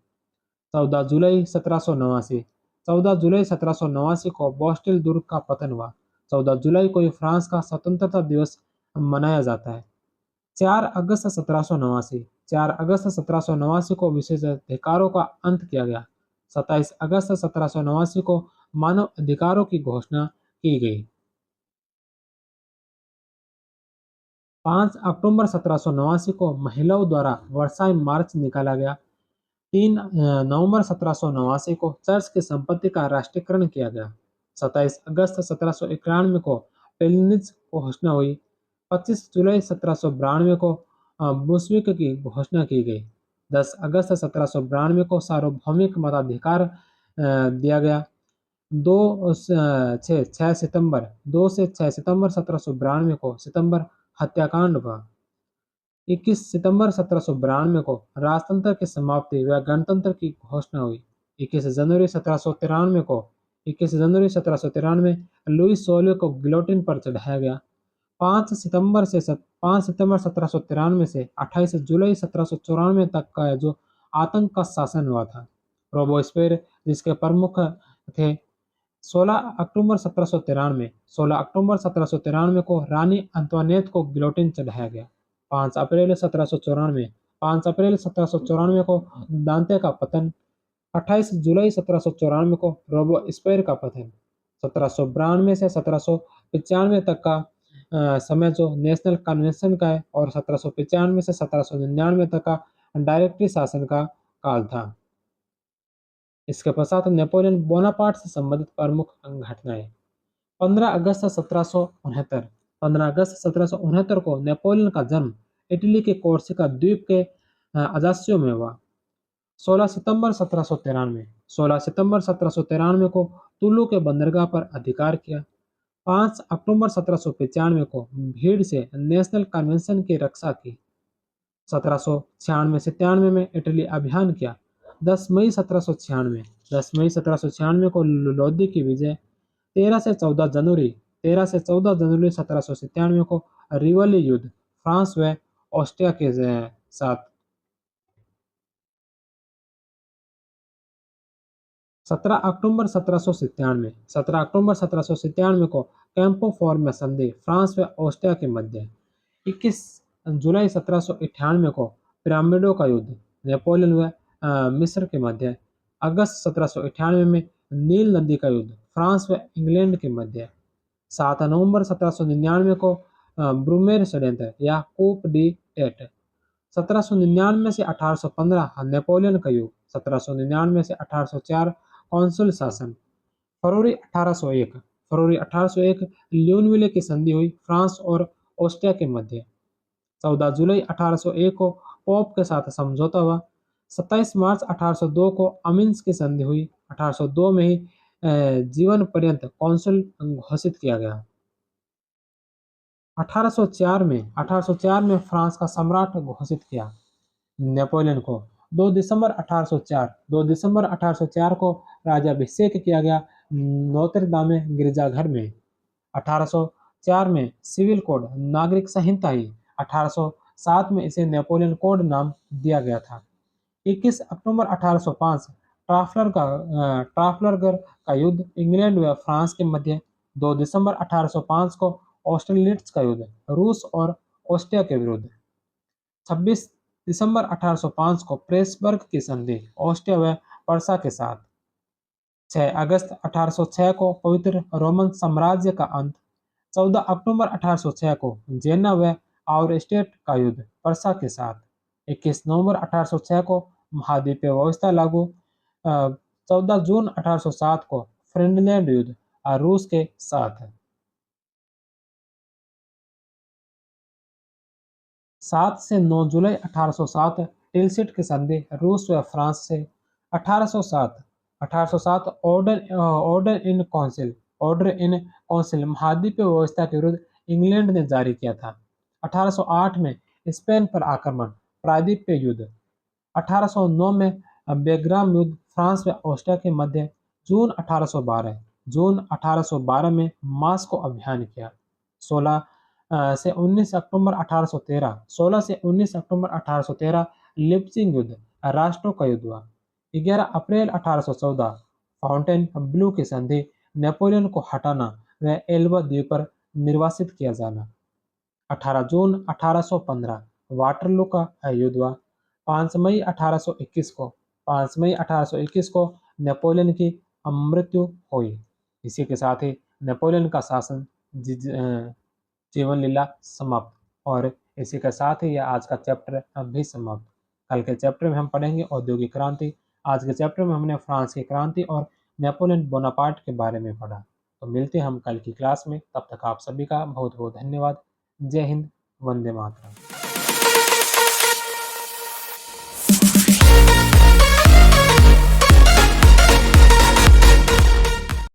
14 जुलाई 1789 14 जुलाई 1789 को बोस्टल दुर्ग का पतन हुआ। 14 जुलाई को ही फ्रांस का स्वतंत्रता दिवस मनाया जाता है। 4 अगस्त 1789 4 अगस्त 1789 को विशेषाधिकारों का अंत किया गया। 27 अगस्त 1789 को मानव अधिकारों की घोषणा की गई। 5 अक्टूबर 1789 को महिलाओं द्वारा वर्साई मार्च निकाला गया। 3 नवंबर 1789 को चर्च की संपत्ति का राष्ट्रीयकरण किया गया। 27 अगस्त 1791 को पेलिनिज घोषणा हुई। 25 जुलाई 1792 को बुशविक की घोषणा की गई। 10 अगस्त 1792 को सार्वभौमिक मताधिकार दिया गया। 2 से 6 सितंबर 1792 को सितंबर हत्याकांड हुआ। 21 सितंबर 1792 को राजतंत्र की समाप्ति व गणतंत्र की घोषणा हुई। 21 जनवरी 1793 लुई 16 को गिलोटिन पर चढ़ाया गया। 5 सितंबर 1793 से 28 जुलाई 1794 तक का जो आतंक का शासन हुआ था, रोबोस्पेयर जिसके प्रमुख थे। 16 अक्टूबर 1793 को रानी अंतोनेट को गिलोटिन चढ़ाया गया। 5 अप्रैल 1794 को दांते का पतन। 28 जुलाई 1794 को रोबोस्पेयर का पतन। 1792 से 1795 तक का समय जो नेशनल कन्वेंशन का है और 1795 से 1799 तक का डायरेक्टरी शासन का काल था। इसके पश्चात नेपोलियन बोनापार्ट से संबंधित प्रमुख घटनाएं। 15 अगस्त 1769 15 अगस्त 1769 को नेपोलियन का जन्म इटली के कोर्सिका द्वीप के अजास्यो में हुआ। 16 सितंबर 1793 को टुल्लू के बंदरगाह पर अधिकार किया। 5 अक्टूबर 1795 को भीड़ से नेशनल कन्वेंशन की रक्षा की। 1796-97 में इटली अभियान किया। 10 मई 1796 को लोदी की विजय। 13 से 14 जनवरी 1797 को रिवली युद्ध फ्रांस व ऑस्ट्रिया के साथ। 17 अक्टूबर 1797 को कैंपो फॉर्म संधि फ्रांस व ऑस्ट्रिया के मध्य। 21 जुलाई 1798 को पिरामिडों का युद्ध नेपोलियन व मिस्र के मध्य। अगस्त 1798 में नील नदी का युद्ध फ्रांस व इंग्लैंड के मध्य। 7 नवंबर 1799 को ब्रूमेर षड्यंत्र या कूप डी टेट। 1799 से 1815 नेपोलियन का युग। 1799 से 1804 कौंसिल शासन। फरवरी 1801 ल्यूनविले की संधि हुई फ्रांस और ऑस्ट्रिया के मध्य। 14 जुलाई 1801 को पोप के साथ समझौता हुआ। 27 मार्च 1802 को अमिन्स की संधि हुई। 1802 में ही जीवन पर्यंत कौंसिल घोषित किया गया। 1804 में फ्रांस का सम्राट घोषित किया नेपोलियन को। 2 दिसंबर 1804 को राज्याभिषेक किया गया नोत्र दामे गिरजाघर में। 1804 में सिविल कोड नागरिक संहिता ही 1807 में इसे नेपोलियन कोड नाम दिया गया था। 21 अक्टूबर 1805 ट्राफलगर का युद्ध इंग्लैंड व फ्रांस के मध्य। 2 दिसंबर 1805 को ऑस्ट्रेलियट्स का युद्ध रूस और ऑस्ट्रिया के विरुद्ध। 26 दिसंबर 1805 को प्रेसबर्ग की संधि ऑस्ट्रिया व पर्सा के साथ। 6 अगस्त 1806 को पवित्र रोमन साम्राज्य का अंत। 14 अक्टूबर 1806 को जेना व आउरस्टेट का युद्ध पर्सा के साथ। 21 नवंबर 1806 को महाद्वीपीय व्यवस्था लागू। 14 जून 1807 को फ्रिंडलैंड युद्ध रूस के साथ। 7 से 9 जुलाई 1807 टिलसिट की संधि रूस व फ्रांस से। 1807 ऑर्डर इन काउंसिल महाद्वीपीय व्यवस्था के विरुद्ध इंग्लैंड ने जारी किया था। 1808 में स्पेन पर आक्रमण प्रायद्वीपीय युद्ध। 1809 में बेग्राम युद्ध फ्रांस व ऑस्ट्रिया के मध्य। जून 1812 में मास्को अभियान किया। 16 से 19 अक्टूबर 1813 लिप्सिंग युद्ध, राष्ट्रों का युद्ध हुआ। 11 अप्रैल 1814 फाउंटेन ब्लू की संधि, नेपोलियन को हटाना व एल्बा द्वीप पर निर्वासित किया जाना। 18 जून 1815 वाटरलू का युद्ध हुआ। 5 मई 1821 को नेपोलियन की मृत्यु हुई। इसी के साथ ही नेपोलियन का शासन जीवन लीला समाप्त, और इसी के साथ ही यह आज का चैप्टर भी समाप्त। कल के चैप्टर में हम पढ़ेंगे औद्योगिक क्रांति। आज के चैप्टर में हमने फ्रांस की क्रांति और नेपोलियन बोनापार्ट के बारे में पढ़ा। तो मिलते हैं हम कल की क्लास में, तब तक आप सभी का बहुत बहुत धन्यवाद। जय हिंद, वंदे मातरम।